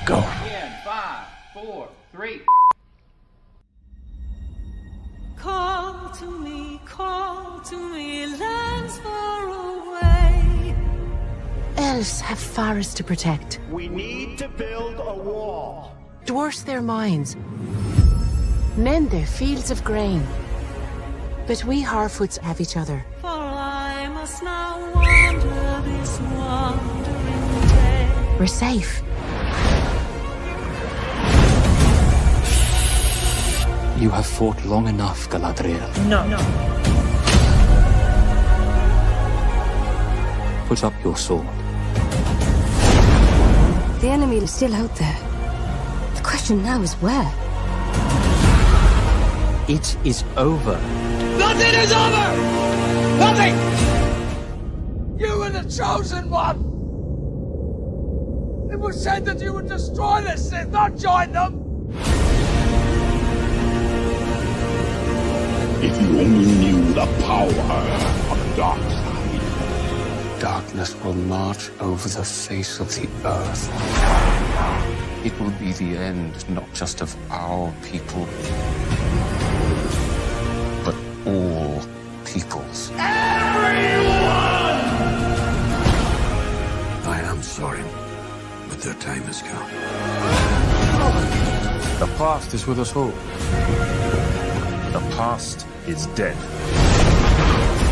Go. Again, 5, 4, 3. Call to me, lands far away. Elves have forests to protect. We need to build a wall. Dwarfs their mines. Men their fields of grain. But we Harfoots have each other. For I must now wander this wandering day. We're safe. You have fought long enough, Galadriel. No. Put up your sword. The enemy is still out there. The question now is where? It is over. Nothing is over! Nothing! You were the chosen one! It was said that you would destroy the Sith, not join them! If you only knew the power of the dark side. Darkness will march over the face of the earth. It will be the end, not just of our people, but all peoples. Everyone! I am sorry, but their time has come. The past is with us all. The past is dead.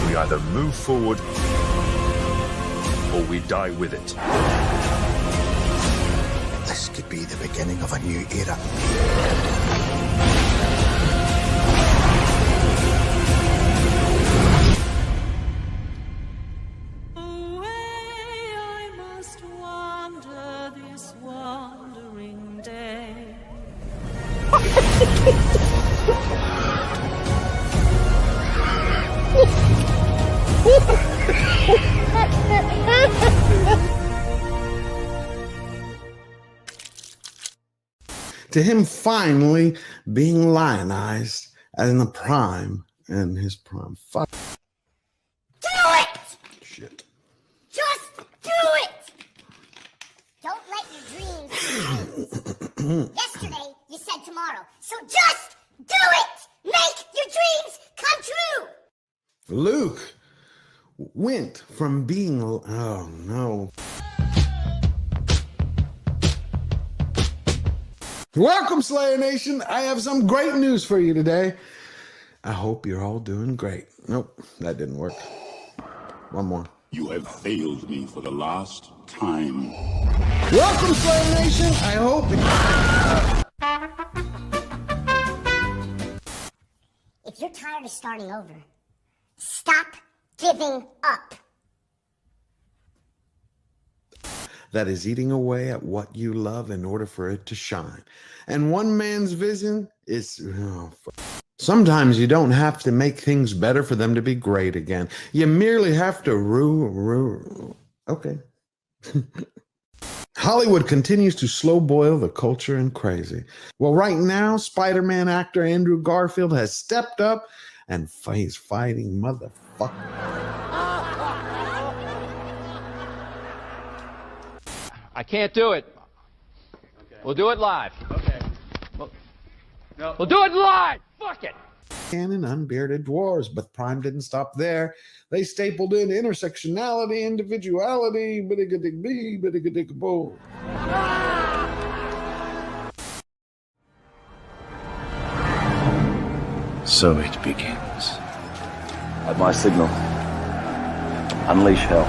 We either move forward or we die with it. This could be the beginning of a new era. Away I must wander this wandering day. To him finally being lionized in the prime, and his prime. Fuck. Do it! Shit. Just do it! Don't let your dreams change. Yesterday, you said tomorrow. So just do it! Make your dreams come true! Luke went from being... Oh, no. Welcome, Slayer Nation. I have some great news for you today. I hope you're all doing great. Nope, that didn't work. One more. You have failed me for the last time. Welcome, Slayer Nation. I hope... If you're tired of starting over, stop giving up. That is eating away at what you love in order for it to shine. And one man's vision is... Sometimes you don't have to make things better for them to be great again. You merely have to Okay. Hollywood continues to slow boil the culture and crazy. Well, right now, Spider-Man actor Andrew Garfield has stepped up and he's fighting motherfucker. I can't do it. Okay. We'll do it live. Okay. We'll do it live. Fuck it. And unbearded dwarves, but Prime didn't stop there. They stapled in intersectionality, individuality, biddigadig-bee, biddigadig-boo. So it begins. At my signal, unleash hell.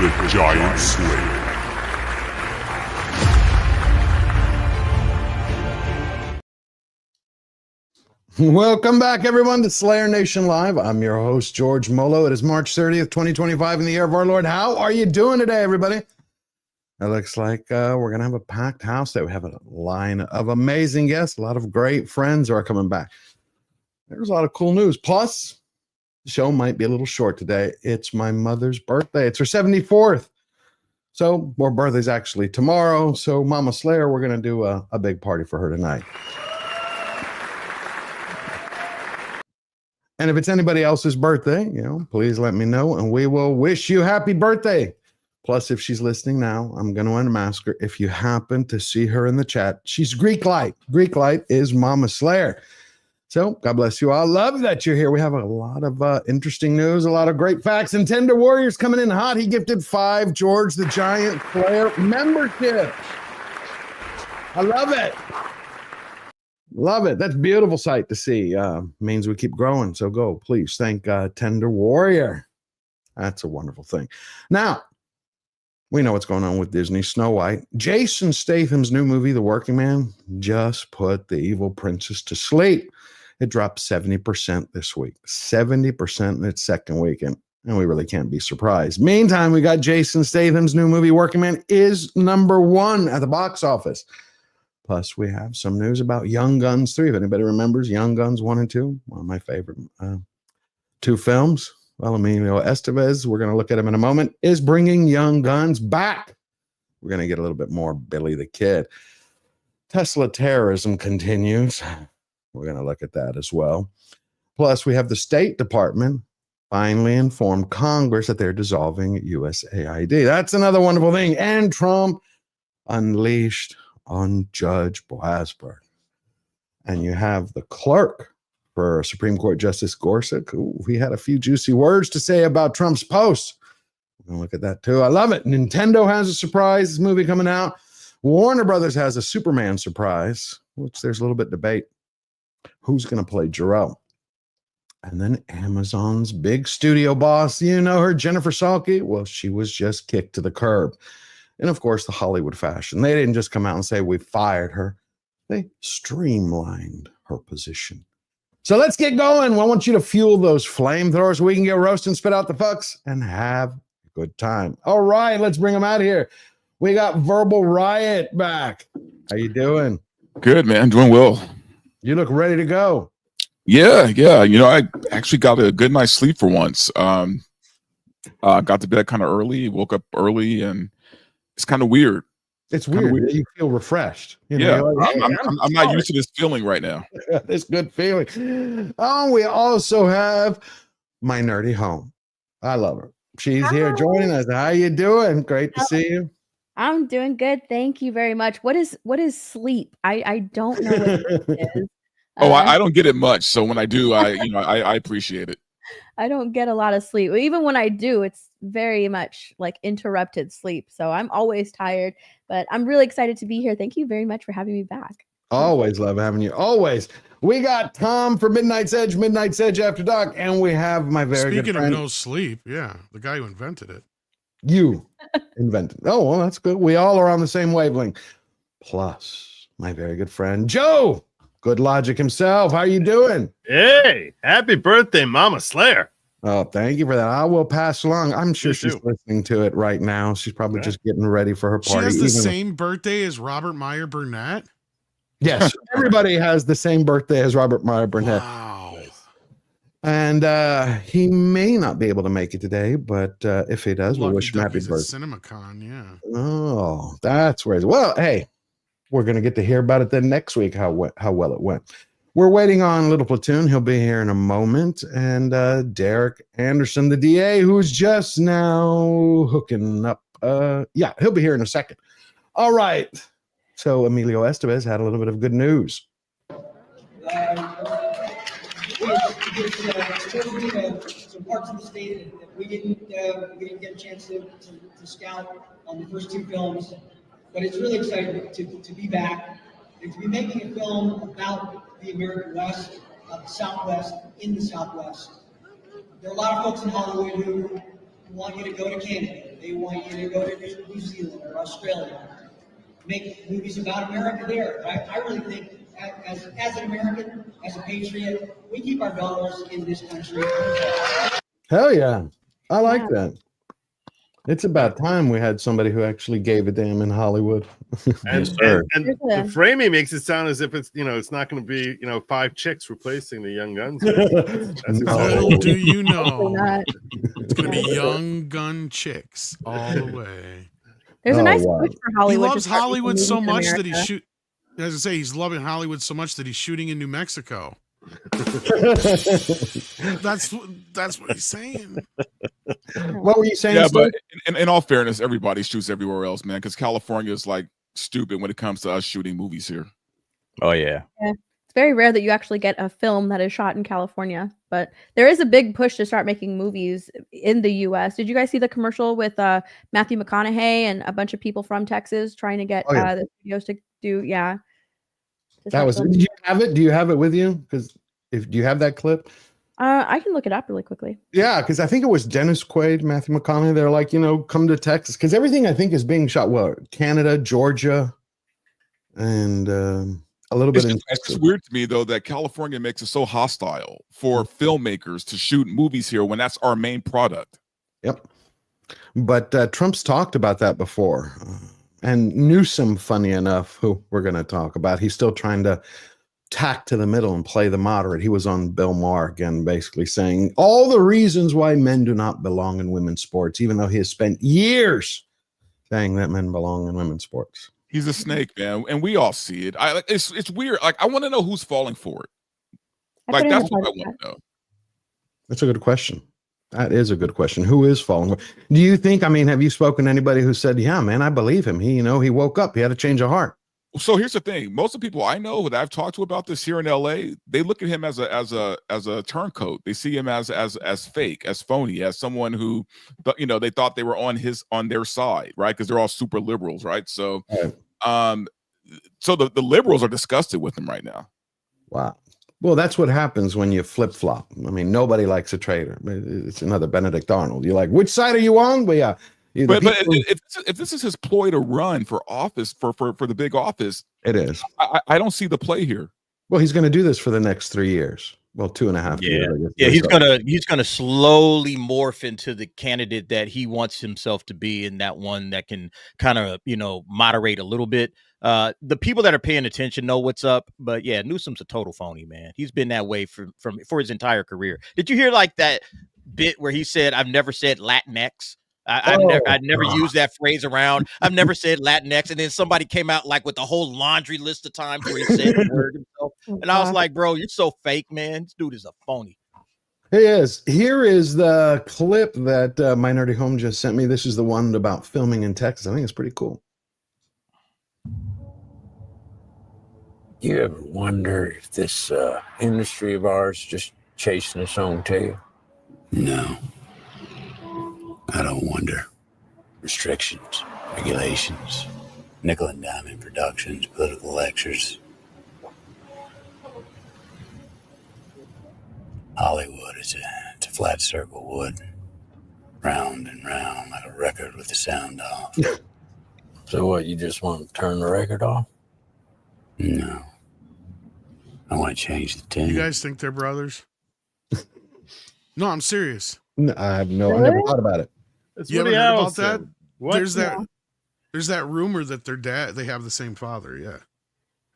the Giant Slayer. Welcome back, everyone, to Slayer Nation Live. I'm your host, George Molo. It is March 30th, 2025, in the year of our Lord. How are you doing today, everybody? It looks like we're going to have a packed house today. We have a line of amazing guests. A lot of great friends are coming back. There's a lot of cool news. Plus, the show might be a little short today. It's my mother's birthday. It's her 74th. So, her birthday's actually tomorrow. So, Mama Slayer, we're going to do a big party for her tonight. And if it's anybody else's birthday, please let me know and we will wish you happy birthday. Plus, if she's listening now, I'm going to unmask her. If you happen to see her in the chat, she's Greek Light. Greek Light is Mama Slayer. So God bless you all. Love that you're here. We have a lot of interesting news, a lot of great facts, and Tender Warrior's coming in hot. He gifted 5 George the Giant Slayer memberships. I love it. Love it. That's a beautiful sight to see. Means we keep growing. So go, please. Thank Tender Warrior. That's a wonderful thing. Now, we know what's going on with Disney. Snow White. Jason Statham's new movie, The Working Man, just put the evil princess to sleep. It dropped 70% this week. 70% in its second weekend. And we really can't be surprised. Meantime, we got Jason Statham's new movie, Working Man, is #1 at the box office. Plus, we have some news about Young Guns 3. If anybody remembers Young Guns 1 and 2, one of my favorite 2 films. Well, Emilio Estevez, we're going to look at him in a moment, is bringing Young Guns back. We're going to get a little bit more Billy the Kid. Tesla terrorism continues. We're going to look at that as well. Plus, we have the State Department finally informed Congress that they're dissolving USAID. That's another wonderful thing. And Trump unleashed on Judge Blasberg. And you have the clerk for Supreme Court Justice Gorsuch. He had a few juicy words to say about Trump's posts. We're going to look at that too. I love it. Nintendo has a surprise movie coming out. Warner Brothers has a Superman surprise, which there's a little bit of debate. Who's going to play Jor-El? And then Amazon's big studio boss, her, Jennifer Salke. Well, she was just kicked to the curb. And of course, the Hollywood fashion. They didn't just come out and say we fired her. They streamlined her position. So let's get going. I want you to fuel those flamethrowers so we can get roast and spit out the fucks and have a good time. All right, let's bring them out here. We got Verbal Riot back. How you doing? Good, man. Doing well. You look ready to go. Yeah. I actually got a good night's sleep for once. Got to bed kind of early, woke up early, and it's kind of weird. It's weird. You feel refreshed. I'm not used to this feeling right now. This good feeling. Oh, we also have my nerdy home. I love her. She's here joining us. How you doing? Great to see you. I'm doing good. Thank you very much. What is sleep? I don't know what it is. I don't get it much. So when I do, I appreciate it. I don't get a lot of sleep. Even when I do, it's very much like interrupted sleep. So I'm always tired, but I'm really excited to be here. Thank you very much for having me back. Always love having you. Always. We got Tom for Midnight's Edge After Dark, and we have my very good friend. Speaking of no sleep, the guy who invented it. You invented it. Oh, well, that's good. We all are on the same wavelength. Plus, my very good friend, Joe. Good Logic himself. How are you doing? Hey, happy birthday, Mama Slayer. Oh, thank you for that. I will pass along. I'm sure she's listening to it right now. She's probably just getting ready for her party. She has the same birthday as Robert Meyer Burnett? Yes. Everybody has the same birthday as Robert Meyer Burnett. Wow. And he may not be able to make it today, but if he does, we'll wish him happy birthday. CinemaCon, yeah. Oh, that's where. Well, hey, we're going to get to hear about it then next week, how well it went. We're waiting on Little Platoon. He'll be here in a moment. And Derek Anderson, the DA, who's just now hooking up. He'll be here in a second. All right. So Emilio Estevez had a little bit of good news. Some parts of the state that we didn't get a chance to scout on the first 2 films. But it's really exciting to be back and to be making a film about the American West, the Southwest, in the Southwest. There are a lot of folks in Hollywood who want you to go to Canada, They want you to go to New Zealand or Australia, make movies about America there. I really think, as an American, as a patriot, we keep our dollars in this country. Hell yeah. I like Yeah. that. It's about time we had somebody who actually gave a damn in Hollywood. And, Sir. and the framing makes it sound as if it's it's not going to be 5 chicks replacing the Young Guns. That's Little do you know, not. it's going to be young gun chicks all the way. There's a Oh, nice wow. push for Hollywood. He to loves start making Hollywood so movies in much that he's America. shoot. As I say, he's loving Hollywood so much that he's shooting in New Mexico. That's what he's saying. What were you saying? Yeah, Steve? but in all fairness, everybody shoots everywhere else, man. Because California is like stupid when it comes to us shooting movies here. Oh yeah. Yeah. It's very rare that you actually get a film that is shot in California, but there is a big push to start making movies in the US. Did you guys see the commercial with Matthew McConaughey and a bunch of people from Texas trying to get the studios to do, to That start was. filming? Do you have it? Do you have it with you? Because do you have that clip? I can look it up really quickly. Yeah, because I think it was Dennis Quaid, Matthew McConaughey. They're like, come to Texas, because everything I think is being shot. Well, Canada, Georgia, and a little bit. It's just weird to me though that California makes it so hostile for filmmakers to shoot movies here when that's our main product. Yep. But Trump's talked about that before. And Newsom, funny enough, who we're going to talk about, he's still trying to tack to the middle and play the moderate. He was on Bill Maher again, basically saying all the reasons why men do not belong in women's sports, even though he has spent years saying that men belong in women's sports. He's a snake, man, and we all see it. It's weird. Like I want to know who's falling for it. Like that's what I want to know. That's a good question. That is a good question. Who is falling? Do you think? Have you spoken to anybody who said, "Yeah, man, I believe him. He woke up. He had a change of heart." So here's the thing: most of the people I know that I've talked to about this here in LA, they look at him as a turncoat. They see him as fake, as phony, as someone who, they thought they were on their side, right? Because they're all super liberals, right? So, so the liberals are disgusted with him right now. Wow. Well, that's what happens when you flip flop. Nobody likes a traitor. It's another Benedict Arnold. You're like, which side are you on? But yeah. But if this is his ploy to run for office for the big office, it is. I don't see the play here. Well, he's going to do this for the next 3 years. Well, 2.5 years. I guess. Yeah, he's gonna slowly morph into the candidate that he wants himself to be, and that one that can kind of moderate a little bit. The people that are paying attention know what's up, but yeah, Newsom's a total phony, man. He's been that way for his entire career. Did you hear like that bit where he said, "I've never said Latinx"? I've never used that phrase around. I've never said Latinx, and then somebody came out like with a whole laundry list of times where he said the word himself, and I was like, "Bro, you're so fake, man. This dude is a phony." He is. Here is the clip that Minority Home just sent me. This is the one about filming in Texas. I think it's pretty cool. You ever wonder if this industry of ours is just chasing its own tail? No. I don't wonder. Restrictions, regulations, nickel and diamond productions, political lectures. Hollywood is it's a flat circle wood, round and round like a record with the sound off. So what, you just want to turn the record off? No. I want to change the tune. You guys think they're brothers? No, I'm serious. No, I never thought about it. You ever heard about that? There's that rumor that their dad, they have the same father. Yeah.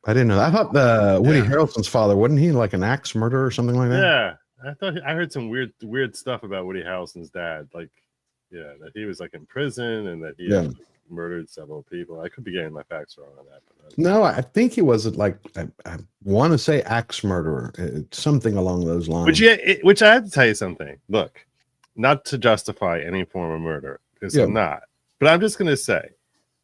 I didn't know that. I thought Woody Harrelson's father, wasn't he like an axe murderer or something like that? Yeah. I heard some weird stuff about Woody Harrelson's dad. Like, that he was like in prison and that he had, like, murdered several people. I could be getting my facts wrong on that. But No, I think he was like, I want to say axe murderer, something along those lines. Which I have to tell you something. Look, not to justify any form of murder, because I'm not. But I'm just going to say,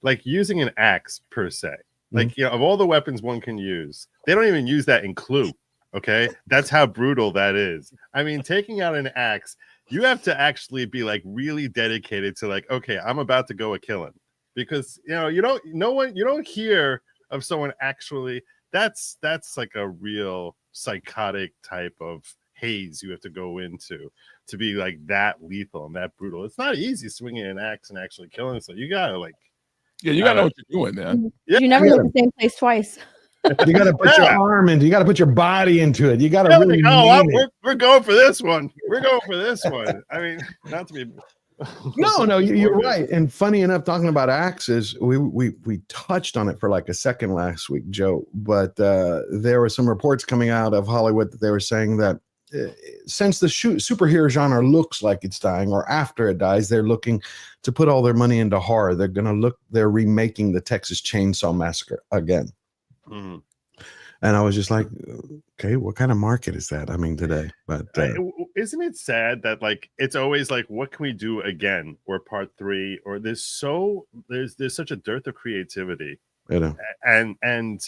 like, using an axe per se, like, of all the weapons one can use, they don't even use that in Clue. Okay, that's how brutal that is. I mean, taking out an axe, you have to actually be like really dedicated to like, okay, I'm about to go a killing, because you don't hear of someone actually. That's like a real psychotic type of haze you have to go into to be like that lethal and that brutal. It's not easy swinging an axe and actually killing. So you gotta like, you gotta know what you're doing, man. Yeah, you never hit the same place twice. You got to put your arm into. You got to put your body into it. You got to really. We're going for this one. We're going for this one. I mean, not to be. No, you're right. And funny enough, talking about axes, we touched on it for like a second last week, Joe. But there were some reports coming out of Hollywood that they were saying that since the superhero genre looks like it's dying, or after it dies, they're looking to put all their money into horror. They're remaking the Texas Chainsaw Massacre again. Mm-hmm. And I was just like, okay, what kind of market is that? I mean, today, but isn't it sad that like it's always like, what can we do again, or part 3, or there's such a dearth of creativity, you know, and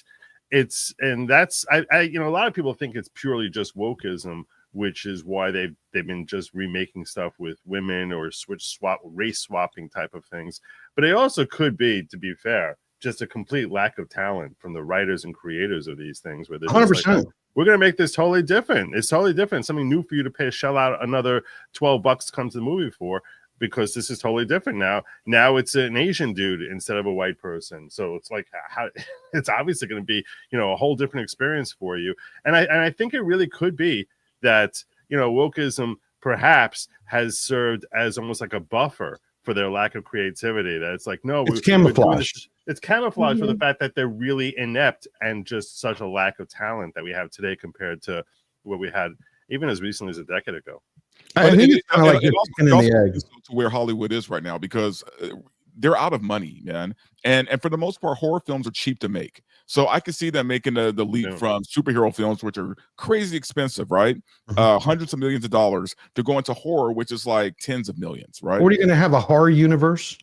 that's I you know, a lot of people think it's purely just wokeism, which is why they've been just remaking stuff with women or race swapping type of things, but it also could be, to be fair, just a complete lack of talent from the writers and creators of these things, where they're 100%. Like, we're going to make this totally different. It's totally different. Something new for you to shell out another $12 to come to the movie for, because this is totally different now. Now it's an Asian dude instead of a white person. So it's like, how it's obviously going to be, you know, a whole different experience for you. And I think it really could be that, you know, wokeism perhaps has served as almost like a buffer for their lack of creativity. That it's like, no, it's camouflage. It's camouflage for the fact that they're really inept and just such a lack of talent that we have today compared to what we had even as recently as a decade ago. I think it's kind of like it also to where Hollywood is right now, because they're out of money, man. And for the most part, horror films are cheap to make. So I could see them making the leap from superhero films, which are crazy expensive, right? Hundreds of millions of dollars, to go into horror, which is like tens of millions, right? What are you going to have, a horror universe?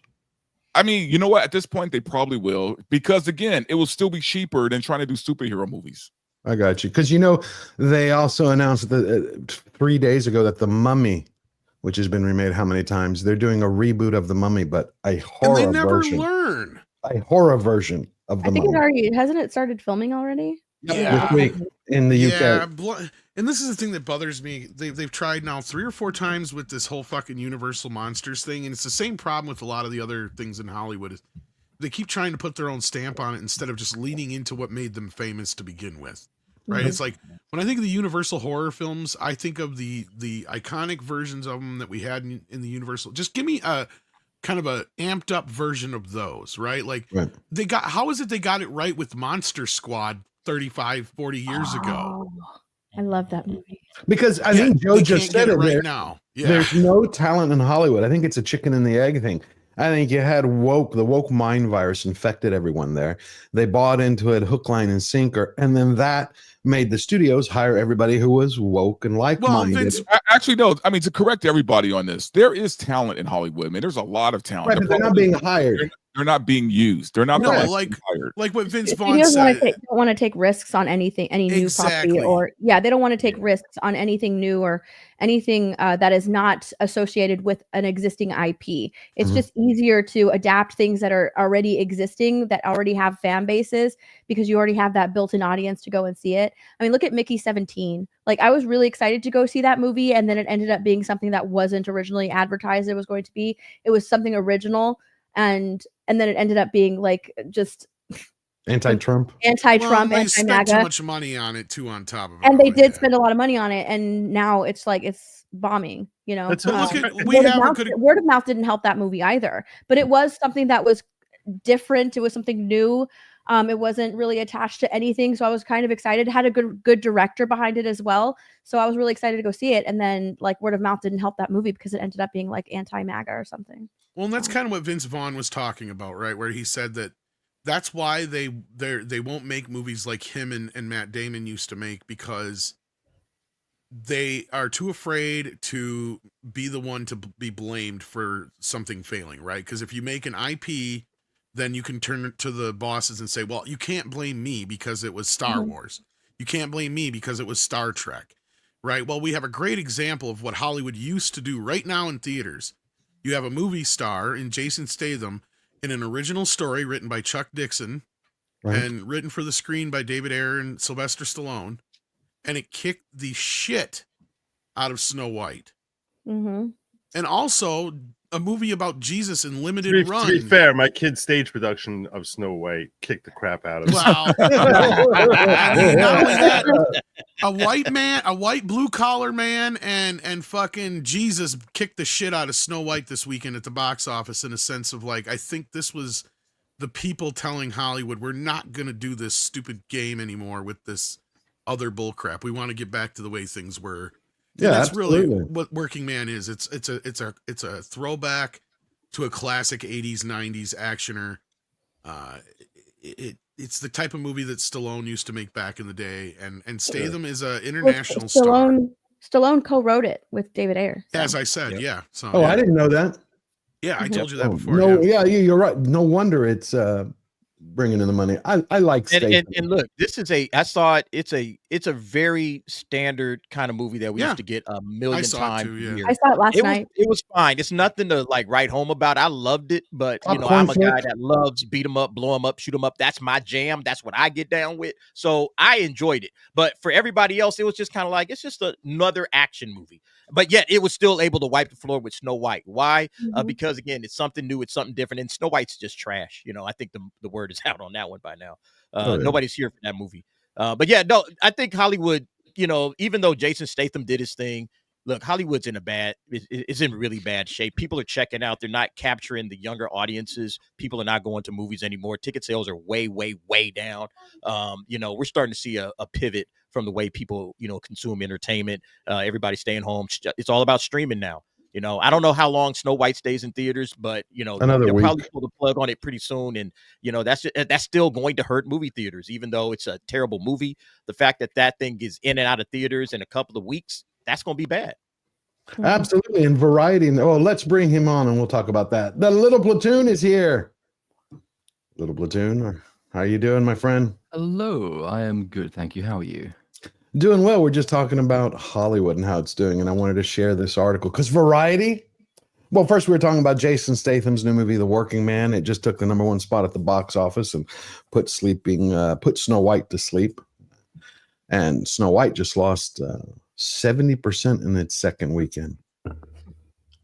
I mean, you know what? At this point, they probably will, because again, it will still be cheaper than trying to do superhero movies. I got you. Because, you know, they also announced that 3 days ago that The Mummy, which has been remade how many times, they're doing a reboot of The Mummy, but a horror version. And they never learn. A horror version of The Mummy. Hasn't it started filming already? Yeah. This week in the UK. Yeah, and this is the thing that bothers me. They've tried now 3 or 4 times with this whole fucking Universal Monsters thing, and it's the same problem with a lot of the other things in Hollywood. They keep trying to put their own stamp on it instead of just leaning into what made them famous to begin with. Right? Mm-hmm. It's like, when I think of the Universal horror films, I think of the iconic versions of them that we had in the Universal. Just give me a kind of a amped up version of those, right? Like, how is it they got it right with Monster Squad 35, 40 years ago? I love that movie. Because I think Joe just said it right now. Yeah. There's no talent in Hollywood. I think it's a chicken and the egg thing. I think you had the woke mind virus infected everyone there. They bought into it hook, line, and sinker, and then that made the studios hire everybody who was woke and like-minded. Actually, no. I mean, to correct everybody on this, there is talent in Hollywood. I mean, there's a lot of talent. Right, but they're not being hired. They're not being used. They're not being hired. Like what Vince Vaughn said. They don't want to take risks on anything, any new property, or they don't want to take risks on anything new or anything that is not associated with an existing IP. It's just easier to adapt things that are already existing, that already have fan bases, because you already have that built-in audience to go and see it. I mean, look at Mickey 17. Like, I was really excited to go see that movie, and then it ended up being something that wasn't originally advertised it was going to be. It was something original, and then it ended up being like just anti-Trump, anti-MAGA. Spent too much money on it too, on top of it. And they did spend a lot of money on it, and now it's like it's bombing. You know, word of mouth didn't help that movie either. But it was something that was different. It was something new. It wasn't really attached to anything, so I was kind of excited. It had a good director behind it as well, so I was really excited to go see it. And then, like, word of mouth didn't help that movie because it ended up being like anti-MAGA or something. Well, and that's kind of what Vince Vaughn was talking about, right? Where he said that's why they won't make movies like him and Matt Damon used to make, because they are too afraid to be the one to be blamed for something failing, right? Because if you make an IP, then you can turn to the bosses and say, well, you can't blame me because it was Star Wars. You can't blame me because it was Star Trek, right? Well, we have a great example of what Hollywood used to do right now in theaters. You have a movie star in Jason Statham in an original story written by Chuck Dixon and written for the screen by David Ayer and Sylvester Stallone, and it kicked the shit out of Snow White. Mm-hmm. And also a movie about Jesus in limited run. To be fair, my kid's stage production of Snow White kicked the crap out of me. Wow. I mean, not only that, a white blue collar man and fucking Jesus kicked the shit out of Snow White this weekend at the box office, in a sense of like, I think this was the people telling Hollywood, we're not going to do this stupid game anymore with this other bullcrap. We want to get back to the way things were. And Yeah, that's absolutely. really what Working Man is. It's a throwback to a classic 80s 90s actioner. It's the type of movie that Stallone used to make back in the day, and Statham is an international star. Stallone co-wrote it with David Ayer. So. As I said, yeah. So Oh, I didn't know that. Yeah, I told you that before. No, yeah, you're right. No wonder it's bringing in the money. I like Statham. And look, this is I saw it. It's a very standard kind of movie that we used to get a million times a year. I saw it last night. It was fine. It's nothing to like write home about. I loved it, but you know, Popcorn I'm a guy flick. that loves beat 'em up, blow 'em up, shoot 'em up. That's my jam. That's what I get down with. So I enjoyed it. But for everybody else, it was just kind of like it's just another action movie. But yet it was still able to wipe the floor with Snow White. Why? Because again, it's something new, it's something different, and Snow White's just trash. You know, I think the word is out on that one by now. Nobody's here for that movie. But yeah, no, I think Hollywood, you know, even though Jason Statham did his thing, look, Hollywood's it's in really bad shape. People are checking out. They're not capturing the younger audiences. People are not going to movies anymore. Ticket sales are way, way, way down. You know, we're starting to see a pivot from the way people, you know, consume entertainment. Everybody's staying home. It's all about streaming now. You know, I don't know how long Snow White stays in theaters, but you know, they'll probably pull the plug on it pretty soon. And you know, that's still going to hurt movie theaters, even though it's a terrible movie. The fact that thing is in and out of theaters in a couple of weeks, that's going to be bad. Absolutely. And Variety. Oh, let's bring him on and we'll talk about that. The Little Platoon is here. Little Platoon, how are you doing, my friend? Hello, I am good, thank you. How are you? Doing well. We're just talking about Hollywood and how it's doing, and I wanted to share this article because Variety. Well, first we were talking about Jason Statham's new movie, The Working Man. It just took the #1 spot at the box office and put Snow White to sleep. And Snow White just lost 70% in its second weekend.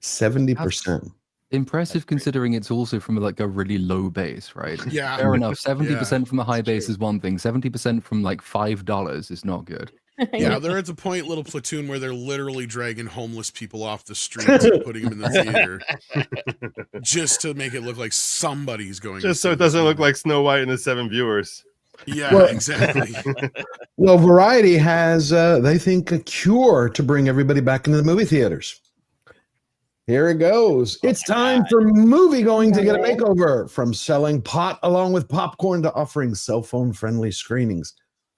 70%. Impressive considering it's also from like a really low base, right? Yeah. Fair enough. 70% from a high base is one thing. 70% from like $5 is not good. Yeah, they're at the point, Little Platoon, where they're literally dragging homeless people off the streets and putting them in the theater just to make it look like somebody's going. Just so it doesn't look like Snow White and the 7 viewers. Yeah, exactly. Well, Variety has, they think, a cure to bring everybody back into the movie theaters. Here it goes. It's time for movie going to get a makeover. From selling pot along with popcorn to offering cell phone friendly screenings,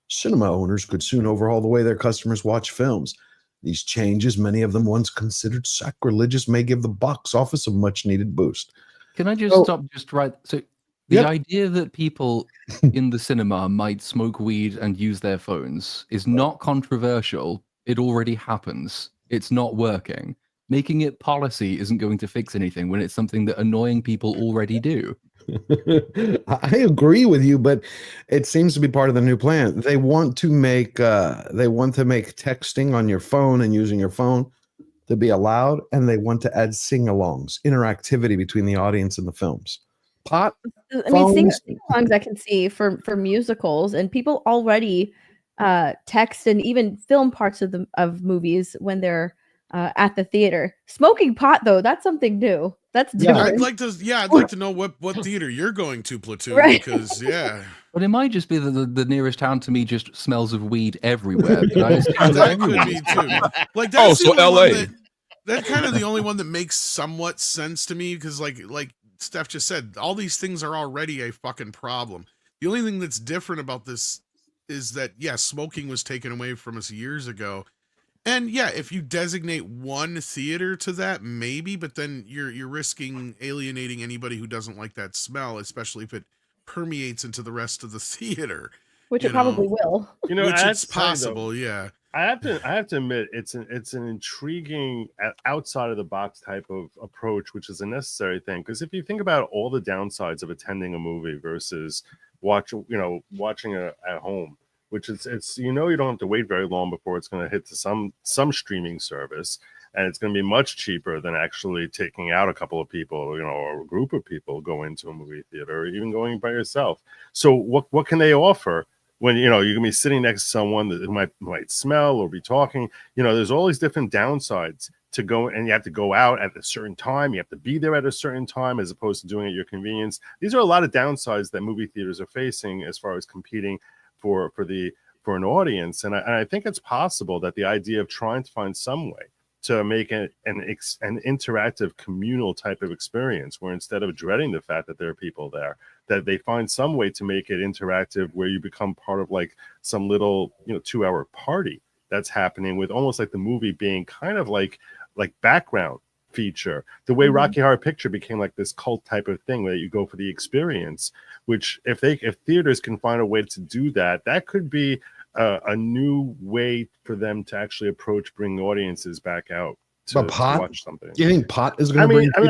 cinema owners could soon overhaul the way their customers watch films. These changes, many of them once considered sacrilegious, may give the box office a much needed boost. Can I just stop just right? So the idea that people in the cinema might smoke weed and use their phones is not controversial. It already happens. It's not working. Making it policy isn't going to fix anything when it's something that annoying people already do. I agree with you, but it seems to be part of the new plan. They want to make texting on your phone and using your phone to be allowed, and they want to add sing-alongs, interactivity between the audience and the films. Pot. I mean, sing-alongs I can see for musicals, and people already text and even film parts of movies when they're at the theater. Smoking pot, though, that's something new. That's different. I'd like to know what theater you're going to, Platoon, right. Because But it might just be that the nearest town to me just smells of weed everywhere. That could be too. Like that's LA. That's kind of the only one that makes somewhat sense to me, because like Steph just said, all these things are already a fucking problem. The only thing that's different about this is that smoking was taken away from us years ago. And if you designate one theater to that, maybe, but then you're risking alienating anybody who doesn't like that smell, especially if it permeates into the rest of the theater. Which it probably will. You know, which it's possible, yeah. I have to admit, it's an intriguing outside of the box type of approach, which is a necessary thing. Because if you think about all the downsides of attending a movie versus watching it at home, which it's you don't have to wait very long before it's going to hit to some streaming service. and it's going to be much cheaper than actually taking out a couple of people, or a group of people going to a movie theater, or even going by yourself. So what can they offer when you're going to be sitting next to someone that might smell or be talking? There's all these different downsides to go, and you have to go out at a certain time. You have to be there at a certain time as opposed to doing it at your convenience. These are a lot of downsides that movie theaters are facing as far as competing for an audience. And I think it's possible that the idea of trying to find some way to make an interactive communal type of experience, where instead of dreading the fact that there are people there, that they find some way to make it interactive, where you become part of like some little 2-hour party that's happening, with almost like the movie being kind of like background feature, the way Rocky Horror Picture became like this cult type of thing where you go for the experience. Which if theaters can find a way to do that, that could be a new way for them to actually approach bringing audiences back out to watch something. Do you think pot is going to bring people?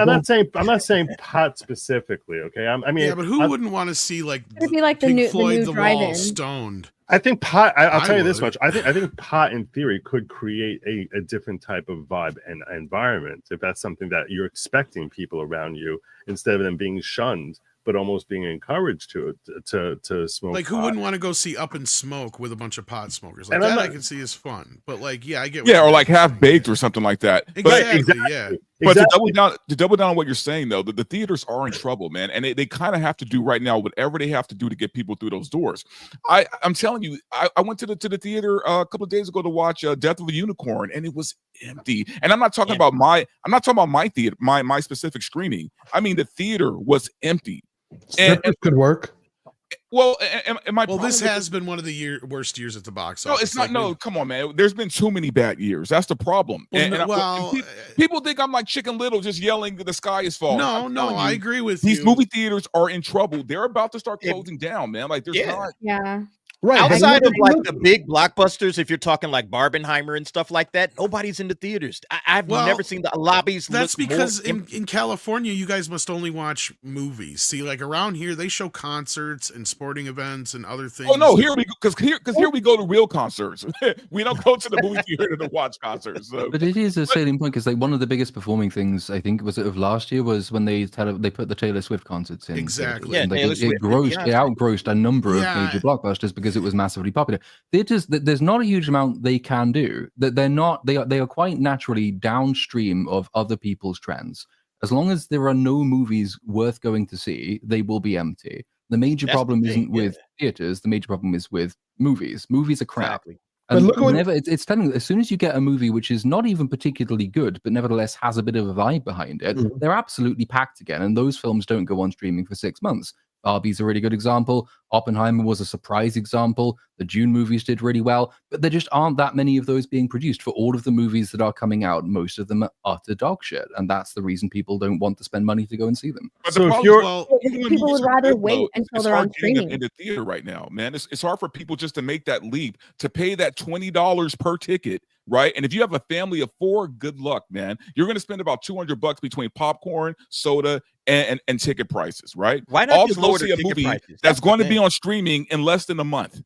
I'm not saying pot specifically. Okay, yeah, but who wouldn't want to see like It'd be like the Pink new Floyd The Wall drive-in. stoned? I think pot. I'll tell you this would. much. I think pot, in theory, could create a different type of vibe and environment if that's something that you're expecting people around you, instead of them being shunned, but almost being encouraged to smoke. Like, who pot. wouldn't want to go see Up in Smoke with a bunch of pot smokers? Like And that, I can see is fun. But like, yeah, I get. Yeah, or like Half Baked or something like that. Exactly. Yeah. But to double down on what you're saying, though, the theaters are in trouble, man, and they kind of have to do right now whatever they have to do to get people through those doors. I'm telling you, I went to the theater a couple of days ago to watch Death of a Unicorn, and it was empty. And I'm not talking about my theater, my specific screening. I mean, the theater was empty. And could work. Well, this has been one of the worst years at the box office. No, it's not. No, come on, man. There's been too many bad years. That's the problem. People think I'm like Chicken Little, just yelling that the sky is falling. No, I agree with these you. movie theaters are in trouble. They're about to start closing down, man. Like there's not. Yeah. Right. Outside of like the big blockbusters, if you're talking like Barbenheimer and stuff like that, nobody's in the theaters. I've never seen the lobbies. That's look because more in California, you guys must only watch movies. See, like around here, they show concerts and sporting events and other things. Oh no, here we go, because here we go to real concerts. We don't go to the movie theater to watch concerts. So. But it is a salient point, because like one of the biggest performing things I think was of last year was when they put the Taylor Swift concerts in. Exactly. Yeah, it outgrossed a number of major blockbusters because it was massively popular. Theaters, there's not a huge amount they can do. That they are quite naturally downstream of other people's trends. As long as there are no movies worth going to see, they will be empty. The major problem isn't with theaters. The major problem is with movies. Movies are crap. But And look what- it's telling. As soon as you get a movie which is not even particularly good, but nevertheless has a bit of a vibe behind it, they're absolutely packed again. And those films don't go on streaming for 6 months. Barbie's a really good example. Oppenheimer was a surprise example. The Dune movies did really well, but there just aren't that many of those being produced. For all of the movies that are coming out, most of them are utter dog shit, and that's the reason people don't want to spend money to go and see them. But So the if problem you're- is, people would rather wait it's until they're hard on getting them streaming. in the theater right now, man. It's hard for people just to make that leap, to pay that $20 per ticket, right? And if you have a family of 4, good luck, man. You're going to spend about $200 between popcorn, soda, and ticket prices, right? Why not All just to go lower see the a ticket movie prices? that's the going to be thing. on streaming in less than a month.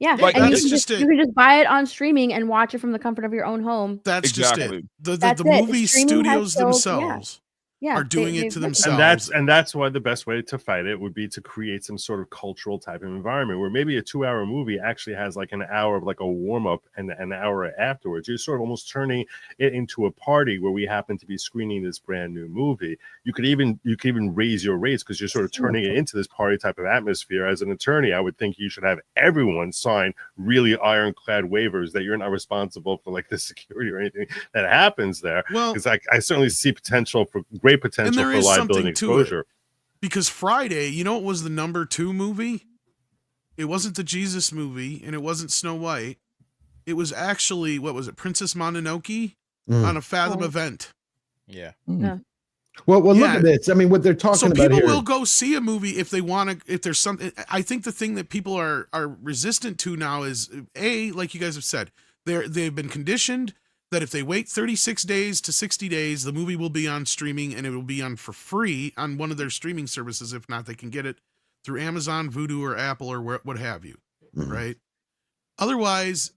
Yeah, Like, and you that's can, just just, it. you can just buy it on streaming and watch it from the comfort of your own home. That's just Exactly. it. The That's it. movie Streaming has studios killed- themselves Yeah, are doing it they've to made- themselves. And that's why the best way to fight it would be to create some sort of cultural type of environment where maybe a 2-hour movie actually has like an hour of like a warm up and an hour afterwards. You're sort of almost turning it into a party where we happen to be screening this brand new movie. You could even raise your rates because you're sort of turning it into this party type of atmosphere. As an attorney, I would think you should have everyone sign really ironclad waivers that you're not responsible for like the security or anything that happens there. Well, because I certainly see great potential there for is liability something and to it. exposure. Because Friday, you know what was the number 2 movie? It wasn't the Jesus movie, and it wasn't Snow White. It was actually, what was it, Princess Mononoke on a Fathom event. Yeah. Well, look Yeah. at this. I mean, what they're talking So about people here. will go see a movie if they want to. If there's something, I think the thing that people are resistant to now is like you guys have said, they've been conditioned that if they wait 36 days to 60 days, the movie will be on streaming and it will be on for free on one of their streaming services. If not, they can get it through Amazon, Vudu, or Apple, or what have you, right? Otherwise,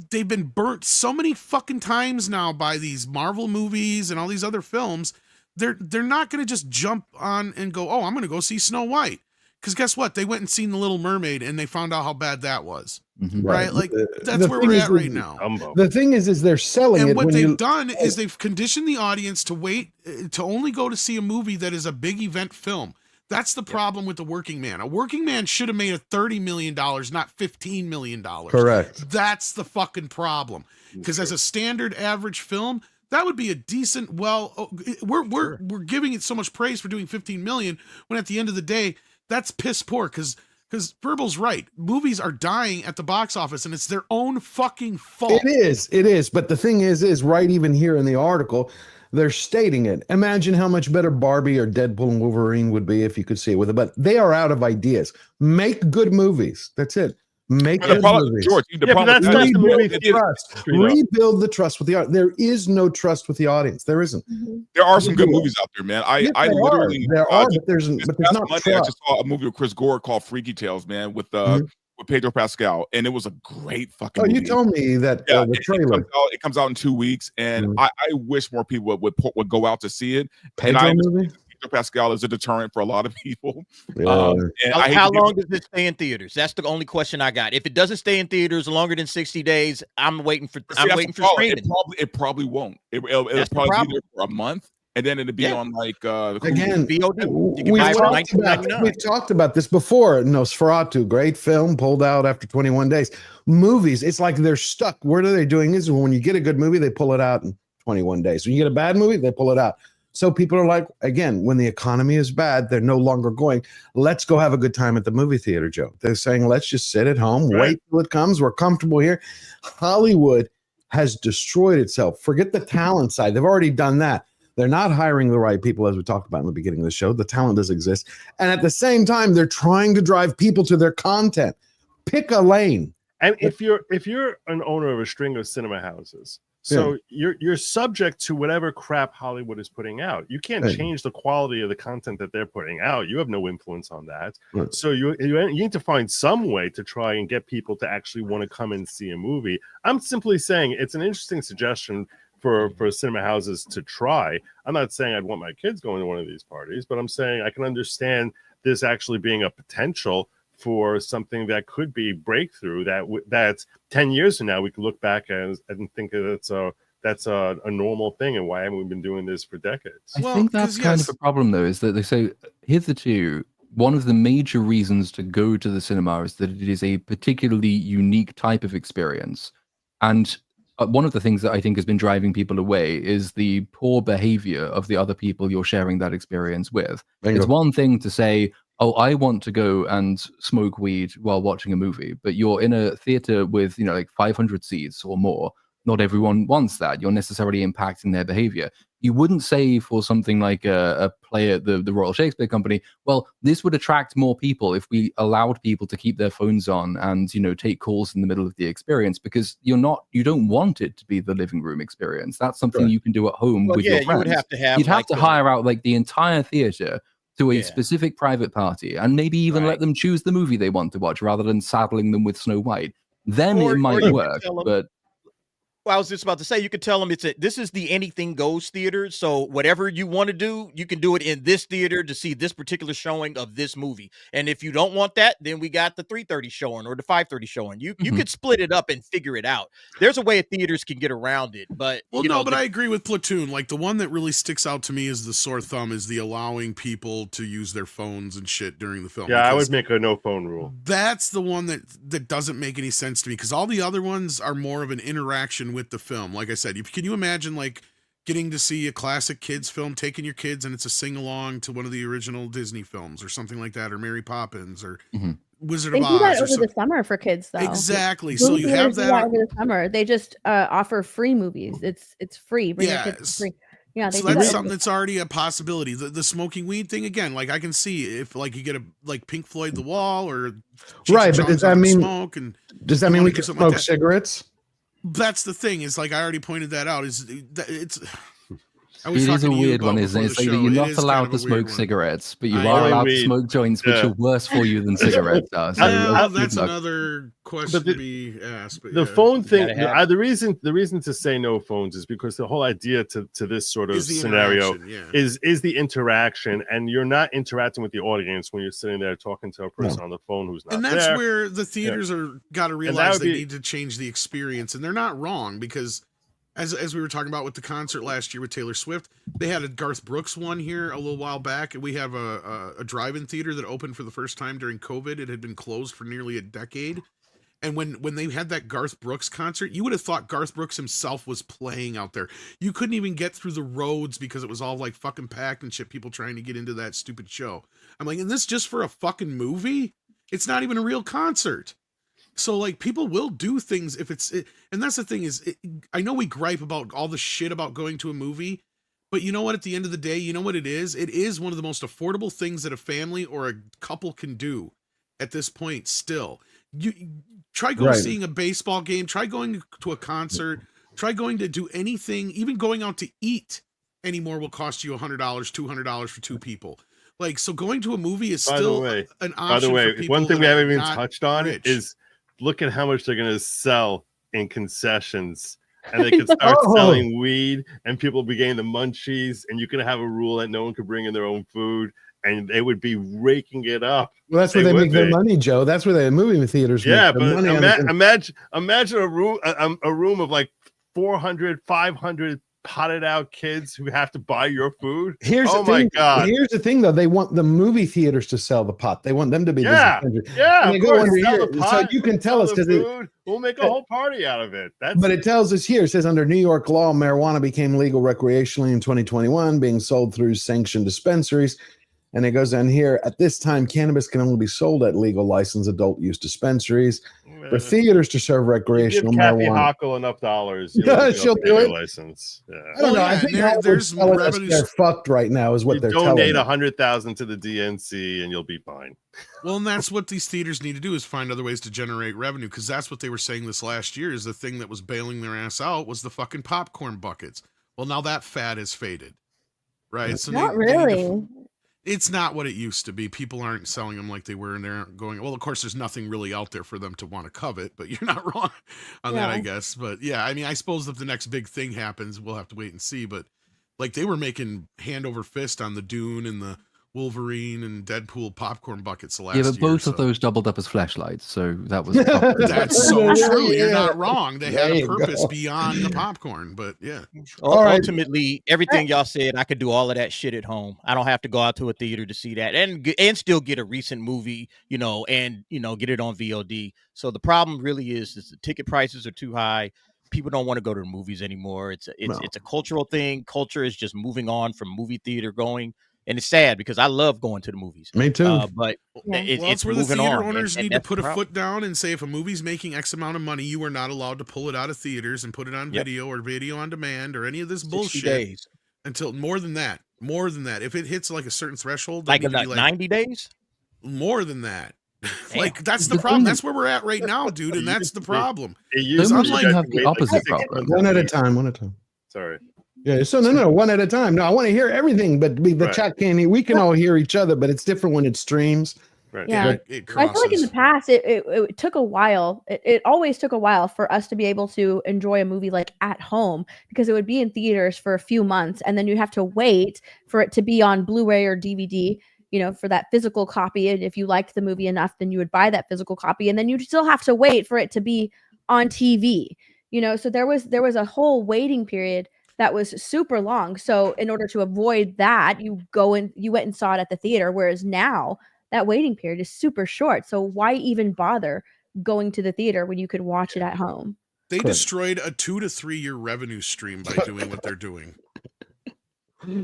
they've been burnt so many fucking times now by these Marvel movies and all these other films. They're not going to just jump on and go, oh, I'm going to go see Snow White. Because guess what? They went and seen The Little Mermaid and they found out how bad that was. Right? Like, that's where we're at right now. The thing is they're selling it. And what they've done is they've conditioned the audience to wait, to only go to see a movie that is a big event film. That's the problem with The Working Man. A Working Man should have made a $30 million, not $15 million. Correct. That's the fucking problem. Because as a standard average film, that would be a decent, we're giving it so much praise for doing 15 million when at the end of the day, that's piss poor because Verbal's right. Movies are dying at the box office and it's their own fucking fault. It is. But the thing is right even here in the article, they're stating it. Imagine how much better Barbie or Deadpool and Wolverine would be if you could see it with it. But they are out of ideas. Make good movies. That's it. Make good movies. George, rebuild the trust with the audience. There is no trust with the audience. There isn't. There are some good movies out there, man. I literally there are, but there's not Monday, trust. I just saw a movie with Chris Gore called Freaky Tales, man, with Pedro Pascal, and it was a great fucking movie. You told me that the trailer. It comes out in 2 weeks, and I wish more people would go out to see it. Pedro movie? Pedro Pascal is a deterrent for a lot of people. And how long does it stay in theaters? That's the only question I got. If it doesn't stay in theaters longer than 60 days, I'm waiting for streaming. It probably won't. It'll probably be there for a month. And then it'll be on like again. VOD. We've talked about this before. Nosferatu, great film, pulled out after 21 days. Movies, it's like they're stuck. What are they doing? Is when you get a good movie, they pull it out in 21 days. When you get a bad movie, they pull it out. So people are like, again, when the economy is bad, they're no longer going, let's go have a good time at the movie theater, Joe. They're saying, let's just sit at home, wait till it comes. We're comfortable here. Hollywood has destroyed itself. Forget the talent side. They've already done that. They're not hiring the right people, as we talked about in the beginning of the show. The talent does exist. And at the same time, they're trying to drive people to their content. Pick a lane. And if you're an owner of a string of cinema houses, so you're subject to whatever crap Hollywood is putting out. You can't change the quality of the content that they're putting out. You have no influence on that. Right. So you need to find some way to try and get people to actually want to come and see a movie. I'm simply saying it's an interesting suggestion for cinema houses to try. I'm not saying I'd want my kids going to one of these parties, but I'm saying I can understand this actually being a potential for something that could be breakthrough that's 10 years from now we could look back and think that's a normal thing, and why haven't we been doing this for decades? I think that's kind of the problem, though, is that they say hitherto one of the major reasons to go to the cinema is that it is a particularly unique type of experience. And one of the things that I think has been driving people away is the poor behavior of the other people you're sharing that experience with. Bingo. It's one thing to say, oh, I want to go and smoke weed while watching a movie, but you're in a theater with, like 500 seats or more. Not everyone wants that. You're necessarily impacting their behavior. You wouldn't say for something like a play at the Royal Shakespeare Company, well, this would attract more people if we allowed people to keep their phones on and, take calls in the middle of the experience, because you don't want it to be the living room experience. That's something you can do at home with your friends. You'd have to hire out like the entire theater to a specific private party and maybe even let them choose the movie they want to watch rather than saddling them with Snow White. Then it might work, but... Well, I was just about to say, you could tell them this is the anything goes theater. So whatever you want to do, you can do it in this theater to see this particular showing of this movie. And if you don't want that, then we got the 3:30 showing or the 5:30 showing. You could split it up and figure it out. There's a way theaters can get around it. But but I agree with Platoon. Like the one that really sticks out to me is the sore thumb is the allowing people to use their phones and shit during the film. Yeah, I would make a no phone rule. That's the one that doesn't make any sense to me, because all the other ones are more of an interaction with the film. Like I said, can you imagine like getting to see a classic kids film, taking your kids and it's a sing-along to one of the original Disney films or something like that, or Mary Poppins or Wizard of Oz. They do that over the summer for kids, though. Exactly. So you have that over the summer. They just offer free movies. It's free. Bring your kids for free. Yeah, so that's something that's already a possibility. The smoking weed thing, again, like I can see if like you get like Pink Floyd The Wall or right, but does that mean does that mean we can smoke cigarettes? That's the thing, is like I already pointed that out, is that it's I was It is a talking to you weird one, about isn't before it? the So that show. you're It not is kind allowed of to a weird smoke one. cigarettes, but you I are know. allowed to weed. smoke joints, which Yeah. are worse for you than cigarettes are. So Well, good that's luck. another question to be asked. But The yeah. phone thing, Gotta have the reason to say no phones is because the whole idea to this sort of Is the scenario interaction, yeah. is the interaction, and you're not interacting with the audience when you're sitting there talking to a person on the phone who's not And that's there. where the theaters are got to that realize would they be- need to change the experience, and they're not wrong, because as we were talking about with the concert last year with Taylor Swift, they had a Garth Brooks one here a little while back, and we have a drive-in theater that opened for the first time during COVID. It had been closed for nearly a decade. And when they had that Garth Brooks concert, you would have thought Garth Brooks himself was playing out there. You couldn't even get through the roads because it was all like fucking packed and shit, people trying to get into that stupid show. I'm like, and this just for a fucking movie? It's not even a real concert. So like people will do things if it's, and that's the thing is, I know we gripe about all the shit about going to a movie, but you know what, at the end of the day, you know what it is? It is one of the most affordable things that a family or a couple can do at this point still. You try seeing a baseball game, try going to a concert, try going to do anything, even going out to eat anymore will cost you $100, $200 for two people. Like, so going to a movie is still an option. By the way, for people one thing that we haven't are even not touched on rich. is look at how much they're going to sell in concessions. And they could start selling weed, and people will be getting the munchies, and you can have a rule that no one could bring in their own food, and they would be raking it up. Well, that's where they make their money, Joe. That's where the movie theaters Yeah, make their but money. imagine a room of like 400, 500 potted out kids who have to buy your food. My God. Here's the thing, though. They want the movie theaters to sell the pot. They want them to be Yeah, And they of go course, under sell here. the pot, So you can tell us sell the because food. We'll make a whole party out of it. but it tells us here, it says under New York law, marijuana became legal recreationally in 2021, being sold through sanctioned dispensaries. And it goes on here, at this time, cannabis can only be sold at legal licensed adult use dispensaries. For theaters to serve recreational Give Kathy marijuana. Hochul enough dollars. She'll do it. License. Yeah. I don't know. I think there's they're fucked right now is what they're telling donate me. $100,000 to the DNC and you'll be fine. Well, and that's what these theaters need to do is find other ways to generate revenue, because that's what they were saying this last year is the thing that was bailing their ass out was the fucking popcorn buckets. Well, now that fad has faded, right? So Not really. It's not what it used to be. People aren't selling them like they were, and they aren't going. Well, of course, there's nothing really out there for them to want to covet, but you're not wrong on that, I guess. But yeah, I mean, I suppose if the next big thing happens, we'll have to wait and see. But like they were making hand over fist on the Dune and the Wolverine and Deadpool popcorn buckets the last year. Yeah, but both of those doubled up as flashlights, so that was. That's so true. You're Yeah. not wrong. They had There a you purpose go. beyond the popcorn, but yeah. Ultimately, everything y'all said, I could do all of that shit at home. I don't have to go out to a theater to see that, and still get a recent movie, and get it on VOD. So the problem really is the ticket prices are too high. People don't want to go to the movies anymore. It's a cultural thing. Culture is just moving on from movie theater going. And it's sad because I love going to the movies. Me too. But it's That's where the moving theater on, owners and need to that's put the a problem. foot down and say if a movie's making X amount of money, you are not allowed to pull it out of theaters and put it on video or video on demand or any of this 60 bullshit days. until more than that. More than that. If it hits like a certain threshold, Like they need to be 90 days? More than that. Like that's The the problem. thing- That's where we're at right now, dude, and that's the problem. Don't I'm we like, have the opposite problem? One at a time. One at a time. Sorry. Yeah. So no, one at a time. No, I want to hear everything, but the chat can't hear. We can all hear each other, but it's different when it streams. Right. Yeah. It I feel like in the crosses. past, it took a while. It always took a while for us to be able to enjoy a movie like at home, because it would be in theaters for a few months, and then you have to wait for it to be on Blu-ray or DVD, for that physical copy. And if you liked the movie enough, then you would buy that physical copy, and then you'd still have to wait for it to be on TV. So there was a whole waiting period that was super long. So in order to avoid that, you went and saw it at the theater. Whereas now that waiting period is super short. So why even bother going to the theater when you could watch it at home? They destroyed a 2 to 3 year revenue stream by doing what they're doing.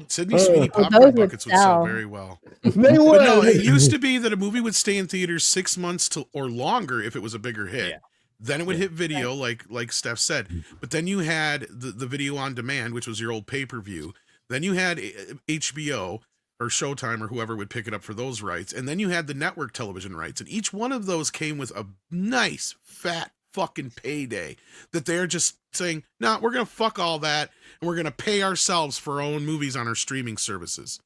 Sydney Sweeney Well, popcorn those would buckets would sell sell. very well. They But no, would. it used to be that a movie would stay in theaters 6 months or longer if it was a bigger hit. Then it would hit video, like Steph said. But then you had the video on demand, which was your old pay-per-view. Then you had HBO or Showtime or whoever would pick it up for those rights. And then you had the network television rights. And each one of those came with a nice, fat fucking payday that they're just saying, nah, we're going to fuck all that and we're going to pay ourselves for our own movies on our streaming services.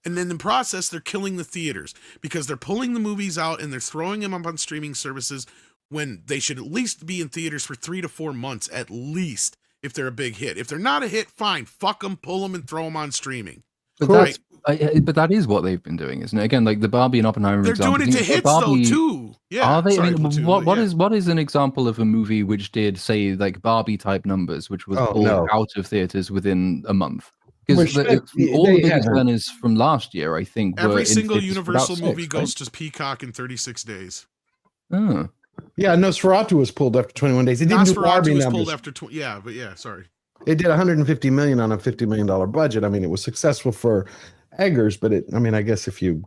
And then in the process, they're killing the theaters because they're pulling the movies out and they're throwing them up on streaming services when they should at least be in theaters for 3 to 4 months at least if they're a big hit. If they're not a hit, fine, fuck them, pull them and throw them on streaming. But Right? but that is what they've been doing, isn't it? Again, like the Barbie and Oppenheimer. They're example, doing it to hits Barbie, though too. Yeah. Are they? Sorry, I mean, Platoon, what but yeah. what is an example of a movie which did say like Barbie type numbers, which was pulled out of theaters within a month? Because all the biggest winners from last year, I think, were every in single theaters for Universal about movie 6, goes to Peacock in 36 days. Oh. Yeah, Nosferatu was pulled after 21 days. It didn't do Nosferatu Barbie was numbers. pulled after but yeah, sorry. It did 150 million on a $50 million budget. I mean, it was successful for Eggers, but I guess if you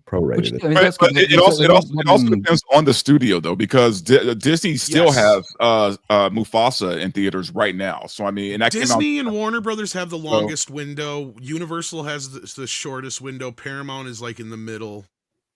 prorated it. But it also depends on the studio though, because Disney still has Mufasa in theaters right now. So I mean, and that Disney and Warner Brothers have the longest window. Universal has the shortest window. Paramount is like in the middle,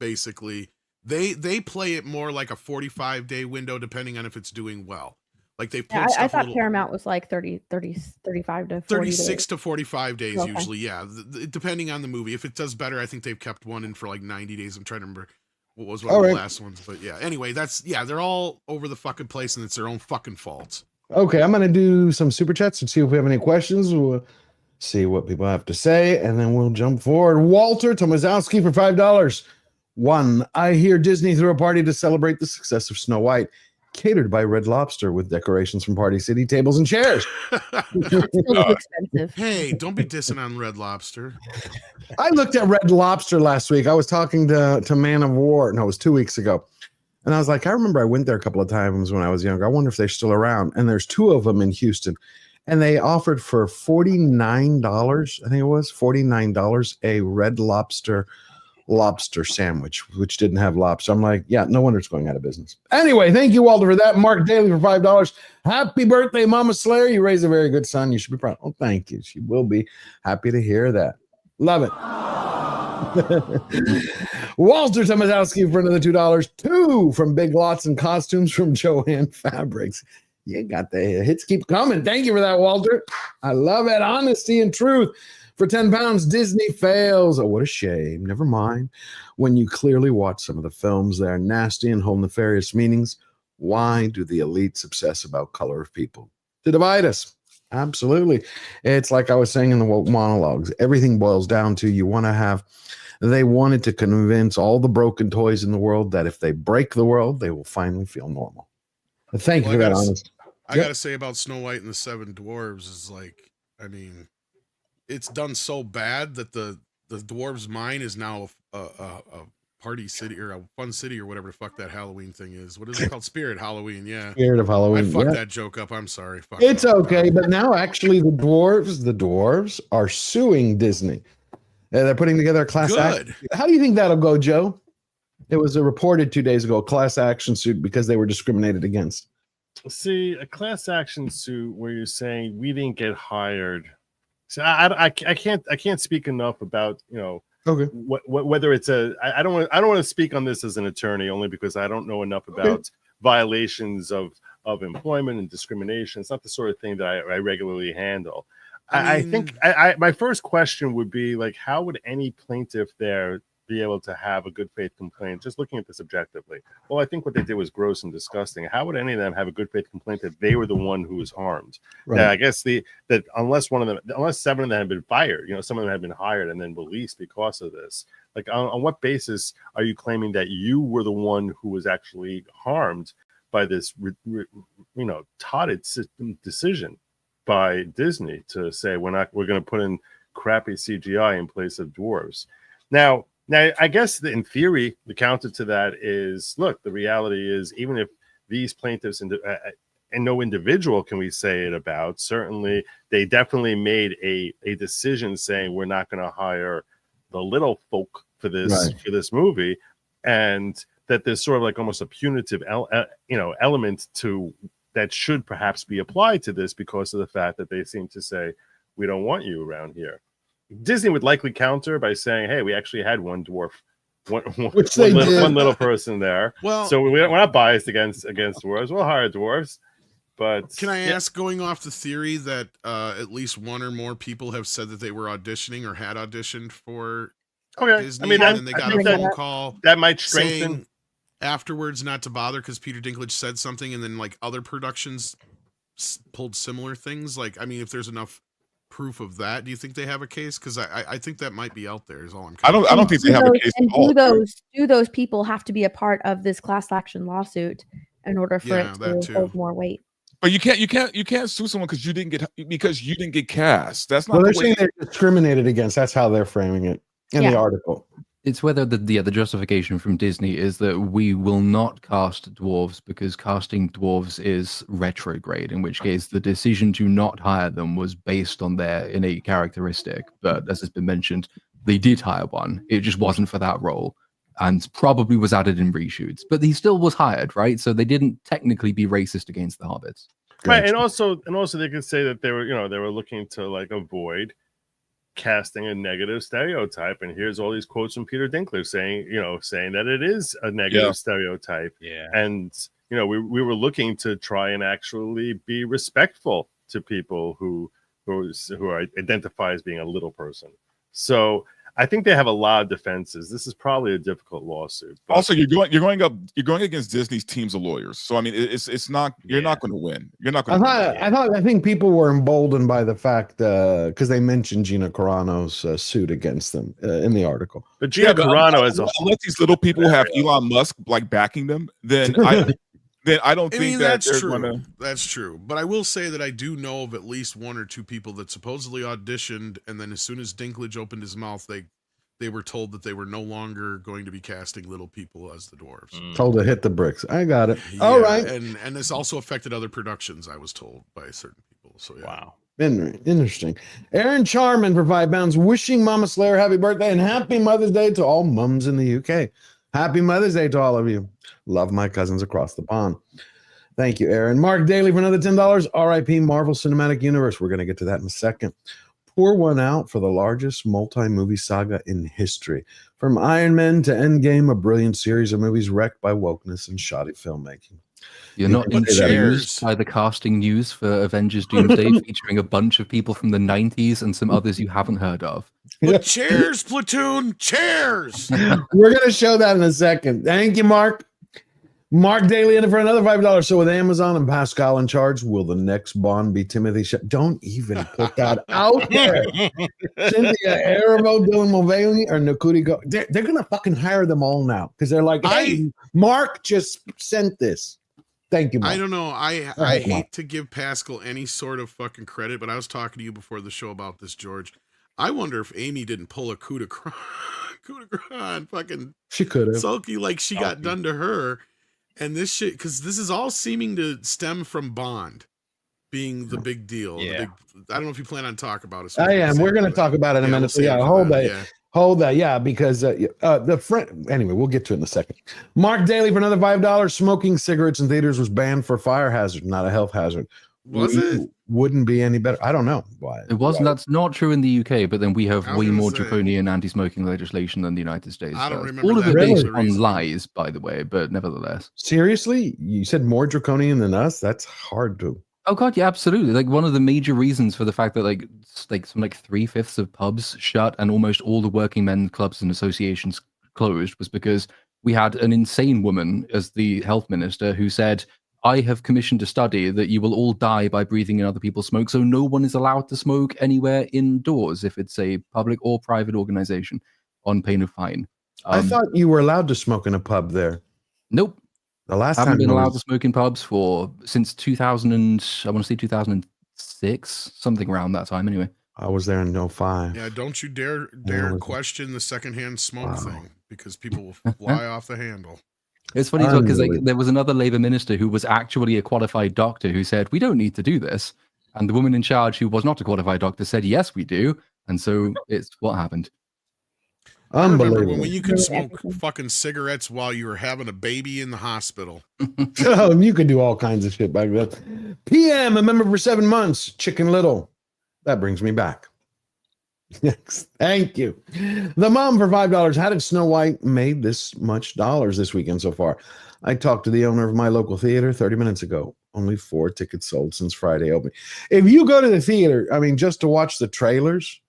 basically. They play it more like a 45-day window, depending on if it's doing well. Like they pulled stuff I thought Paramount was like 35 to 40 36 days. to 45 days Okay. usually, yeah. Depending on the movie. If it does better, I think they've kept one in for like 90 days. I'm trying to remember what was one of the last ones. But yeah, anyway, they're all over the fucking place and it's their own fucking fault. Okay, I'm going to do some super chats and see if we have any questions. We'll see what people have to say, and then we'll jump forward. Walter Tomaszowski for $5. 1, I hear Disney threw a party to celebrate the success of Snow White, catered by Red Lobster with decorations from Party City, tables, and chairs. Expensive. Hey, don't be dissing on Red Lobster. I looked at Red Lobster last week. I was talking to Man of War. No, it was 2 weeks ago. And I was like, I remember I went there a couple of times when I was younger. I wonder if they're still around. And there's 2 of them in Houston. And they offered for $49, I think it was $49, a Red Lobster sandwich, which didn't have lobster. I'm like, yeah, no wonder it's going out of business. Anyway, thank you, Walter, for that. Mark Daly for $5. Happy birthday, Mama Slayer. You raised a very good son. You should be proud. Oh, thank you. She will be happy to hear that. Love it. Walter Tomaszowski for another $2. 2 from Big Lots and Costumes from Joanne Fabrics. You got the hits keep coming. Thank you for that, Walter. I love it. Honesty and truth. For 10 pounds, Disney fails. Oh, what a shame. Never mind. When you clearly watch some of the films, they are nasty and hold nefarious meanings. Why do the elites obsess about color of people? To divide us. Absolutely. It's like I was saying in the woke monologues. Everything boils down to they wanted to convince all the broken toys in the world that if they break the world, they will finally feel normal. But thank you for that, Honest. I got to say about Snow White and the 7 Dwarves is like, I mean, it's done so bad that the dwarves' mine is now a party city or a fun city or whatever the fuck that Halloween thing is. What is it called? Spirit Halloween. Yeah. Spirit of Halloween. I fucked yeah. that joke up. I'm sorry. Fuck it's okay. But now actually the dwarves are suing Disney. They're putting together a class action. How do you think that'll go, Joe? It was reported 2 days ago, a class action suit because they were discriminated against. See, a class action suit where you're saying we didn't get hired. So I can't speak enough about, you know, okay, whether it's I don't want to speak on this as an attorney, only because I don't know enough about violations of employment and discrimination. It's not the sort of thing that I regularly handle. I think my first question would be like, how would any plaintiff there be able to have a good faith complaint? Just looking at this objectively, well, I think what they did was gross and disgusting. How would any of them have a good faith complaint that they were the one who was harmed? Right. Yeah, I guess that unless 7 of them had been fired, you know, some of them had been hired and then released because of this. Like, on what basis are you claiming that you were the one who was actually harmed by this, touted decision by Disney to say we're going to put in crappy CGI in place of dwarves? Now, I guess in theory, the counter to that is, look, the reality is, even if these plaintiffs and no individual can we say it about, certainly they definitely made a decision saying we're not going to hire the little folk for this movie, and that there's sort of like almost a punitive element to that should perhaps be applied to this because of the fact that they seem to say we don't want you around here. Disney would likely counter by saying, hey, we actually had one dwarf Which they did. one little person there. Well, so we're not biased against dwarves. We'll hire dwarves. But can I ask, going off the theory that at least one or more people have said that they were auditioning or had auditioned for Disney, I mean, and then they got a phone call that might strengthen saying afterwards not to bother because Peter Dinklage said something, and then like other productions pulled similar things. Like, I mean, if there's enough proof of that, do you think they have a case? Because I think that might be out there. Is all I'm. I don't think they have a case and at all. Do those people have to be a part of this class action lawsuit in order for it to hold more weight? But you can't sue someone because you didn't get cast. That's not. Well, they're the way saying they're discriminated against. That's how they're framing it in the article. It's whether the justification from Disney is that we will not cast dwarves because casting dwarves is retrograde, in which case the decision to not hire them was based on their innate characteristic. But as has been mentioned, they did hire one. It just wasn't for that role, and probably was added in reshoots. But he still was hired, right? So they didn't technically be racist against the hobbits. Right, and also they could say that they were looking to like avoid casting a negative stereotype, and here's all these quotes from Peter Dinklage saying that it is a negative stereotype. Yeah, and we were looking to try and actually be respectful to people who identify as being a little person. So I think they have a lot of defenses. This is probably a difficult lawsuit. But also, you're going against Disney's teams of lawyers. So I mean, it's not you're not going to win. You're not going to. I think people were emboldened by the fact because they mentioned Gina Carano's suit against them in the article. But Gina Carano is unless these little people have Elon Musk like backing them, then I don't think that's they're true. Gonna... That's true. But I will say that I do know of at least one or two people that supposedly auditioned, and then as soon as Dinklage opened his mouth, they were told that they were no longer going to be casting little people as the dwarves. Told to hit the bricks. I got it. All right. And this also affected other productions, I was told by certain people. So yeah. Wow. Interesting. Aaron Charman for £5, wishing Mama Slayer happy birthday and happy Mother's Day to all mums in the UK. Happy Mother's Day to all of you. Love my cousins across the pond. Thank you, Aaron. Mark Daly for another $10. RIP Marvel Cinematic Universe. We're going to get to that in a second. Pour one out for the largest multi-movie saga in history. From Iron Man to Endgame, a brilliant series of movies wrecked by wokeness and shoddy filmmaking. You're not enthused by the casting news for Avengers Doomsday featuring a bunch of people from the 90s and some others you haven't heard of. But chairs, platoon, chairs. We're going to show that in a second. Thank you, Mark. Mark Daly in it for another $5. So with Amazon and Pascal in charge, will the next Bond be Timothy? Don't even put that out there. Cynthia Erivo, Dylan Mulvaney, or Nakuti Go. They're going to fucking hire them all now because they're like, hey, Mark just sent this. Thank you, Mark. I don't know. I hate to give Pascal any sort of fucking credit, but I was talking to you before the show about this, George. I wonder if Amy didn't pull a coup de grace, fucking she could have sulky like she got done to her. And this shit, because this is all seeming to stem from Bond being the big deal. Yeah. I don't know if you plan on talking about it. I am. We're going to talk about it in a minute. We'll hold that. Hold that. Yeah, because the friend. Anyway, we'll get to it in a second. Mark Daly for another $5. Smoking cigarettes in theaters was banned for fire hazard, not a health hazard. Was it? Wouldn't be any better. I don't know why. It wasn't. That's not true in the UK, but then we have way more draconian anti-smoking legislation than the United States. I don't remember all of that it based really. on lies, by the way, but nevertheless. Seriously? You said more draconian than us? That's hard to. Oh god, yeah, absolutely. Like one of the major reasons for the fact that like 3/5 of pubs shut and almost all the working men clubs and associations closed was because we had an insane woman as the health minister who said, I have commissioned a study that you will all die by breathing in other people's smoke, so no one is allowed to smoke anywhere indoors if it's a public or private organization on pain of fine. I thought you were allowed to smoke in a pub there. Nope. The last I haven't time been allowed to smoke in pubs since 2000 and I want to say 2006, something around that time anyway. I was there in 05. Yeah, don't you dare question the secondhand smoke thing because people will fly off the handle. It's funny because there was another Labour minister who was actually a qualified doctor who said, we don't need to do this. And the woman in charge who was not a qualified doctor said, yes, we do. And so it's what happened. Unbelievable. When you could smoke fucking cigarettes while you were having a baby in the hospital. Oh, you could do all kinds of shit back then. PM, a member for 7 months. Chicken Little. That brings me back. Yes, thank you. The mom for $5. How did Snow White made this much dollars this weekend so far? I talked to the owner of my local theater 30 minutes ago. Only 4 tickets sold since Friday opening. If you go to the theater, I mean, just to watch the trailers,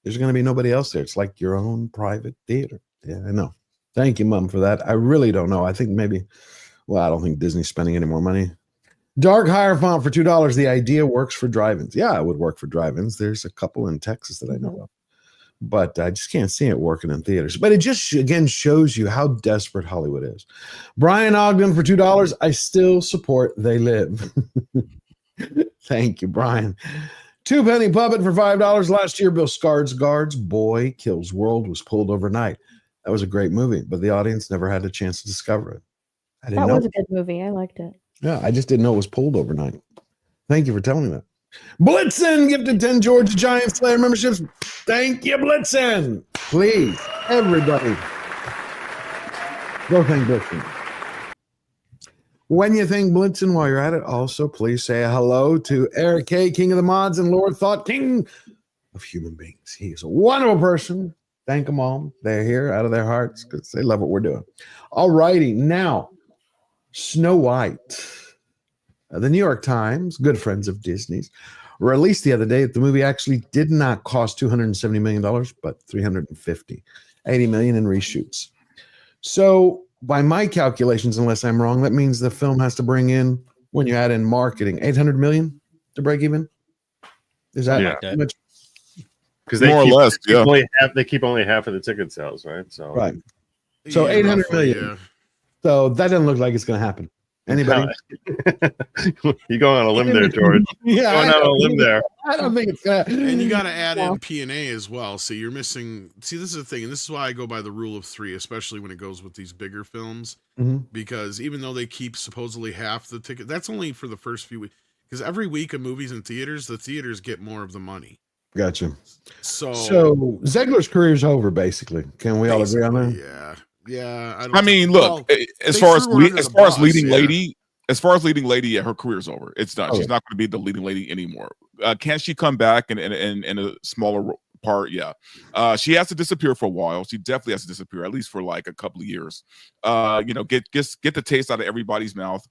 there's going to be nobody else there. It's like your own private theater. Yeah, I know. Thank you, Mom, for that. I really don't know. I think maybe, well, I don't think Disney's spending any more money. Dark Hierophant for $2. The idea works for drive-ins. Yeah, it would work for drive-ins. There's a couple in Texas that I know of, but I just can't see it working in theaters. But it just, again, shows you how desperate Hollywood is. Brian Ogden for $2. I still support They Live. Thank you, Brian. 2 Penny Puppet for $5. Last year, Bill Skarsgård's Boy Kills World was pulled overnight. That was a great movie, but the audience never had a chance to discover it. I didn't know. That was a good movie. I liked it. Yeah, I just didn't know it was pulled overnight. Thank you for telling me that. Blitzen gifted 10 Georgia Giant Slayer memberships. Thank you, Blitzen. Please, everybody, go thank Blitzen. When you thank Blitzen while you're at it, also please say hello to Eric K., King of the Mods, and Lord Thought, King of Human Beings. He is a wonderful person. Thank them all. They're here out of their hearts because they love what we're doing. All righty. Now, Snow White. The New York Times, good friends of Disney's, released the other day that the movie actually did not cost $270 million, but $350, $80 million in reshoots. So by my calculations, unless I'm wrong, that means the film has to bring in, when you add in marketing, $800 million to break even. Is that too much? Because they More or less, yeah. They keep only half of the ticket sales, right? So right. So Yeah, 800 roughly, million. yeah. So that doesn't look like it's going to happen. Anybody? You going on a limb there, George? Yeah, going on a limb there. I don't think it's going to. And you got to add in P&A as well. So you're missing. See, this is the thing, and this is why I go by the rule of 3, especially when it goes with these bigger films, because even though they keep supposedly half the ticket, that's only for the first few weeks. Because every week of movies in theaters, the theaters get more of the money. Gotcha. So Ziegler's career's over, basically. Can we all agree on that? Yeah. Yeah. I mean, look, as far as leading lady, yeah, her career's over. It's done. She's not going to be the leading lady anymore. Can she come back in a smaller part? Yeah. She has to disappear for a while. She definitely has to disappear, at least for like a couple of years. Get the taste out of everybody's mouth.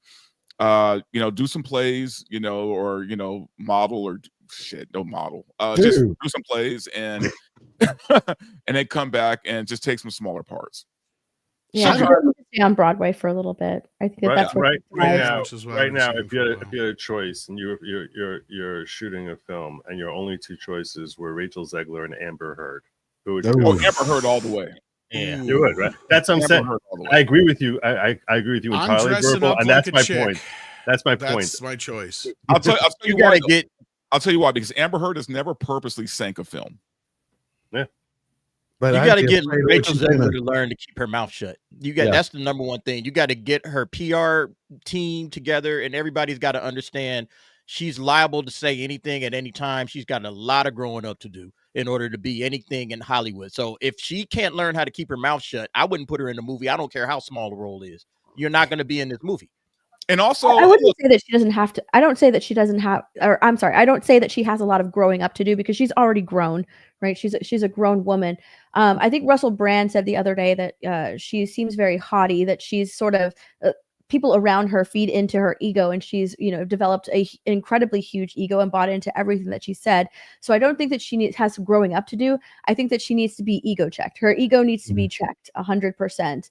Do some plays, or model or shit, no model. Just do some plays and and then come back and just take some smaller parts. Yeah, she needs to stay on Broadway for a little bit. I think that's what right now. If you had a choice and you're shooting a film and your only 2 choices were Rachel Zegler and Amber Heard, who would Amber Heard all the way. Yeah, do it, right? That's what I'm saying. I agree with you. I agree with you entirely, Verbal, and that's my point. That's my point. That's my choice. I'll tell you why. I'll tell you why, because Amber Heard has never purposely sank a film. Yeah. But you got to get Rachel Zegler to learn to keep her mouth shut. That's the number one thing. You got to get her PR team together, and everybody's got to understand she's liable to say anything at any time. She's got a lot of growing up to do in order to be anything in Hollywood. So if she can't learn how to keep her mouth shut, I wouldn't put her in a movie. I don't care how small the role is. You're not going to be in this movie. And also, I wouldn't say that she doesn't have to. I don't say that she doesn't have, or I'm sorry, I don't say that she has a lot of growing up to do because she's already grown, right? She's a grown woman. I think Russell Brand said the other day that she seems very haughty, that she's sort of people around her feed into her ego, and she's developed an incredibly huge ego and bought into everything that she said. So I don't think that she has some growing up to do. I think that she needs to be ego checked. Her ego needs to be checked 100%.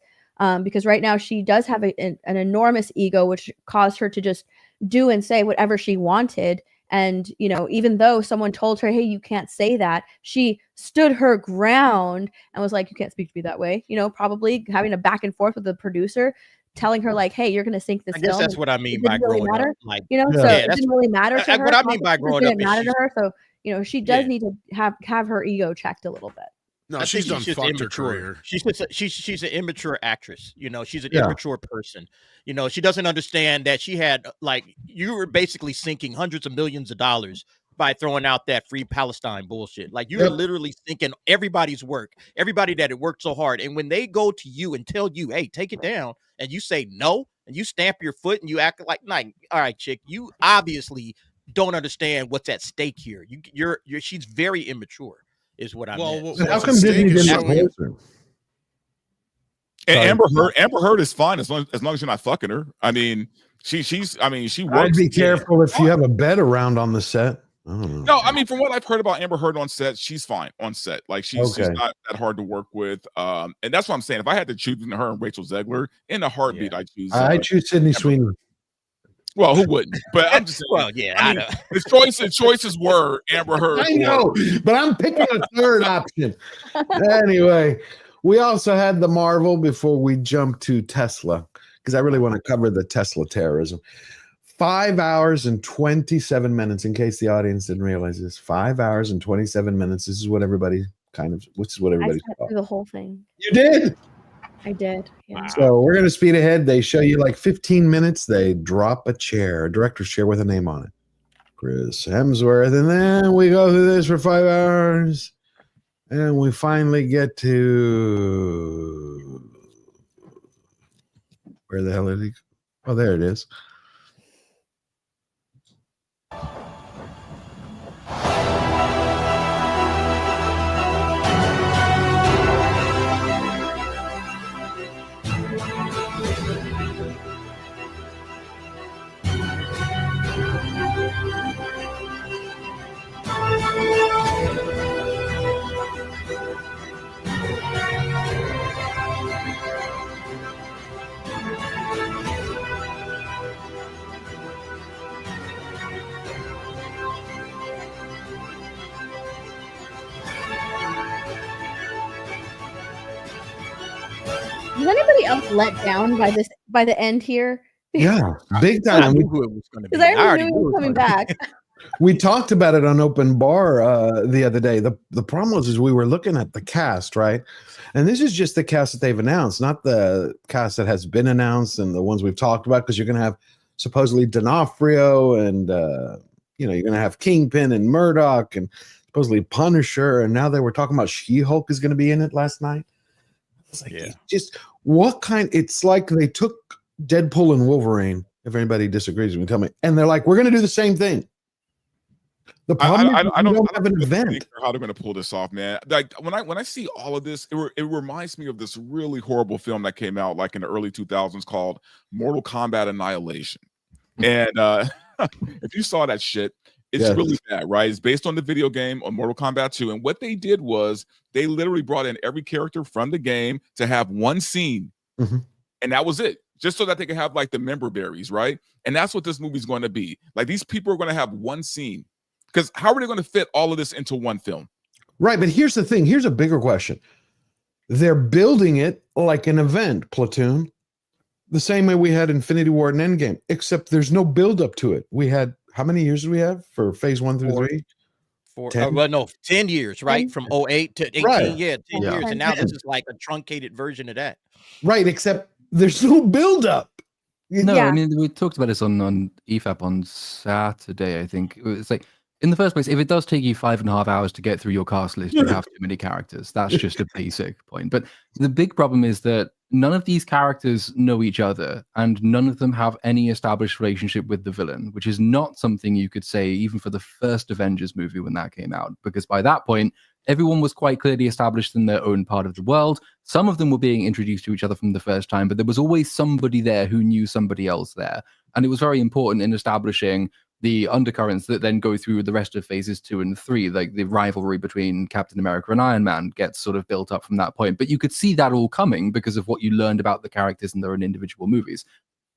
Because right now she does have an enormous ego, which caused her to just do and say whatever she wanted. And, even though someone told her, hey, you can't say that, she stood her ground and was like, you can't speak to me that way. Probably having a back and forth with the producer, telling her like, hey, you're going to sink this film. I guess that's what I mean by growing up. So it didn't really matter to her. What I mean by growing up. It didn't matter to her. So, she does need to have her ego checked a little bit. No, she's done fucked her career. She's an immature actress. She's an immature person. She doesn't understand that she had you were basically sinking hundreds of millions of dollars by throwing out that free Palestine bullshit. Like you're literally sinking everybody's work, everybody that had worked so hard. And when they go to you and tell you, hey, take it down, and you say no, and you stamp your foot and you act like, all right, chick, you obviously don't understand what's at stake here. She's very immature. is what I Well, meant. How come Disney didn't force her? And Amber Heard is fine as long as you're not fucking her. I mean, she works. I'd be careful if you have a bed around on the set. I don't know. No, I mean, from what I've heard about Amber Heard on set, she's fine on set. Like she's not that hard to work with. And that's what I'm saying. If I had to choose between her and Rachel Zegler in a heartbeat, I'd choose. I choose Sydney Sweeney. Well, who wouldn't? But I'm just saying. Well, yeah, I mean, the choices were Amber Heard. I know, but I'm picking a third option. Anyway, we also had the Marvel before we jump to Tesla, because I really want to cover the Tesla terrorism. 5 hours and 27 minutes, in case the audience didn't realize this. 5 hours and 27 minutes. This is what everybody which is what I everybody sat saw. through the whole thing. You did? I did. Yeah. So we're going to speed ahead. They show you like 15 minutes. They drop a chair, a director's chair with a name on it. Chris Hemsworth. And then we go through this for 5 hours. And we finally get to... Where the hell did he... Oh, there it is. Was anybody else let down by the end here? Yeah, big time. I knew who it was going to be. Because I I already already knew he was coming back. We talked about it on Open Bar the other day. The problem was we were looking at the cast, right? And this is just the cast that they've announced, not the cast that has been announced and the ones we've talked about, because you're going to have supposedly D'Onofrio and, you're going to have Kingpin and Murdoch and supposedly Punisher. And now they were talking about She-Hulk is going to be in it last night. It's like, it's just what kind? It's like they took Deadpool and Wolverine, if anybody disagrees with me, tell me. And they're like, we're going to do the same thing. The problem is I don't have an event. How they're going to pull this off, man. Like when I see all of this, it reminds me of this really horrible film that came out like in the early 2000s called Mortal Kombat Annihilation. And if you saw that shit, it's really bad, right? It's based on the video game on Mortal Kombat 2. And what they did was they literally brought in every character from the game to have one scene. And that was it. Just so that they could have like the member berries, right? And that's what this movie's going to be. Like these people are going to have one scene. Because how are they going to fit all of this into one film? Right, but here's the thing. Here's a bigger question. They're building it like an event, Platoon, the same way we had Infinity War and Endgame, except there's no build up to it. We had, how many years did we have for phase 1 through 3? 10 years, right? From 08 to 18, Right. 10 years. And now this is like a truncated version of that. Right, except there's no build up. No, I mean, we talked about this on EFAP on Saturday, I think. It's like, in the first place, if it does take you 5.5 hours to get through your cast list, you have too many characters. That's just a basic point. But the big problem is that none of these characters know each other, and none of them have any established relationship with the villain, which is not something you could say even for the first Avengers movie when that came out, because by that point, everyone was quite clearly established in their own part of the world. Some of them were being introduced to each other from the first time, but there was always somebody there who knew somebody else there. And it was very important in establishing the undercurrents that then go through the rest of phases 2 and 3, like the rivalry between Captain America and Iron Man gets sort of built up from that point. But you could see that all coming because of what you learned about the characters in their own individual movies.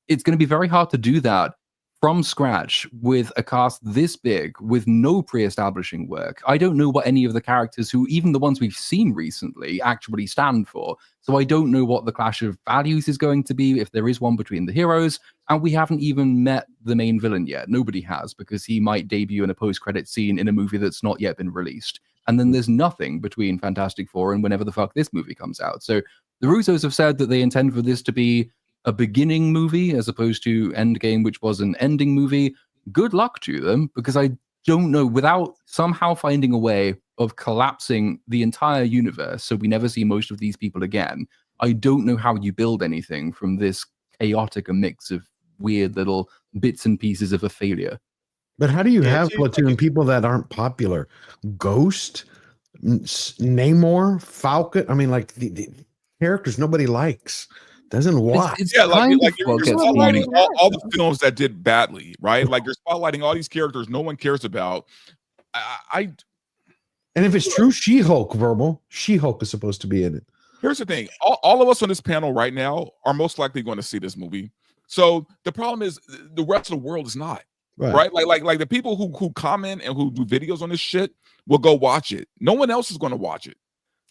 It's going to be very hard to do that from scratch with a cast this big, with no pre-establishing work. I don't know what any of the characters who, even the ones we've seen recently, actually stand for. So I don't know what the clash of values is going to be, if there is one between the heroes. And we haven't even met the main villain yet. Nobody has, because he might debut in a post-credit scene in a movie that's not yet been released. And then there's nothing between Fantastic Four and whenever the fuck this movie comes out. So the Russos have said that they intend for this to be a beginning movie as opposed to Endgame, which was an ending movie. Good luck to them, because I don't know, without somehow finding a way of collapsing the entire universe so we never see most of these people again, I don't know how you build anything from this chaotic a mix of weird little bits and pieces of a failure. But how do you have Platoon people that aren't popular? Ghost, Namor, Falcon. I mean, like the characters nobody likes, doesn't watch. It's Yeah, like kind you're of what gets spotlighting me. all the films that did badly, right? Like you're spotlighting all these characters no one cares about. And if it's true, She-Hulk, verbal, She-Hulk is supposed to be in it. Here's the thing: all of us on this panel right now are most likely going to see this movie. So the problem is the rest of the world is not. Right? Like the people who comment and who do videos on this shit will go watch it. No one else is going to watch it,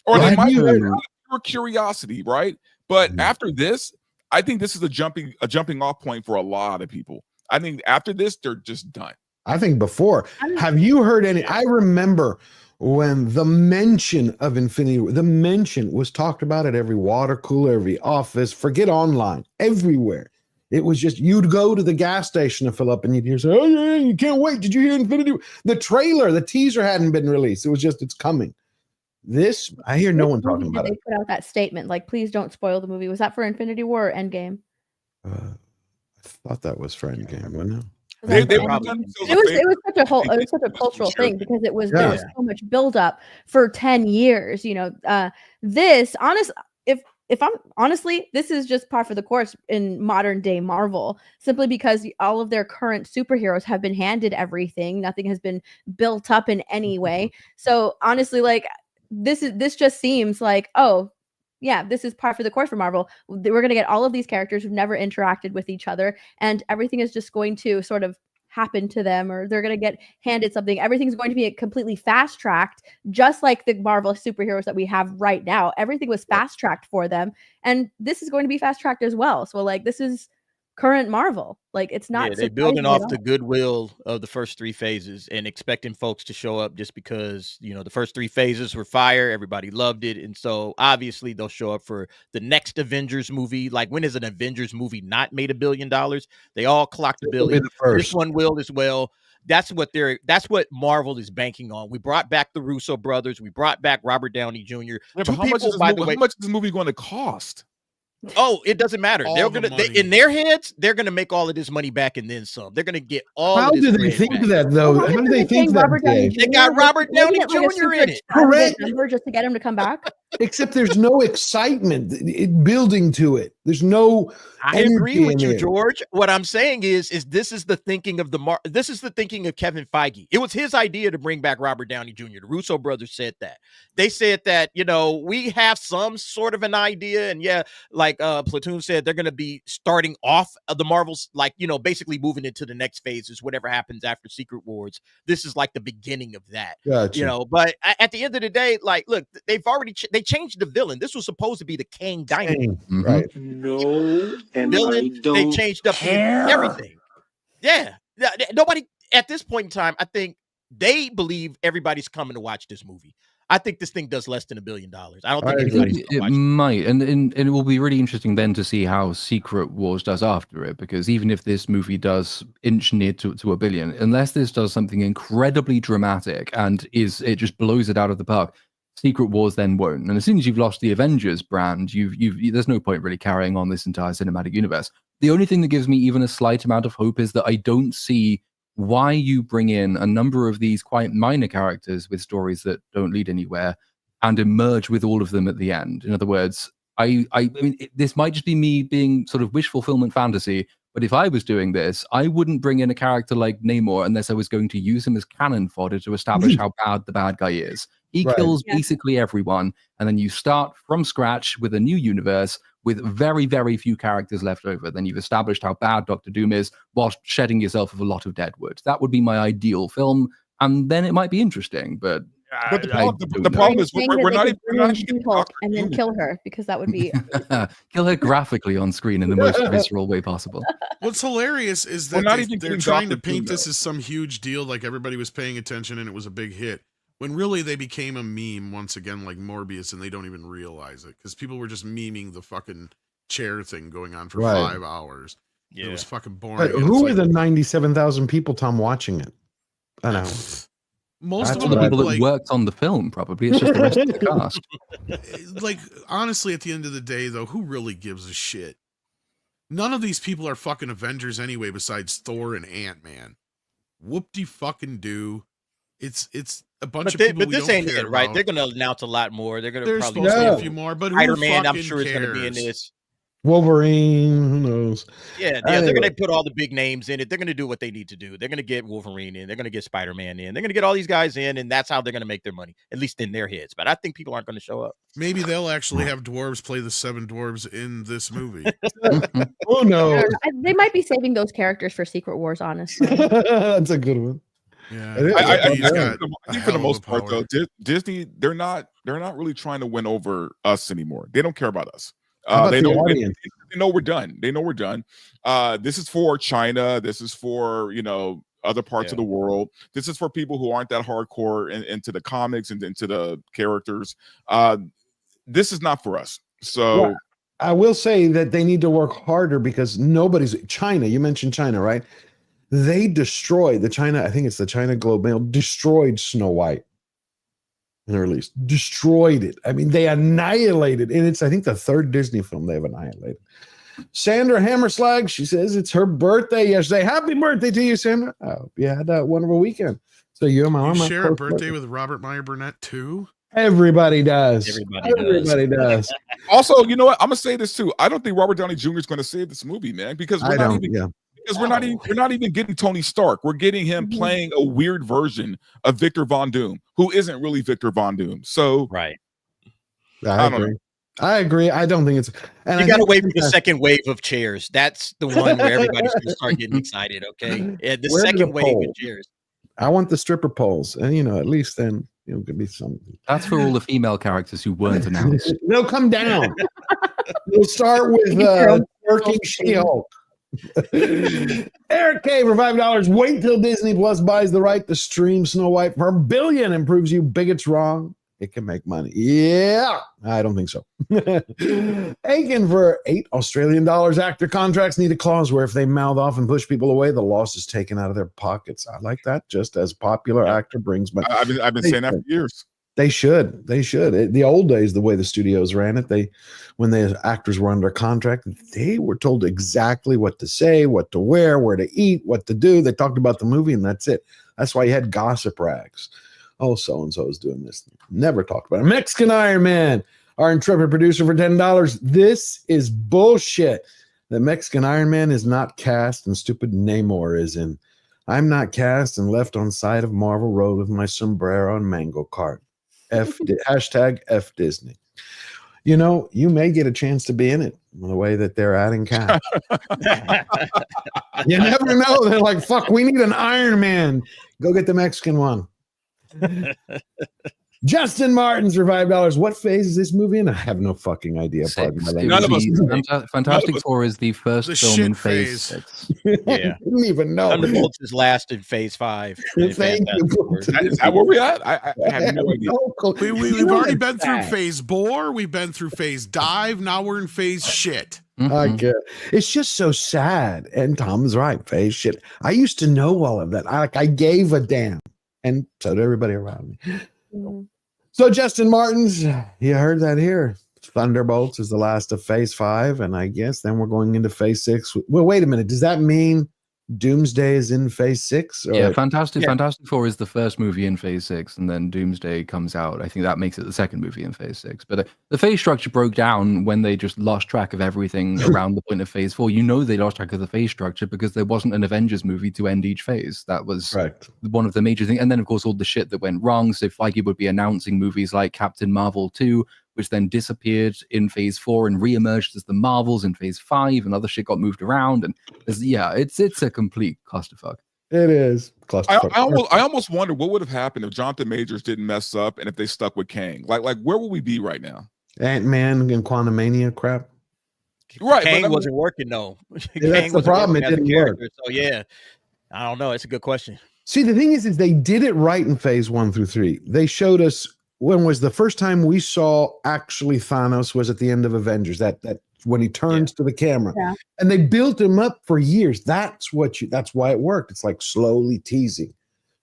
or they might out of pure curiosity, right? But after this, I think this is a jumping off point for a lot of people. I think after this, they're just done. I think before. Have you heard any? I remember when the mention of Infinity War, the mention was talked about at every water cooler, every office, forget online, everywhere. It was just, you'd go to the gas station to fill up and you'd hear, oh yeah, you can't wait. Did you hear Infinity War? The trailer, the teaser hadn't been released. It was just, it's coming. This, I hear no one talking about it. They put out that statement, like, please don't spoil the movie. Was that for Infinity War or Endgame? I thought that was for Endgame, wasn't it? It was such a cultural thing because there was so much buildup for 10 years. You know, if I'm honestly, this is just par for the course in modern day Marvel, simply because all of their current superheroes have been handed everything. Nothing has been built up in any way. So honestly, like this just seems like, oh yeah, this is par for the course for Marvel. We're going to get all of these characters who've never interacted with each other, and everything is just going to sort of happen to them, or they're going to get handed something. Everything's going to be completely fast tracked, just like the Marvel superheroes that we have right now. Everything was fast tracked for them, and this is going to be fast tracked as well. So like, this is current Marvel. Like, it's not. Yeah, they're building off the goodwill of the first three phases and expecting folks to show up just because, you know, the first three phases were fire. Everybody loved it. And so obviously they'll show up for the next Avengers movie. Like, when has an Avengers movie not made $1 billion? They all clocked $1 billion. This one will as well. That's what Marvel is banking on. We brought back the Russo brothers. We brought back Robert Downey Jr. Yeah, but how much is this movie going to cost? Oh, it doesn't matter. They're gonna in their heads, they're gonna make all of this money back and then some. They're gonna get all. How of this do they think back. that though? How do they think that? They got Robert Downey Jr. in it. Correct. Number just to get him to come back. Except there's no excitement building to it. There's no. I agree with you, George. What I'm saying is this is the thinking of this is the thinking of Kevin Feige. It was his idea to bring back Robert Downey Jr. The Russo brothers said that. They said that, you know, we have some sort of an idea, and yeah, like Platoon said, they're going to be starting off the Marvels, like, you know, basically moving into the next phases, whatever happens after Secret Wars. This is like the beginning of that. Gotcha. You know, but at the end of the day, like, look, they've already they changed the villain. This was supposed to be the Kang Dynamo, right? No, and villain. They changed up everything. Yeah, nobody at this point in time, I think they believe everybody's coming to watch this movie. I think this thing does less than $1 billion. I don't think anybody's it might, and it will be really interesting then to see how Secret Wars does after it, because even if this movie does inch near to $1 billion, unless this does something incredibly dramatic and it just blows it out of the park, Secret Wars then won't. And as soon as you've lost the Avengers brand, there's no point really carrying on this entire cinematic universe. The only thing that gives me even a slight amount of hope is that I don't see why you bring in a number of these quite minor characters with stories that don't lead anywhere and emerge with all of them at the end. In other words, I mean, this might just be me being sort of wish fulfillment fantasy, but if I was doing this, I wouldn't bring in a character like Namor unless I was going to use him as cannon fodder to establish how bad the bad guy is. He kills basically everyone, and then you start from scratch with a new universe with very, very few characters left over. Then you've established how bad Doctor Doom is whilst shedding yourself of a lot of deadwood. That would be my ideal film, and then it might be interesting, but the problem is we're not even She-Hulk and then kill her, because that would be kill her graphically on screen in the most visceral way possible. What's hilarious is that they're trying to paint this as some huge deal, like everybody was paying attention and it was a big hit, when really they became a meme once again, like Morbius, and they don't even realize it because people were just memeing the fucking chair thing going on for 5 hours. Yeah. It was fucking boring. But who were the 97,000 people, Tom, watching it? I know. Most of the people that worked on the film, probably. It's just the rest of the cast. Like, honestly, at the end of the day, though, who really gives a shit? None of these people are fucking Avengers anyway, besides Thor and Ant-Man. Whoop-de-fucking-do. It's a bunch But, of people. but we this don't ain't care it, right? about. They're gonna announce a lot more. They're gonna There's probably supposed to be a say few more, but who Spider-Man, I'm fucking sure is gonna be in cares? this. Wolverine, who knows? Yeah, they're Anyway. gonna put all the big names in it. They're gonna do what they need to do. They're gonna get Wolverine in. They're gonna get Spider-Man in. They're gonna get all these guys in, and that's how they're gonna make their money, at least in their heads. But I think people aren't gonna show up. Maybe they'll actually have dwarves play the 7 dwarves in this movie. Who knows? They might be saving those characters for Secret Wars, honestly. That's a good one. Yeah, I think for the most part, though, Disney they're not really trying to win over us anymore. They don't care about us. They know we're done. They know we're done. This is for China. This is for other parts of the world. This is for people who aren't that hardcore into the comics and into the characters. This is not for us. So. Well, I will say that they need to work harder because China. You mentioned China, right? They destroyed the China. I think it's the China Globe Mail destroyed Snow White in the release. Destroyed it. I mean, they annihilated, and it's I think the third Disney film they've annihilated. Sandra Hammerslag, she says it's her birthday yesterday. Happy birthday to you, Sandra. Oh, you had a wonderful weekend. So you and my mom share a birthday with Robert Meyer Burnett too. Everybody does. Everybody does. Also, you know what? I'm gonna say this too. I don't think Robert Downey Jr. is gonna save this movie, man, because we're not even getting Tony Stark. We're getting him playing a weird version of Victor Von Doom, who isn't really Victor Von Doom. So right. I agree. I don't think it's. And you got to wait for the second wave of chairs. That's the one where everybody's going to start getting excited. Okay, the second wave of chairs. I want the stripper poles, and at least then could be some. That's for all the female characters who weren't announced. They'll come down. We'll start with Turkey She-Hulk. Eric K for $5. Wait till Disney Plus buys the right to stream Snow White for $1 billion and proves you bigots wrong. It can make money. Yeah, I don't think so. Aiken for $8 Australian. Actor contracts need a clause where if they mouth off and push people away, the loss is taken out of their pockets. I like that. Just as popular actor brings money. I've been saying that for years. They should. The old days, the way the studios ran it, when the actors were under contract, they were told exactly what to say, what to wear, where to eat, what to do. They talked about the movie, and that's it. That's why you had gossip rags. Oh, so-and-so is doing this. Never talked about it. Mexican Iron Man, our intrepid producer for $10. This is bullshit. The Mexican Iron Man is not cast, and stupid Namor is in. I'm not cast and left on side of Marvel Road with my sombrero and mango cart. Hashtag F Disney. You may get a chance to be in it in the way that they're adding cast. You never know. They're like, fuck, we need an Iron Man. Go get the Mexican one. Justin Martins for $5. What phase is this movie in? I have no fucking idea. Fantastic Four is the first film in phase 6. Yeah, I didn't even know. Thunderbolts is last in phase 5. Thank you. Is that where we at? I have no idea. We've already been through phase bore. We've been through phase dive. Now we're in phase shit. I get it. It's just so sad. And Tom's right. Phase shit. I used to know all of that. I gave a damn. And so did everybody around me. So Justin Martins, you heard that here. Thunderbolts is the last of phase 5, and I guess then we're going into phase 6. Well, wait a minute. Does that mean Doomsday is in phase 6? Yeah, Fantastic Four is the first movie in phase 6, and then Doomsday comes out. I think that makes it the second movie in phase 6. But the phase structure broke down when they just lost track of everything around the point of phase 4. They lost track of the phase structure because there wasn't an Avengers movie to end each phase. That was one of the major things. And then, of course, all the shit that went wrong. So Feige would be announcing movies like Captain Marvel 2, which then disappeared in phase 4 and reemerged as the Marvels in phase 5, and other shit got moved around. And it's a complete clusterfuck. It is. I almost wonder what would have happened if Jonathan Majors didn't mess up and if they stuck with Kang. Like where would we be right now? Ant-Man and Quantumania crap. Right. Kang wasn't working though. That's the problem. It didn't work. So yeah, I don't know. It's a good question. See, the thing is they did it right in phase 1 through 3. They showed us. When was the first time we saw actually Thanos was at the end of Avengers, that when he turns to the camera, and they built him up for years. That's why it worked. It's like slowly teasing,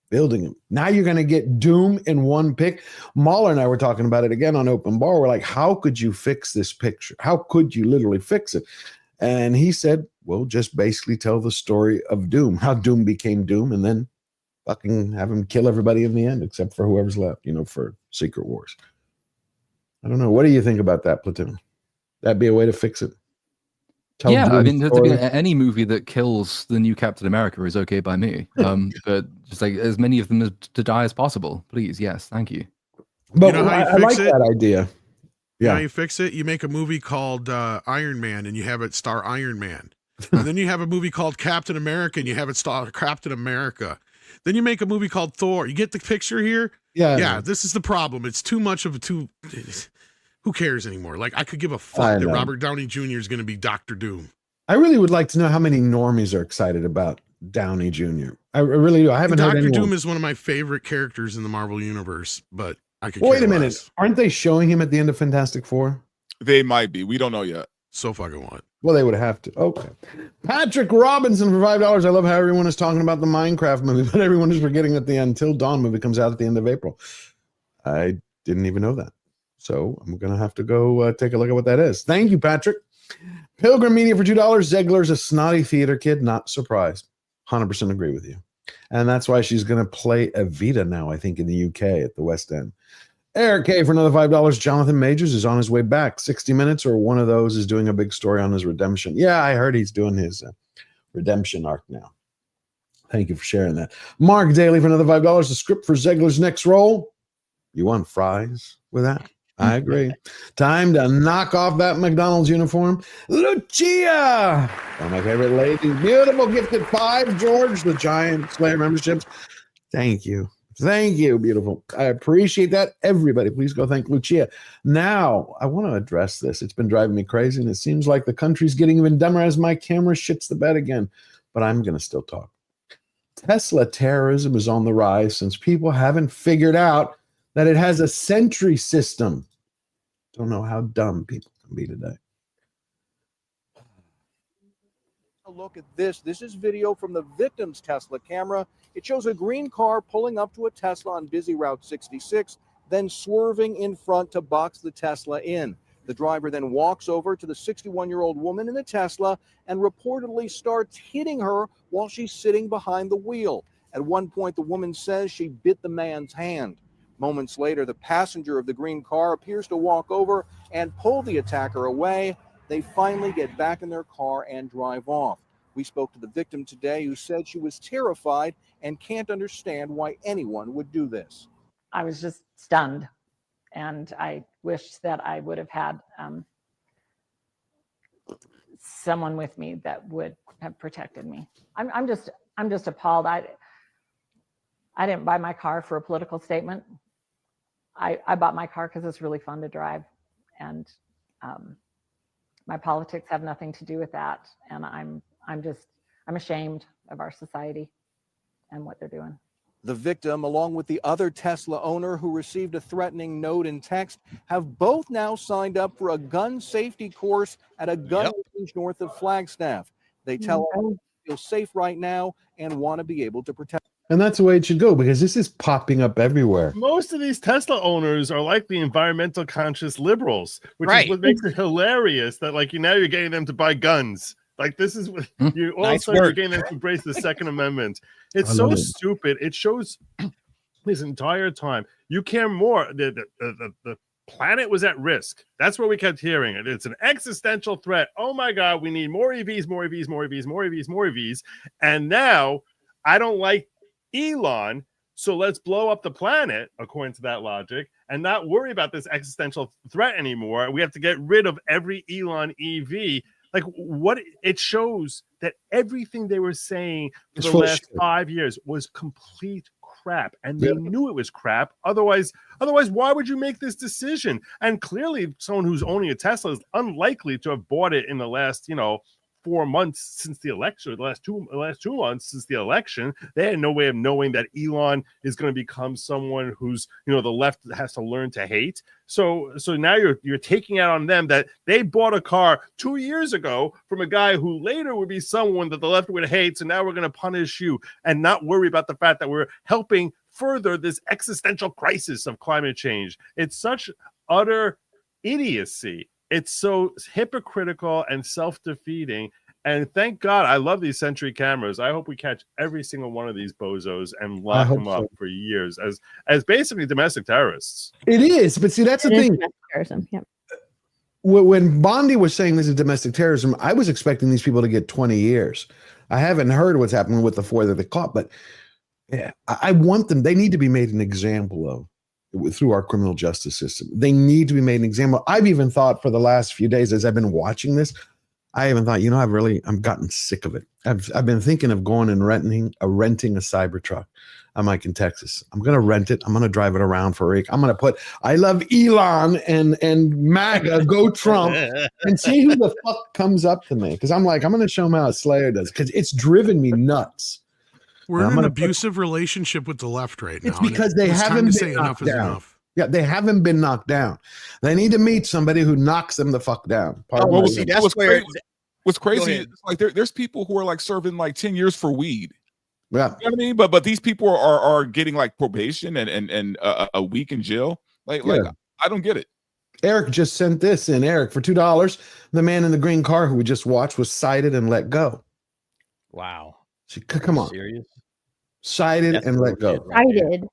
building him. Now you're going to get Doom in one pick. Mahler and I were talking about it again on Open Bar. We're like, how could you fix this picture? How could you literally fix it? And he said, well, just basically tell the story of Doom, how Doom became Doom, and then fucking have him kill everybody in the end, except for whoever's left, for Secret Wars. I don't know. What do you think about that, Platoon? That'd be a way to fix it. Yeah, I mean, any movie that kills the new Captain America is okay by me. But just like as many of them to die as possible, please. Yes, thank you. But I like that idea. You know how you fix it? You make a movie called Iron Man and you have it star Iron Man. And then you have a movie called Captain America and you have it star Captain America. Then you make a movie called Thor. You get the picture here? Yeah, this is the problem. It's too much of a who cares anymore? Like, I could give a fuck that Robert Downey Jr. is going to be Doctor Doom. I really would like to know how many normies are excited about Downey Jr. I really do. I haven't heard anyone. Doctor Doom is one of my favorite characters in the Marvel Universe, but I could wait a minute. Aren't they showing him at the end of Fantastic Four? They might be. We don't know yet. So fucking what? Well, they would have to. Okay. Patrick Robinson for $5. I love how everyone is talking about the Minecraft movie, but everyone is forgetting that the Until Dawn movie comes out at the end of April. I didn't even know that. So I'm going to have to go take a look at what that is. Thank you, Patrick. Pilgrim Media for $2. Zegler's a snotty theater kid. Not surprised. 100% agree with you. And that's why she's going to play Evita now, I think, in the UK at the West End. Eric K for another $5. Jonathan Majors is on his way back. 60 Minutes or one of those is doing a big story on his redemption. Yeah, I heard he's doing his redemption arc now. Thank you for sharing that. Mark Daly for another $5. The script for Zegler's next role. You want fries with that? I agree. Time to knock off that McDonald's uniform. Lucia, one of my favorite ladies. Beautiful, gifted 5. George, the Giant Slayer memberships. Thank you. Thank you, beautiful. I appreciate that. Everybody, please go thank Lucia. Now, I want to address this. It's been driving me crazy, and it seems like the country's getting even dumber as my camera shits the bed again. But I'm going to still talk. Tesla terrorism is on the rise since people haven't figured out that it has a sentry system. Don't know how dumb people can be today. A look at this. This is video from the victim's Tesla camera. It shows a green car pulling up to a Tesla on busy Route 66, then swerving in front to box the Tesla in. The driver then walks over to the 61-year-old woman in the Tesla and reportedly starts hitting her while she's sitting behind the wheel. At one point, the woman says she bit the man's hand. Moments later, the passenger of the green car appears to walk over and pull the attacker away. They finally get back in their car and drive off. We spoke to the victim today, who said she was terrified and can't understand why anyone would do this. I was just stunned, and I wish that I would have had someone with me that would have protected me. I'm just appalled. I didn't buy my car for a political statement. I bought my car because it's really fun to drive, and my politics have nothing to do with that. And I'm ashamed of our society and what they're doing. The victim, along with the other Tesla owner who received a threatening note and text, have both now signed up for a gun safety course at a gun range north of Flagstaff. They tell us they feel safe right now and want to be able to protect. And that's the way it should go, because this is popping up everywhere. Most of these Tesla owners are like the environmental conscious liberals, which is what makes it hilarious that now you're getting them to buy guns. Like, this is what you also you're getting them to embrace the Second Amendment. It's so stupid. It shows this entire time you care more. The planet was at risk. That's what we kept hearing. It's an existential threat. Oh my God, we need more EVs, more EVs, more EVs, more EVs, more EVs. And now I don't like Elon, so let's blow up the planet, according to that logic, and not worry about this existential threat anymore. We have to get rid of every Elon EV. Like, what it shows that everything they were saying for the last 5 years was complete crap, and they knew it was crap. Otherwise, why would you make this decision? And clearly, someone who's owning a Tesla is unlikely to have bought it in the last, 4 months since the election, or the last two months since the election. They had no way of knowing that Elon is going to become someone who's, the left has to learn to hate. So now you're taking out on them that they bought a car 2 years ago from a guy who later would be someone that the left would hate. So now we're going to punish you and not worry about the fact that we're helping further this existential crisis of climate change. It's such utter idiocy. It's so hypocritical and self-defeating. And thank God, I love these Sentry cameras. I hope we catch every single one of these bozos and lock them up for years as basically domestic terrorists. It is, but see, that's the thing. Domestic terrorism. Yep. When Bondi was saying this is domestic terrorism, I was expecting these people to get 20 years. I haven't heard what's happening with the 4 that they caught, but yeah, I want them. They need to be made an example of through our criminal justice system. They need to be made an example. I've even thought for the last few days as I've been watching this, I even thought, I've gotten sick of it. I've been thinking of going and renting a Cybertruck. I'm like in Texas. I'm going to rent it. I'm going to drive it around for a week. I'm going to put, I love Elon and MAGA, go Trump, and see who the fuck comes up to me. Because I'm like, I'm going to show them how a Slayer does, because it's driven me nuts. We're in an abusive relationship with the left right now. It's because they haven't been knocked down. Yeah, they haven't been knocked down. They need to meet somebody who knocks them the fuck down. Well, see, that's where what's crazy is like there's people who are like serving like 10 years for weed. Yeah, you know what I mean. But these people are getting like probation and a week in jail. Like I don't get it. Eric just sent this in. Eric, for $2, the man in the green car who we just watched was cited and let go. Wow. Come on. Serious? Cited and let go. Cited.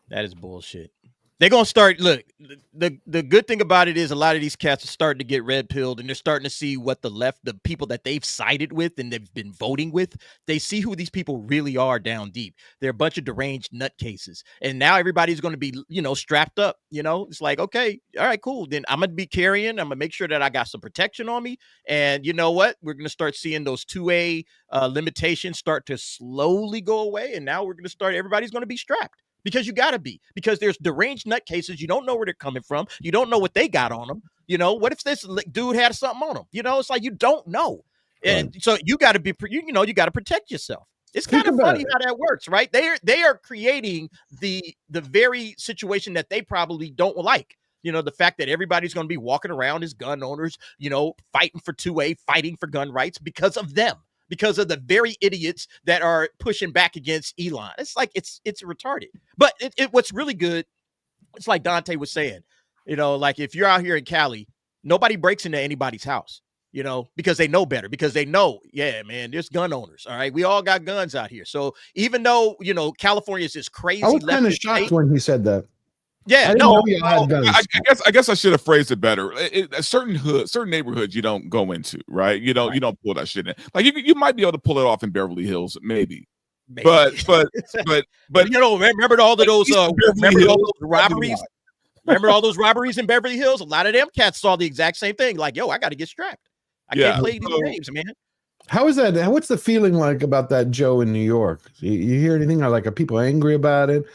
That is bullshit. They're gonna start. Look, the good thing about it is a lot of these cats are starting to get red pilled, and they're starting to see what the people that they've sided with and they've been voting with, they see who these people really are down deep. They're a bunch of deranged nutcases, and now everybody's going to be, strapped up. It's like, okay, all right, cool. Then I'm gonna be carrying. I'm gonna make sure that I got some protection on me, and you know what? We're gonna start seeing those 2A limitations start to slowly go away, and now we're gonna start. Everybody's gonna be strapped. Because you got to be, because there's deranged nutcases. You don't know where they're coming from. You don't know what they got on them. What if this dude had something on him? It's like you don't know. And so you got to be, you got to protect yourself. It's kind of funny how that works, right? They are creating the very situation that they probably don't like. The fact that everybody's going to be walking around as gun owners, fighting for 2A, fighting for gun rights because of them. Because of the very idiots that are pushing back against Elon. It's like, it's retarded. But what's really good, it's like Dante was saying, like if you're out here in Cali, nobody breaks into anybody's house, because they know better, because they know, yeah, man, there's gun owners. All right. We all got guns out here. So even though, California is this crazy. I was kind of shocked when he said that. Yeah, I guess I should have phrased it better. Certain neighborhoods you don't go into, right? You don't pull that shit in. Like you might be able to pull it off in Beverly Hills, maybe. But remember all of those robberies? Remember all those robberies in Beverly Hills? A lot of them cats saw the exact same thing. Like, yo, I got to get strapped. I can't play these games, man. How is that? What's the feeling like about that, Joe, in New York? You hear anything? Are people angry about it?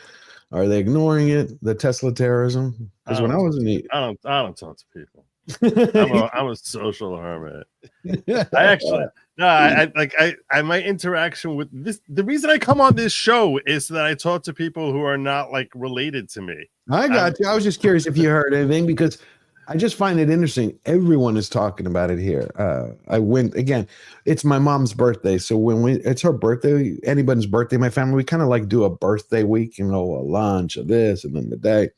Are they ignoring it? The Tesla terrorism? Because when I was in the, I don't talk to people. I'm a social hermit. I my interaction with this. The reason I come on this show is that I talk to people who are not like related to me. I got you. I was just curious if you heard anything, because I just find it interesting. Everyone is talking about it here. I went again. It's my mom's birthday, so when it's her birthday, anybody's birthday, in my family, we kind of like do a birthday week, a lunch of this, and then the day.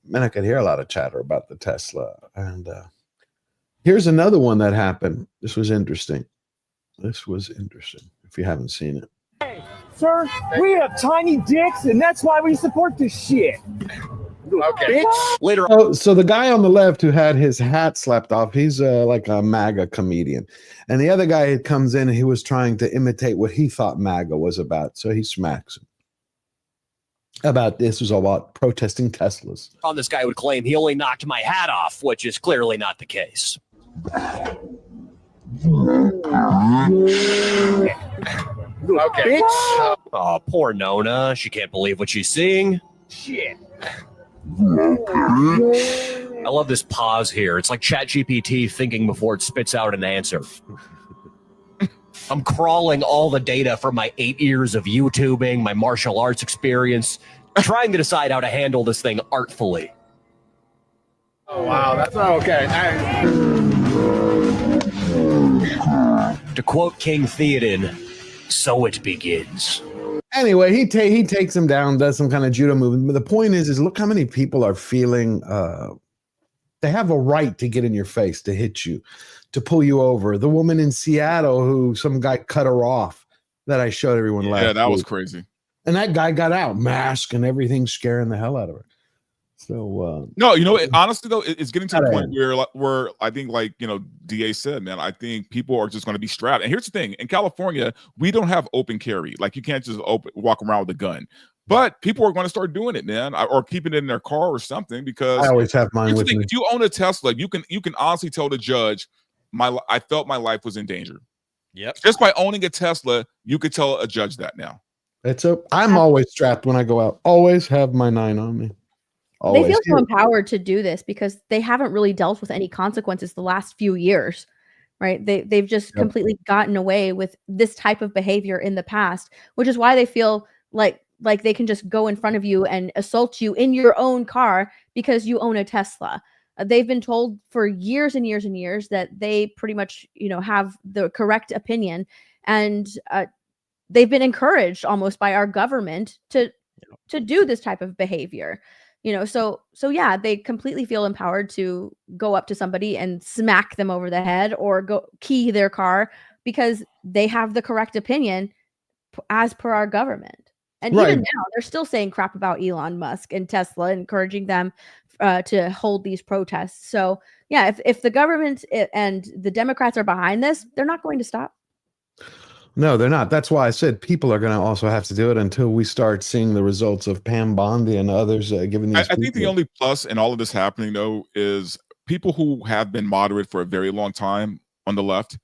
Man, I could hear a lot of chatter about the Tesla. And here's another one that happened. This was interesting. If you haven't seen it. Hey, sir, we have tiny dicks, and that's why we support this shit. Okay. Later. So the guy on the left who had his hat slapped off, he's like a MAGA comedian. And the other guy comes in and he was trying to imitate what he thought MAGA was about. So he smacks him. This was all about protesting Teslas. On this guy would claim he only knocked my hat off, which is clearly not the case. Okay. Bitch. Oh, poor Nona. She can't believe what she's seeing. Shit. I love this pause here. It's like ChatGPT thinking before it spits out an answer. I'm crawling all the data from my 8 years of YouTubing, my martial arts experience, trying to decide how to handle this thing artfully. Oh, wow, that's not okay. To quote King Theoden, so it begins. Anyway, he takes him down, does some kind of judo movement. But the point is look how many people are feeling they have a right to get in your face, to hit you, to pull you over. The woman in Seattle who some guy cut her off that I showed everyone last Yeah, that was week. crazy. And that guy got out, mask and everything, scaring the hell out of her. So no, honestly though, it's getting to the Gotta point end. where I think, like, DA said, man, I think people are just going to be strapped. And here's the thing: in California, we don't have open carry. Like, you can't just walk around with a gun. But people are going to start doing it, man, or keeping it in their car or something. Because I always have mine here's the with thing, me. if you own a Tesla, you can honestly tell the judge, I felt my life was in danger. Yep. Just by owning a Tesla, you could tell a judge that now. I'm always strapped when I go out. Always have my 9 on me. Always. They feel so empowered to do this because they haven't really dealt with any consequences the last few years, right? They've just completely gotten away with this type of behavior in the past, which is why they feel like they can just go in front of you and assault you in your own car because you own a Tesla. They've been told for years and years and years that they pretty much, have the correct opinion, and they've been encouraged almost by our government to do this type of behavior. So yeah, they completely feel empowered to go up to somebody and smack them over the head or go key their car because they have the correct opinion as per our government. And even now, they're still saying crap about Elon Musk and Tesla, encouraging them to hold these protests. So yeah, if the government and the Democrats are behind this, they're not going to stop. No, they're not. That's why I said people are going to also have to do it until we start seeing the results of Pam Bondi and others giving these. I think the only plus in all of this happening, though, is people who have been moderate for a very long time on the left.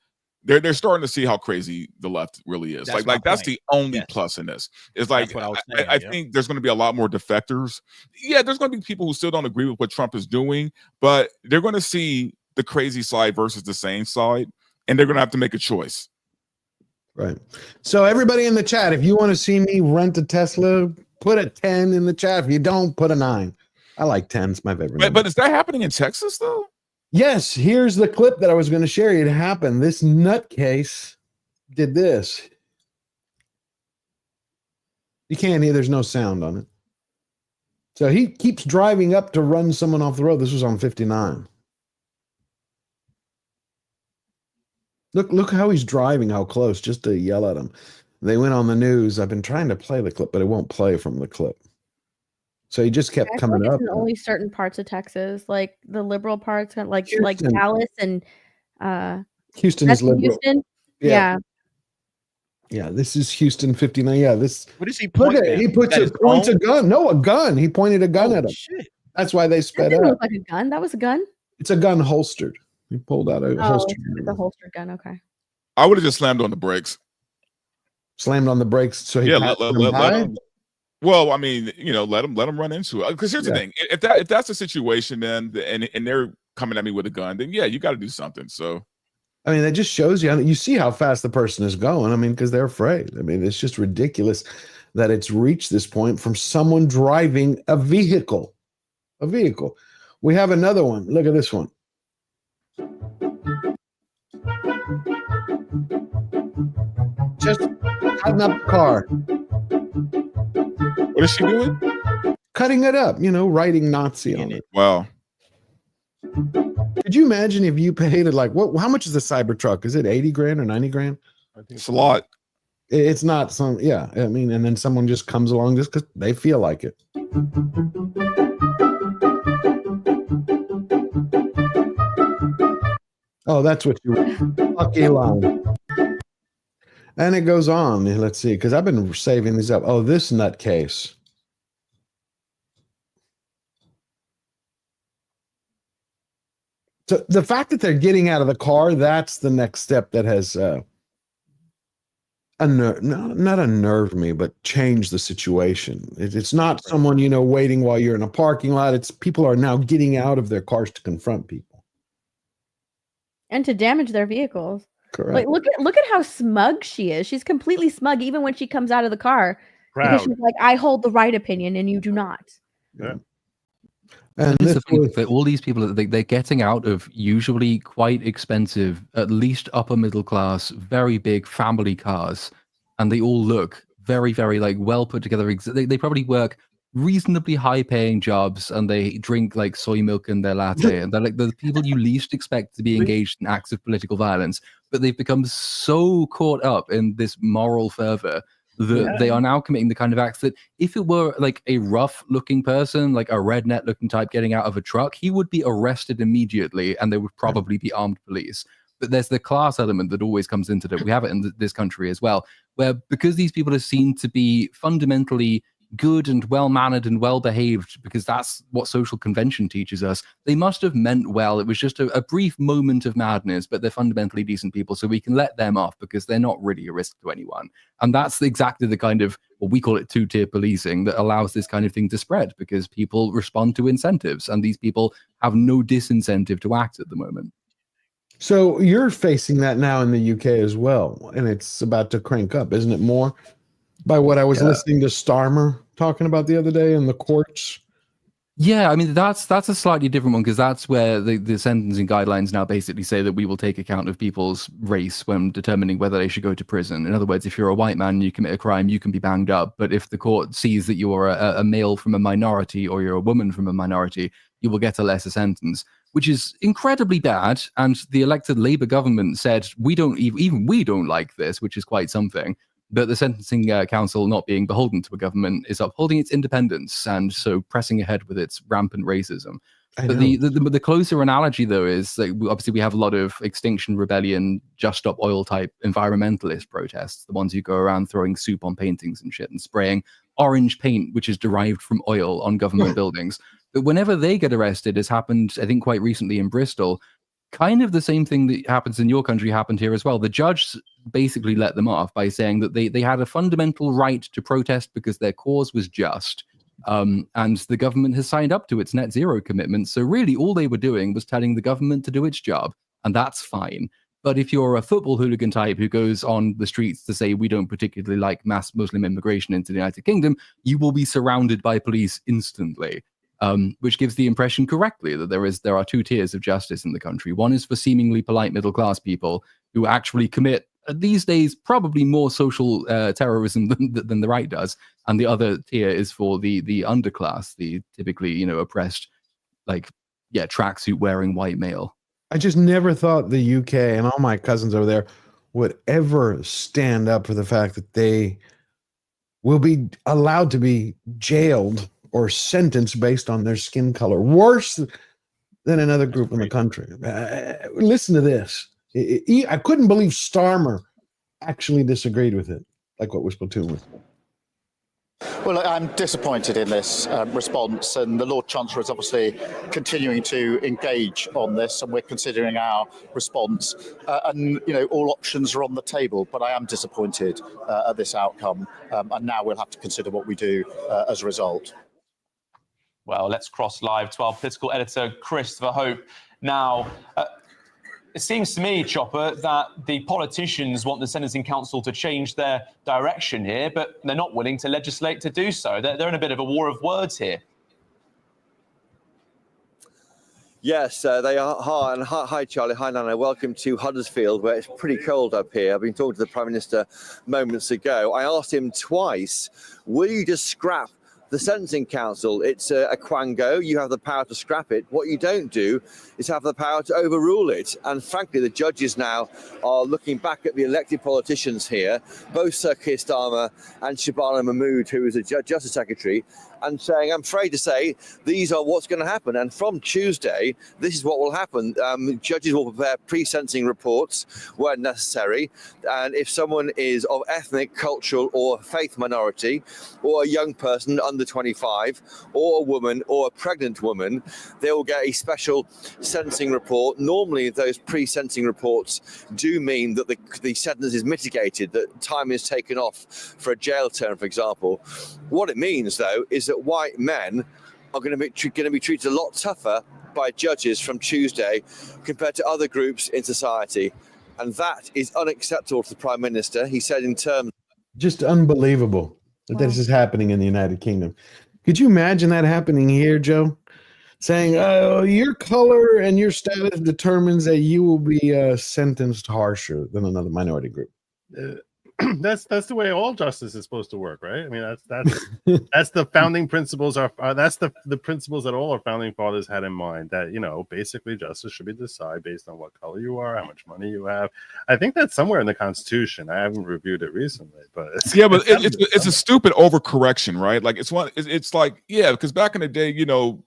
They're starting to see how crazy the left really is. That's That's the only plus in this. It's like, That's what I was saying, I think there's going to be a lot more defectors. Yeah, there's going to be people who still don't agree with what Trump is doing, but they're going to see the crazy side versus the sane side, and they're going to have to make a choice. Right. So everybody in the chat, if you want to see me rent a Tesla, put a 10 in the chat. If you don't, put a 9. I like 10. It's my favorite number. But is that happening in Texas, though? Yes. Here's the clip that I was going to share. It happened. This nutcase did this. You can't hear. There's no sound on it. So he keeps driving up to run someone off the road. This was on 59. Look how he's driving, how close, just to yell at him. They went on the news. I've been trying to play the clip, but it won't play from the clip. So he just kept coming up. In only certain parts of Texas, like the liberal parts, like Houston. Dallas and Houston is liberal. Houston. Yeah. Yeah, this is Houston 59. Yeah, this. What is he Look pointing at at? he points a gun. No, a gun. He pointed a gun at him. Shit. That's why they That sped didn't up. look like a gun. That was a gun. It's a gun holstered. He pulled out a holstered gun. It's a holstered gun. Okay. I would have just slammed on the brakes. Slammed on the brakes, so he passed him by? Well, I mean, let them run into it. Because here's the thing: if that's the situation, then and they're coming at me with a gun, then yeah, you got to do something. So, I mean, that just shows you see how fast the person is going. I mean, because they're afraid. I mean, it's just ridiculous that it's reached this point from someone driving a vehicle. A vehicle. We have another one. Look at this one. Just cutting up the car. What is she doing? Cutting it up, writing Nazi on it. Wow. Could you imagine if you paid it like how much is the Cybertruck? Is it 80 grand or 90 grand? I think it's a lot. It's not some, yeah. I mean, and then someone just comes along just because they feel like it. Oh, that's what you fuck Elon. And it goes on. Let's see, because I've been saving these up. Oh, this nutcase. So the fact that they're getting out of the car, that's the next step that has not unnerved me, but changed the situation. It's not someone, waiting while you're in a parking lot. It's people are now getting out of their cars to confront people. And to damage their vehicles. Correct. Like look at how smug she is. She's completely smug even when she comes out of the car. Because she's like, I hold the right opinion and you do not. Yeah. And the thing that all these people, they're getting out of usually quite expensive, at least upper middle class, very big family cars, and they all look very, very well put together. They probably work reasonably high paying jobs and they drink like soy milk in their latte and they're like the people you least expect to be engaged in acts of political violence, but they've become so caught up in this moral fervor that they are now committing the kind of acts that if it were like a rough looking person, like a redneck looking type getting out of a truck, he would be arrested immediately and there would probably be armed police. But there's the class element that always comes into it. We have it in this country as well, where because these people are seen to be fundamentally good and well-mannered and well-behaved, because that's what social convention teaches us, they must have meant well. It was just a brief moment of madness, but they're fundamentally decent people, so we can let them off because they're not really a risk to anyone. And that's exactly the kind of, well, we call it two-tier policing, that allows this kind of thing to spread because people respond to incentives, and these people have no disincentive to act at the moment. So you're facing that now in the UK as well, and it's about to crank up, isn't it more? By what I was listening to Starmer talking about the other day in the courts. Yeah, I mean, that's a slightly different one because that's where the sentencing guidelines now basically say that we will take account of people's race when determining whether they should go to prison. In other words, if you're a white man and you commit a crime, you can be banged up. But if the court sees that you're a male from a minority or you're a woman from a minority, you will get a lesser sentence, which is incredibly bad. And the elected Labour government said, we don't even we don't like this, which is quite something. But the Sentencing Council, not being beholden to a government, is upholding its independence and so pressing ahead with its rampant racism. But the closer analogy, though, is that obviously we have a lot of Extinction Rebellion, Just Stop Oil type environmentalist protests, the ones who go around throwing soup on paintings and shit and spraying orange paint, which is derived from oil, on government buildings. But whenever they get arrested, as happened, I think, quite recently in Bristol, kind of the same thing that happens in your country happened here as well. The judge basically let them off by saying that they had a fundamental right to protest because their cause was just. And the government has signed up to its net zero commitment. So really all they were doing was telling the government to do its job. And that's fine. But if you're a football hooligan type who goes on the streets to say we don't particularly like mass Muslim immigration into the United Kingdom, you will be surrounded by police instantly. Which gives the impression correctly that there are two tiers of justice in the country. One is for seemingly polite middle class people who actually commit, these days, probably more social terrorism than the right does, and the other tier is for the underclass, the typically oppressed, tracksuit wearing white male. I just never thought the UK and all my cousins over there would ever stand up for the fact that they will be allowed to be jailed or sentenced based on their skin color, worse than another group in the country. Listen to this. I couldn't believe Starmer actually disagreed with it, like what Whispletoon was. Well, I'm disappointed in this response, and the Lord Chancellor is obviously continuing to engage on this, and we're considering our response. And all options are on the table, but I am disappointed at this outcome, and now we'll have to consider what we do as a result. Well, let's cross live to our political editor, Christopher Hope. Now, it seems to me, Chopper, that the politicians want the Sentencing Council to change their direction here, but they're not willing to legislate to do so. They're in a bit of a war of words here. Yes, they are. Hi, Charlie. Hi, Nana. Welcome to Huddersfield, where it's pretty cold up here. I've been talking to the Prime Minister moments ago. I asked him twice, will you just scrap the Sentencing Council? It's a quango. You have the power to scrap it. What you don't do is have the power to overrule it. And frankly, the judges now are looking back at the elected politicians here, both Sir Keir Starmer and Shabana Mahmood, who is the Justice Secretary, and saying, I'm afraid to say, these are what's going to happen. And from Tuesday, this is what will happen. Judges will prepare pre-sentencing reports where necessary. And if someone is of ethnic, cultural, or faith minority, or a young person under 25, or a woman, or a pregnant woman, they will get a special sentencing report. Normally, those pre-sentencing reports do mean that the sentence is mitigated, that time is taken off for a jail term, for example. What it means, though, is that white men are going to be treated a lot tougher by judges from Tuesday compared to other groups in society. And that is unacceptable to the Prime Minister. He said in terms... Just unbelievable that this is happening in the United Kingdom. Could you imagine that happening here, Joe? Saying, your color and your status determines that you will be sentenced harsher than another minority group. that's the way all justice is supposed to work, right? I mean, that's the founding principles that's the principles that all our founding fathers had in mind, that, you know, basically justice should be decided based on what color you are, how much money you have. I think that's somewhere in the Constitution. I haven't reviewed it recently, but it's a stupid overcorrection, right? Like it's like, yeah, because back in the day, you know,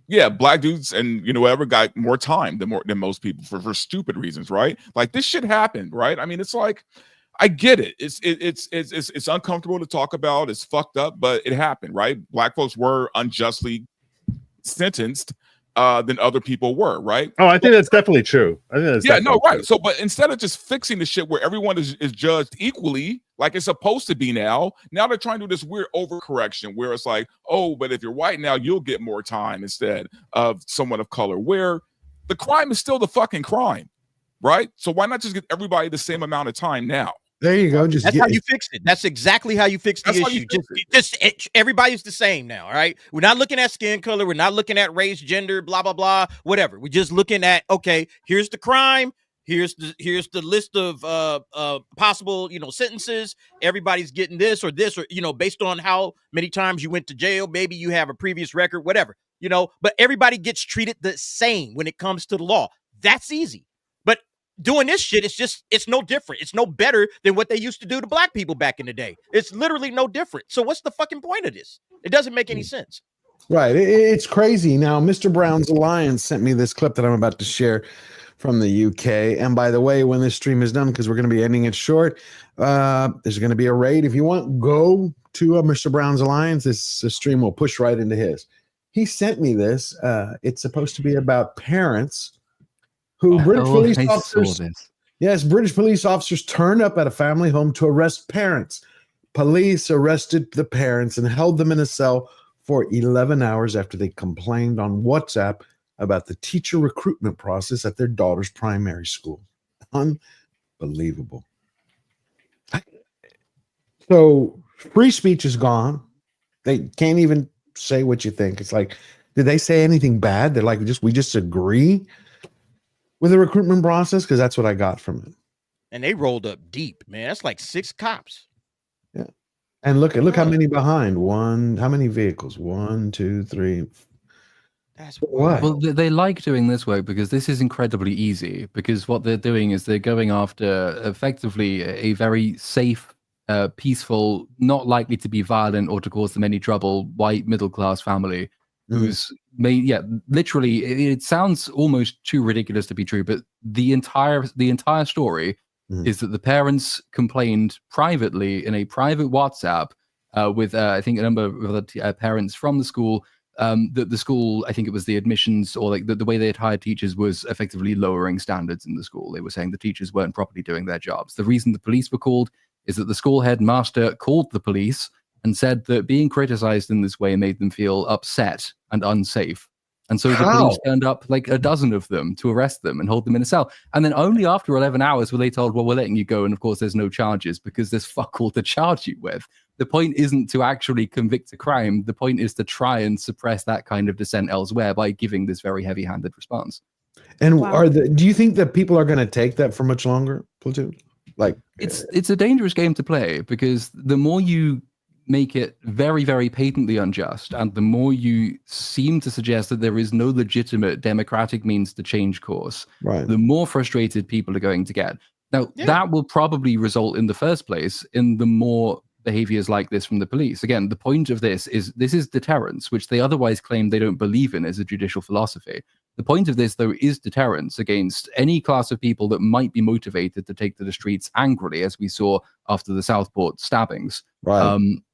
yeah, black dudes and, you know, whatever got more time than most people for stupid reasons, right? Like this shit happened, right? I mean, it's like, I get it. It's uncomfortable to talk about. It's fucked up, but it happened, right? Black folks were unjustly sentenced than other people were, right? Oh, I think that's definitely true. I think that's right. True. So, but instead of just fixing the shit where everyone is judged equally, like it's supposed to be now they're trying to do this weird overcorrection where it's like, oh, but if you're white now, you'll get more time instead of someone of color, where the crime is still the fucking crime, right? So why not just get everybody the same amount of time now? There you go. That's how you fix it. That's exactly how you fix the issue. Just everybody's the same now, all right? We're not looking at skin color. We're not looking at race, gender, blah, blah, blah, whatever. We're just looking at, okay, here's the crime. Here's the list of possible, you know, sentences. Everybody's getting this, or, you know, based on how many times you went to jail. Maybe you have a previous record, whatever, you know, but everybody gets treated the same when it comes to the law. That's easy. But doing this shit, it's no different. It's no better than what they used to do to black people back in the day. It's literally no different. So what's the fucking point of this? It doesn't make any sense. Right. It's crazy. Now, Mr. Brown's Alliance sent me this clip that I'm about to share from the UK. And by the way, when this stream is done, because we're going to be ending it short, there's going to be a raid. If you want, go to Mr. Brown's Alliance. This stream will push right into his. He sent me this. It's supposed to be about parents who British police officers. Yes, British police officers turned up at a family home to arrest parents. Police arrested the parents and held them in a cell for 11 hours after they complained on WhatsApp about the teacher recruitment process at their daughter's primary school. Unbelievable. So free speech is gone. They can't even say what you think. It's like, did they say anything bad? They're like, we just agree with the recruitment process, because that's what I got from it. And they rolled up deep, man. That's like 6 cops. Yeah. And look how many behind. How many vehicles? 1, 2, 3. That's what? Well, they like doing this work because this is incredibly easy, because what they're doing is they're going after effectively a very safe, peaceful, not likely to be violent or to cause them any trouble, white middle-class family who's literally, it sounds almost too ridiculous to be true, but the entire story is that the parents complained privately in a private WhatsApp with I think a number of other parents from the school, that the school, I think it was the admissions, or like the way they had hired teachers was effectively lowering standards in the school. They were saying the teachers weren't properly doing their jobs. The reason the police were called is that the school headmaster called the police and said that being criticized in this way made them feel upset and unsafe. And so the police turned up like a dozen of them to arrest them and hold them in a cell. And then only after 11 hours were they told, well, we're letting you go. And of course, there's no charges because there's fuck all to charge you with. The point isn't to actually convict a crime. The point is to try and suppress that kind of dissent elsewhere by giving this very heavy-handed response. And do you think that people are going to take that for much longer, Platoon? Like, it's a dangerous game to play, because the more you make it very, very patently unjust, and the more you seem to suggest that there is no legitimate democratic means to change course, the more frustrated people are going to get. Now, that will probably result in the first place in the more behaviors like this from the police. Again, the point of this is deterrence, which they otherwise claim they don't believe in as a judicial philosophy. The point of this, though, is deterrence against any class of people that might be motivated to take to the streets angrily, as we saw after the Southport stabbings.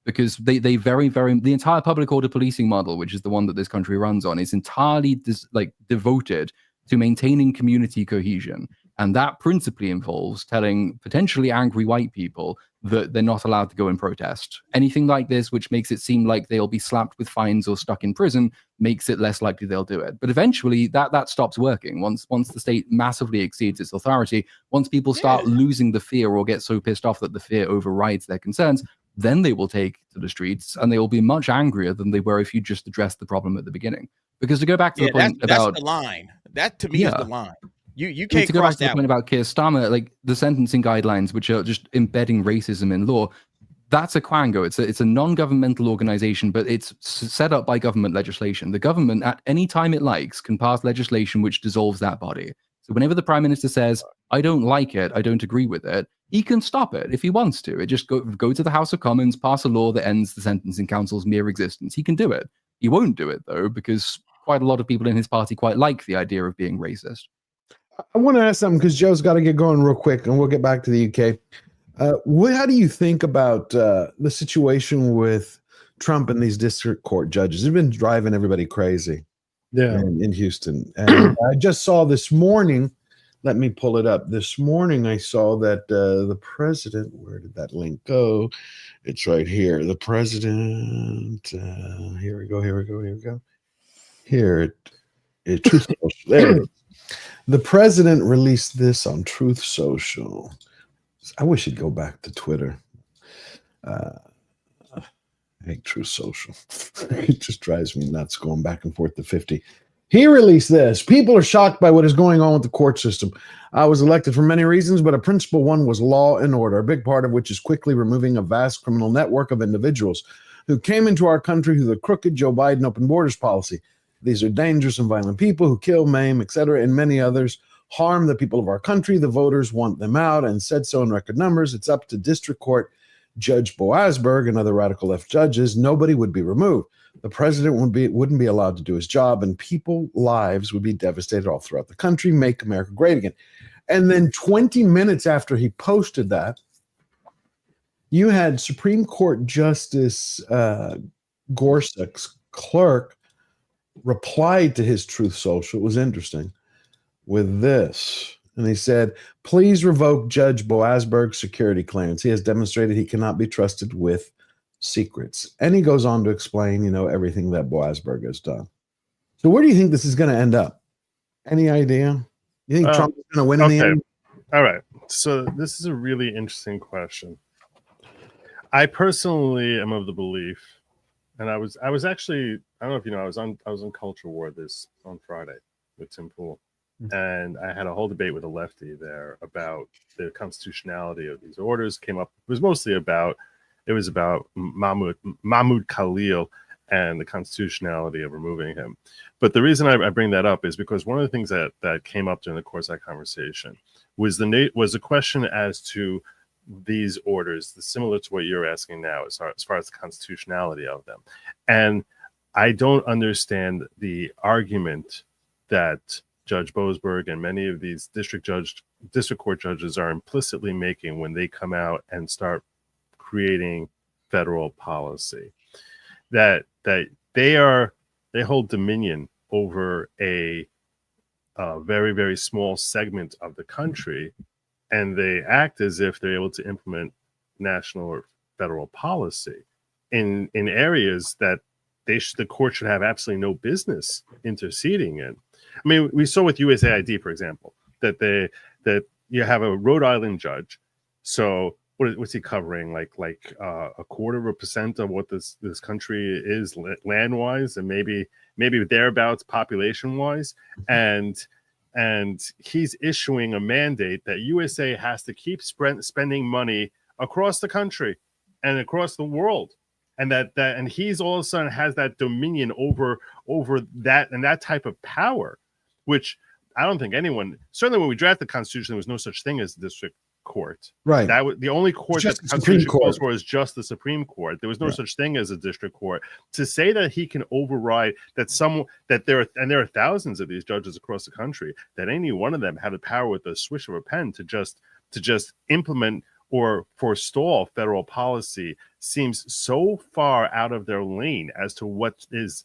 Because they very, very, the entire public order policing model, which is the one that this country runs on, is entirely devoted to maintaining community cohesion. And that principally involves telling potentially angry white people that they're not allowed to go and protest. Anything like this, which makes it seem like they'll be slapped with fines or stuck in prison, makes it less likely they'll do it. But eventually that stops working. Once the state massively exceeds its authority, once people start losing the fear or get so pissed off that the fear overrides their concerns, then they will take to the streets, and they will be much angrier than they were if you just addressed the problem at the beginning. Because to go back to the point about... That's the line. That, to me, is the line. You can't to go back cross to the that point one. about Keir Starmer, like the sentencing guidelines, which are just embedding racism in law. That's a quango. It's a non-governmental organization, but it's set up by government legislation. The government, at any time it likes, can pass legislation which dissolves that body. So whenever the prime minister says, "I don't like it, I don't agree with it," he can stop it if he wants to. It just go to the House of Commons, pass a law that ends the sentencing council's mere existence. He can do it. He won't do it though, because quite a lot of people in his party quite like the idea of being racist. I want to ask something because Joe's got to get going real quick, and we'll get back to the UK. How do you think about the situation with Trump and these district court judges? They've been driving everybody crazy in Houston. And I just saw this morning, let me pull it up. This morning, I saw that the president, where did that link go? It's right here. The president, here we go. Here, Truth Social. There it is. The president released this on Truth Social. I wish he'd go back to Twitter. I hate Truth Social. It just drives me nuts going back and forth to 50. He released this. People are shocked by what is going on with the court system. I was elected for many reasons, but a principal one was law and order, a big part of which is quickly removing a vast criminal network of individuals who came into our country through the crooked Joe Biden open borders policy. These are dangerous and violent people who kill, maim, etc., and many others harm the people of our country. The voters want them out and said so in record numbers. It's up to District Court Judge Boasberg and other radical left judges. Nobody would be removed. The president wouldn't be allowed to do his job, and people's lives would be devastated all throughout the country. Make America great again. And then 20 minutes after he posted that, you had Supreme Court Justice Gorsuch's clerk replied to his Truth Social. It was interesting with this. And he said, please revoke Judge Boasberg's security clearance. He has demonstrated he cannot be trusted with secrets. And he goes on to explain, everything that Boasberg has done. So where do you think this is going to end up? Any idea? You think Trump is going to win in the end? All right. So this is a really interesting question. I personally am of the belief, and I was actually, I don't know if you know, I was on Culture War on Friday with Tim Pool. And I had a whole debate with a lefty there about the constitutionality of these orders. It was mostly about Mahmoud Khalil and the constitutionality of removing him. But the reason I bring that up is because one of the things that came up during the course of that conversation was the question as to these orders, similar to what you're asking now, as far as the constitutionality of them. And I don't understand the argument that Judge Boasberg and many of these district court judges are implicitly making when they come out and start creating federal policy, that they hold dominion over a very, very small segment of the country, and they act as if they're able to implement national or federal policy in areas that the court should have absolutely no business interceding in. I mean, we saw with USAID, for example, that you have a Rhode Island judge. So what's he covering? Like a quarter of a percent of what this country is land wise, and maybe thereabouts population wise, and he's issuing a mandate that USA has to keep spending money across the country and across the world. And and he's all of a sudden has that dominion over that and that type of power, which I don't think anyone, certainly when we drafted the Constitution, there was no such thing as the district court. Right. That was the only court that the Constitution calls for is just the Supreme Court. There was no such thing as a district court. To say that he can override there are thousands of these judges across the country, that any one of them have the power with the swish of a pen to just implement or forestall federal policy seems so far out of their lane as to what is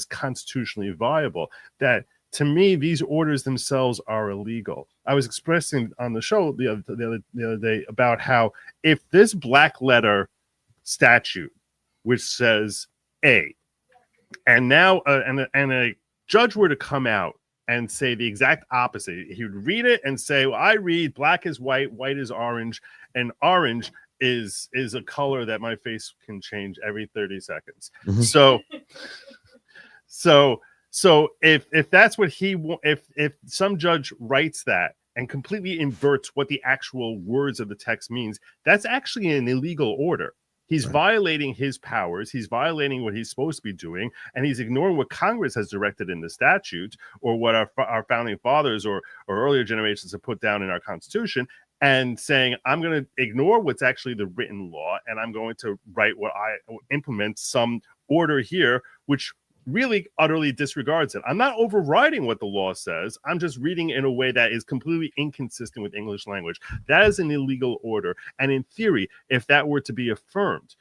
constitutionally viable that, to me, these orders themselves are illegal. I was expressing on the show the other day about how if this black letter statute, which says A, and now and a judge were to come out and say the exact opposite, he would read it and say, well, I read black is white, white is orange, and orange is a color that my face can change every 30 seconds. Mm-hmm. So if that's what if some judge writes that and completely inverts what the actual words of the text means, that's actually an illegal order. He's violating his powers. He's violating what he's supposed to be doing, and he's ignoring what Congress has directed in the statute, or what our founding fathers or earlier generations have put down in our Constitution, and saying, I'm going to ignore what's actually the written law, and I'm going to implement some order here, which really utterly disregards it. I'm not overriding what the law says. I'm just reading in a way that is completely inconsistent with English language. That is an illegal order. And in theory, if that were to be affirmed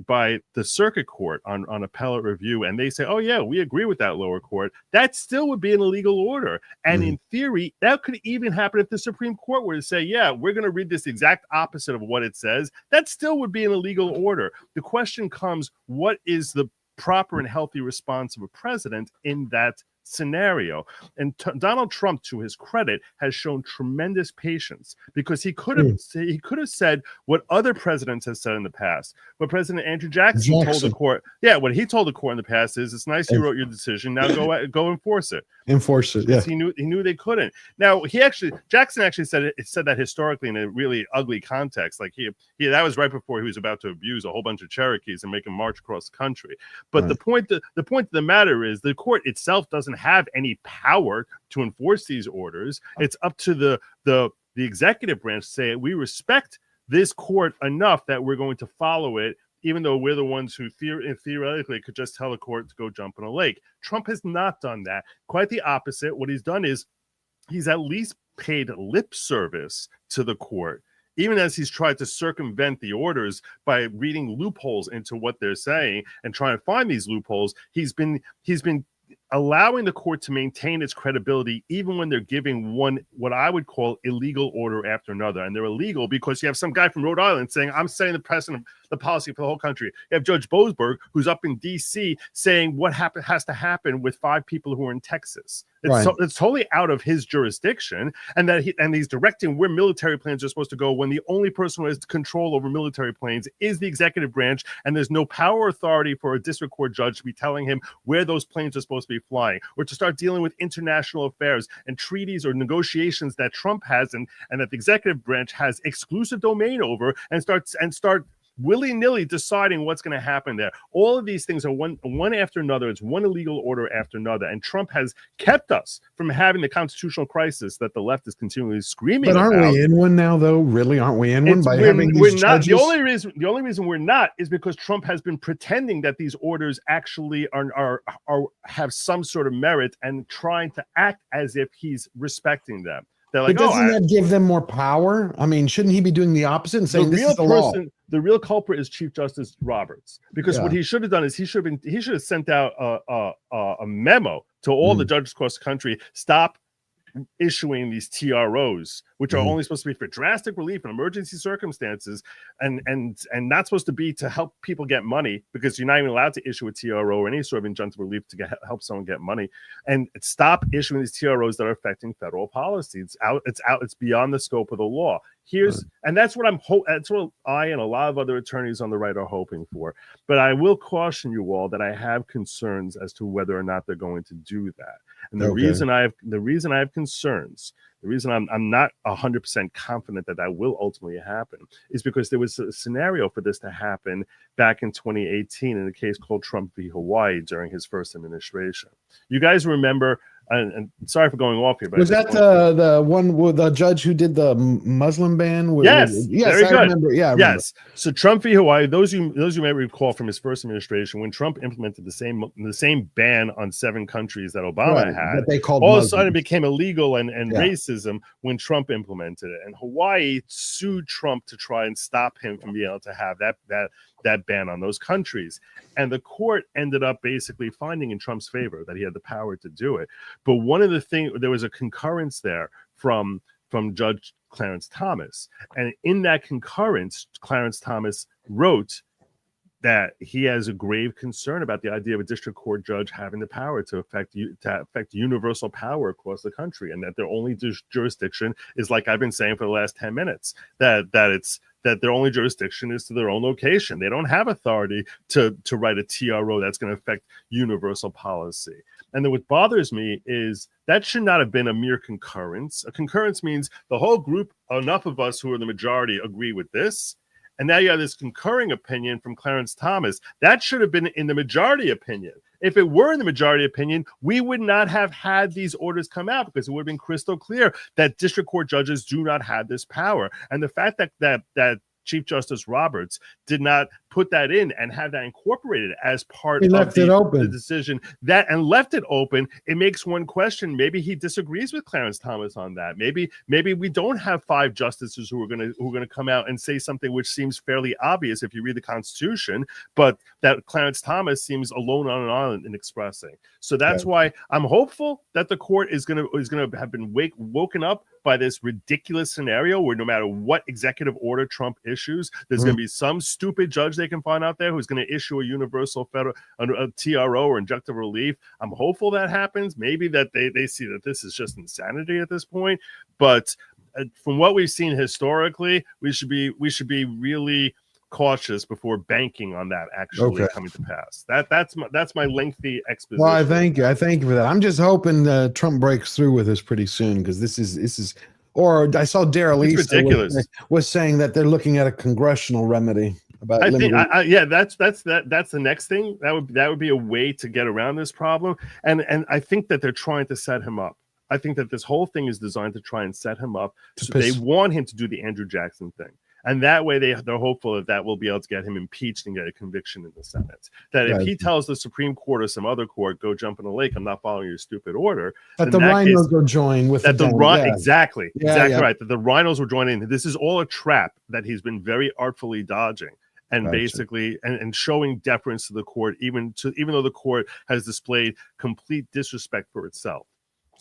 by the circuit court on appellate review, and they say, oh yeah, we agree with that lower court, that still would be an illegal order. And in theory, that could even happen if the Supreme Court were to say, yeah, we're going to read this exact opposite of what it says. That still would be an illegal order. The question comes, what is the proper and healthy response of a president in that scenario? And Donald Trump, to his credit, has shown tremendous patience, because he could have said what other presidents have said in the past. What President Andrew Jackson told the court, what he told the court in the past is, it's nice you wrote your decision, now go enforce it. Enforce it. Yeah. He knew they couldn't. Now Jackson actually said that historically in a really ugly context. Like he that was right before he was about to abuse a whole bunch of Cherokees and make them march across the country. But the point of the matter is, the court itself doesn't have any power to enforce these orders. It's up to the executive branch to say, we respect this court enough that we're going to follow it, even though we're the ones who theoretically could just tell the court to go jump in a lake. Trump has not done that. Quite the opposite. What he's done is he's at least paid lip service to the court, even as he's tried to circumvent the orders by reading loopholes into what they're saying and trying to find these loopholes. He's been allowing the court to maintain its credibility, even when they're giving what I would call illegal order after another. And they're illegal because you have some guy from Rhode Island saying, I'm setting the precedent, the policy for the whole country. You have Judge Boasberg, who's up in D.C., saying what has to happen with 5 people who are in Texas. It's totally out of his jurisdiction, and he's directing where military planes are supposed to go, when the only person who has control over military planes is the executive branch, and there's no power or authority for a district court judge to be telling him where those planes are supposed to be flying, or to start dealing with international affairs and treaties or negotiations that Trump has and that the executive branch has exclusive domain over, and start willy-nilly deciding what's going to happen there. All of these things are one after another. It's one illegal order after another. And Trump has kept us from having the constitutional crisis that the left is continually screaming about. But aren't we in one now, though? Really, aren't we in one by having these judges? The only reason we're not is because Trump has been pretending that these orders actually have some sort of merit, and trying to act as if he's respecting them. They're like, but doesn't that give them more power? I mean, shouldn't he be doing the opposite and saying this is the law? The real culprit is Chief Justice Roberts, because what he should have done is he should have sent out a memo to all the judges across the country. Stop issuing these TROs, which are only supposed to be for drastic relief in emergency circumstances, and not supposed to be to help people get money, because you're not even allowed to issue a TRO or any sort of injunctive relief to help someone get money. And stop issuing these TROs that are affecting federal policy. It's beyond the scope of the law. And that's what that's what I and a lot of other attorneys on the right are hoping for. But I will caution you all that I have concerns as to whether or not they're going to do that. And the reason I have concerns, the reason I'm not 100% confident that will ultimately happen, is because there was a scenario for this to happen back in 2018 in a case called Trump v. Hawaii during his first administration. You guys remember? And sorry for going off here, but was that the one with the judge who did the Muslim ban? Yes, very good. Remember. Yeah, I remember. Yes. So Trump v. Hawaii. Those you may recall from his first administration, when Trump implemented the same ban on 7 countries that Obama had, that they called all Muslims. of a sudden it became illegal and racism when Trump implemented it. And Hawaii sued Trump to try and stop him from being able to have that ban on those countries. And the court ended up basically finding in Trump's favor that he had the power to do it. But one of the things, there was a concurrence there from Judge Clarence Thomas. And in that concurrence, Clarence Thomas wrote that he has a grave concern about the idea of a district court judge having the power to affect universal power across the country, and that their only jurisdiction is, like I've been saying for the last 10 minutes, that their only jurisdiction is to their own location. They don't have authority to write a TRO that's going to affect universal policy. And then what bothers me is that should not have been a mere concurrence. A concurrence means the whole group, enough of us who are the majority, agree with this. And now you have this concurring opinion from Clarence Thomas. That should have been in the majority opinion. If it were in the majority opinion, we would not have had these orders come out because it would have been crystal clear that district court judges do not have this power. And the fact that Chief Justice Roberts did not put that in and have that incorporated as part of the decision and left it open, it makes one question. Maybe he disagrees with Clarence Thomas on that. Maybe we don't have 5 justices who are going to come out and say something which seems fairly obvious if you read the Constitution, but that Clarence Thomas seems alone on an island in expressing. So that's why I'm hopeful that the court is going to have been woken up by this ridiculous scenario where no matter what executive order Trump issues, there's going to be some stupid judge they can find out there who's going to issue a universal federal TRO or injunctive relief. I'm hopeful that happens. Maybe that they see that this is just insanity at this point. But from what we've seen historically, we should be really cautious before banking on that actually coming to pass. That's my lengthy exposition. Well, I thank you for that. I'm just hoping Trump breaks through with this pretty soon, because this is. Or I saw Daryl East was saying that they're looking at a congressional remedy about. That's the next thing. That would be a way to get around this problem, and I think that they're trying to set him up. I think that this whole thing is designed to try and set him up. So they want him to do the Andrew Jackson thing. And that way they're hopeful that will be able to get him impeached and get a conviction in the Senate. That if he tells the Supreme Court or some other court, go jump in a lake, I'm not following your stupid order. That the rhinos will join with exactly right. That the rhinos were joining. This is all a trap that he's been very artfully dodging. And basically, and showing deference to the court, even though the court has displayed complete disrespect for itself.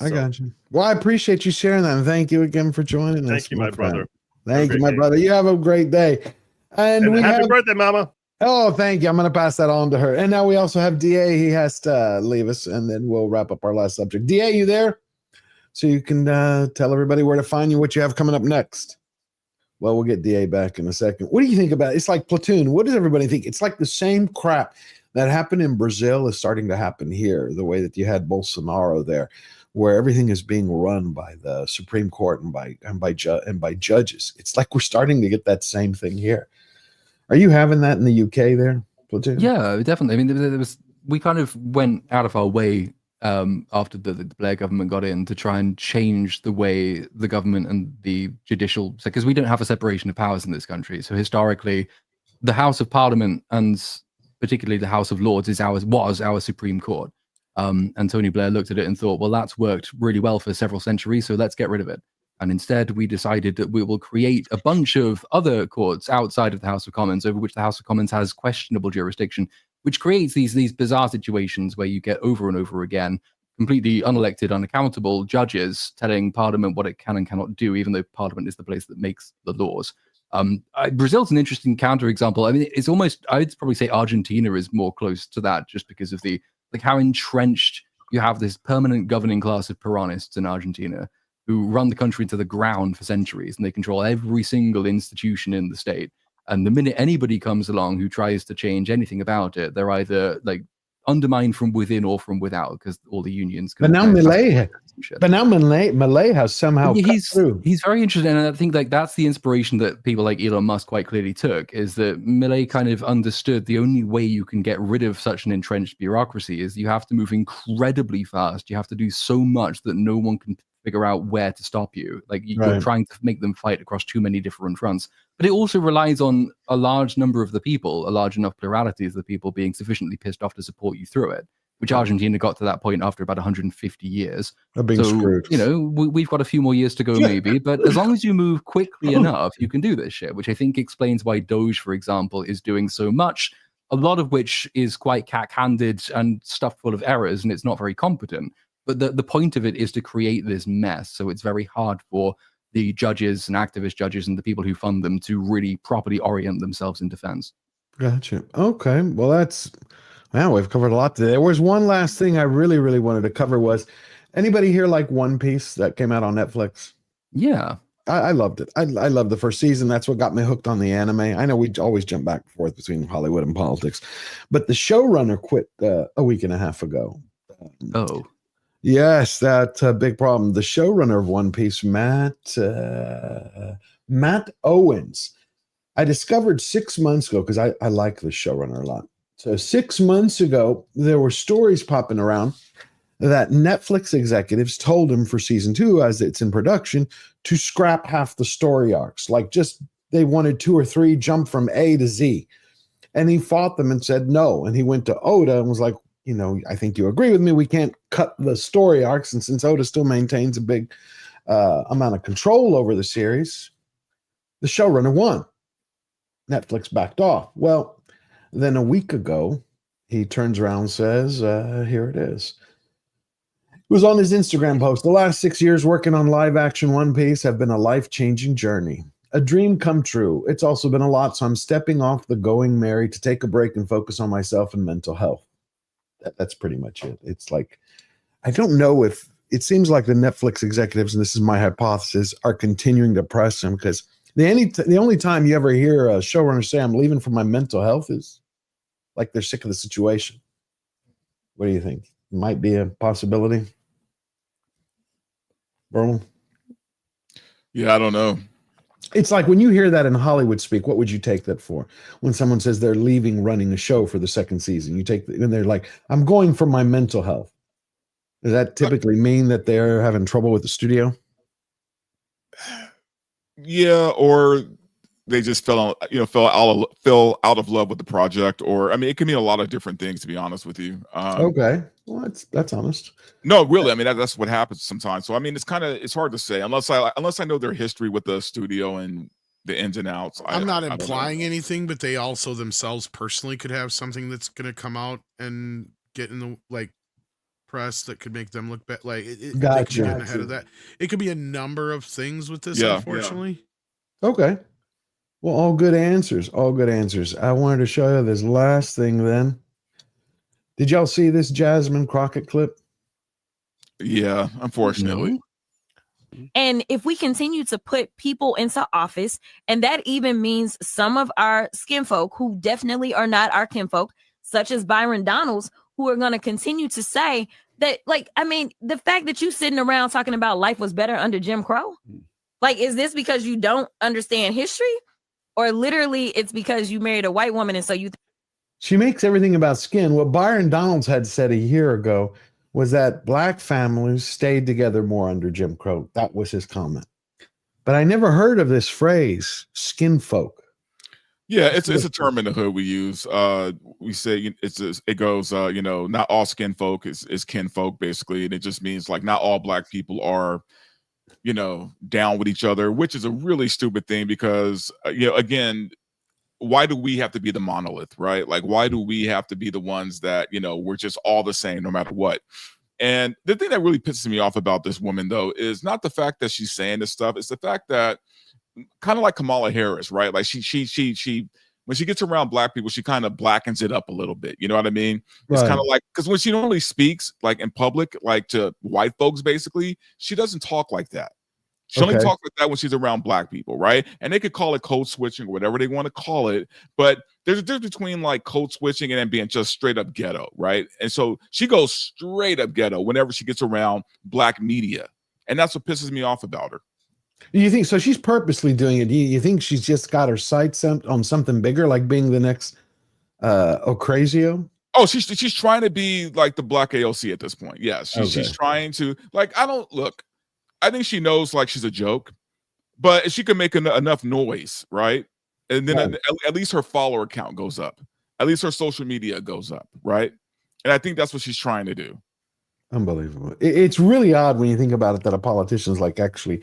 I got you. Well, I appreciate you sharing that, and thank you again for joining us. Thank you, my brother. Thank you, my brother. You have a great day. And happy birthday, Mama. Oh, thank you. I'm going to pass that on to her. And now we also have DA. He has to leave us, and then we'll wrap up our last subject. DA, you there? So you can tell everybody where to find you, what you have coming up next. Well, we'll get DA back in a second. What do you think about it? It's like Platoon. What does everybody think? It's like the same crap that happened in Brazil is starting to happen here, the way that you had Bolsonaro there, where everything is being run by the Supreme Court and by judges. It's like we're starting to get that same thing here. Are you having that in the UK there, Platoon? Yeah, definitely. I mean, we kind of went out of our way after the Blair government got in to try and change the way the government and the judicial, because we don't have a separation of powers in this country. So historically, the House of Parliament and particularly the House of Lords was our Supreme Court. And Tony Blair looked at it and thought, well, that's worked really well for several centuries, so let's get rid of it. And instead, we decided that we will create a bunch of other courts outside of the House of Commons, over which the House of Commons has questionable jurisdiction, which creates these bizarre situations where you get over and over again completely unelected, unaccountable judges telling Parliament what it can and cannot do, even though Parliament is the place that makes the laws. Brazil's an interesting counterexample. I mean, it's almost, I'd probably say Argentina is more close to that, just because of how entrenched you have this permanent governing class of Peronists in Argentina who run the country to the ground for centuries, and they control every single institution in the state. And the minute anybody comes along who tries to change anything about it, they're either undermined from within or from without, because all the unions. But now Milei has somehow cut through. He's very interesting, and I think that's the inspiration that people like Elon Musk quite clearly took, is that Milei kind of understood the only way you can get rid of such an entrenched bureaucracy is you have to move incredibly fast. You have to do so much that no one can figure out where to stop you. You're trying to make them fight across too many different fronts. But it also relies on a large number of the people, a large enough plurality of the people being sufficiently pissed off to support you through it, which Argentina got to that point after about 150 years. They're being screwed. We've got a few more years to go maybe, but as long as you move quickly enough, you can do this shit, which I think explains why Doge, for example, is doing so much, a lot of which is quite cack-handed and stuffed full of errors, and it's not very competent. But the point of it is to create this mess, so it's very hard for the judges and activist judges and the people who fund them to really properly orient themselves in defense. Gotcha. Okay. Well, we've covered a lot today. There was one last thing I really, really wanted to cover. Was anybody here like One Piece that came out on Netflix? Yeah. I loved it. I loved the first season. That's what got me hooked on the anime. I know we always jump back and forth between Hollywood and politics, but the showrunner quit a week and a half ago. Oh. Yes, that's a big problem. The showrunner of One Piece, Matt Owens. I discovered 6 months ago, because I like the showrunner a lot. So 6 months ago, there were stories popping around that Netflix executives told him for season 2, as it's in production, to scrap half the story arcs. Like, just they wanted 2 or 3 jump from A to Z. And he fought them and said no. And he went to Oda and was like, I think you agree with me. We can't cut the story arcs. And since Oda still maintains a big amount of control over the series, the showrunner won. Netflix backed off. Well, then a week ago, he turns around and says, here it is. It was on his Instagram post. The last 6 years working on live action One Piece have been a life-changing journey. A dream come true. It's also been a lot, so I'm stepping off the going merry to take a break and focus on myself and mental health. That's pretty much it. It's like, I don't know if, it seems like the Netflix executives, and this is my hypothesis, are continuing to press him, because the only time you ever hear a showrunner say, I'm leaving for my mental health, is like they're sick of the situation. What do you think? Might be a possibility? Berlin? Yeah, I don't know. It's like when you hear that in Hollywood speak, what would you take that for? When someone says they're leaving running a show for the second season, and they're like, I'm going for my mental health. Does that typically mean that they're having trouble with the studio? Yeah, or they just fell out of love with the project, or I mean, it can mean a lot of different things, to be honest with you. Okay, well, that's honest. No, really, I mean that's what happens sometimes. So I mean, it's hard to say unless I know their history with the studio and the ins and outs. I'm not implying anything, but they also themselves personally could have something that's going to come out and get in the press that could make them look bad. Like they could get ahead of that. It could be a number of things with this, unfortunately. Yeah. Okay. Well, all good answers. All good answers. I wanted to show you this last thing then. Did y'all see this Jasmine Crockett clip? Yeah, unfortunately. No. And if we continue to put people into office, and that even means some of our skinfolk who definitely are not our kinfolk, such as Byron Donalds, who are going to continue to say that, the fact that you sitting around talking about life was better under Jim Crow, is this because you don't understand history, or literally it's because you married a white woman and so you? She makes everything about skin. What Byron Donalds had said a year ago was that black families stayed together more under Jim Crow. That was his comment. But I never heard of this phrase, skin folk. Yeah, it's a term in the hood we use. We say it goes, not all skin folk is kin folk, basically, and it just means not all black people are, down with each other, which is a really stupid thing because, again, why do we have to be the monolith, right? Why do we have to be the ones that, we're just all the same no matter what? And the thing that really pisses me off about this woman, though, is not the fact that she's saying this stuff. It's the fact that, kind of like Kamala Harris, right? She when she gets around black people, she kind of blackens it up a little bit. You know what I mean? It's kind of because when she normally speaks in public, to white folks, basically, she doesn't talk like that. She only talks like that when she's around black people, right? And they could call it code switching or whatever they want to call it. But there's a difference between code switching and then being just straight up ghetto, right? And so she goes straight up ghetto whenever she gets around black media. And that's what pisses me off about her. You think so? She's purposely doing it. You think she's just got her sights on something bigger, like being the next Ocasio? Oh, she's trying to be like the black AOC at this point. Yes, she's trying to I think she knows she's a joke, but if she can make enough noise, right? And then at least her follower count goes up. At least her social media goes up, right? And I think that's what she's trying to do. Unbelievable. It's really odd when you think about it that a politician's actually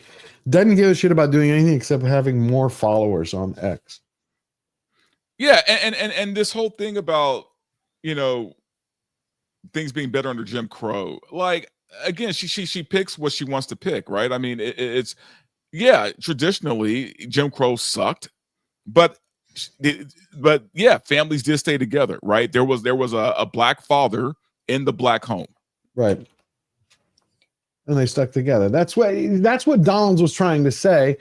doesn't give a shit about doing anything except having more followers on X. Yeah, and this whole thing about, things being better under Jim Crow, again, she picks what she wants to pick, right? I mean, it's traditionally Jim Crow sucked, but yeah, families did stay together, right? There was a black father in the black home. Right. And they stuck together. That's what Donalds was trying to say,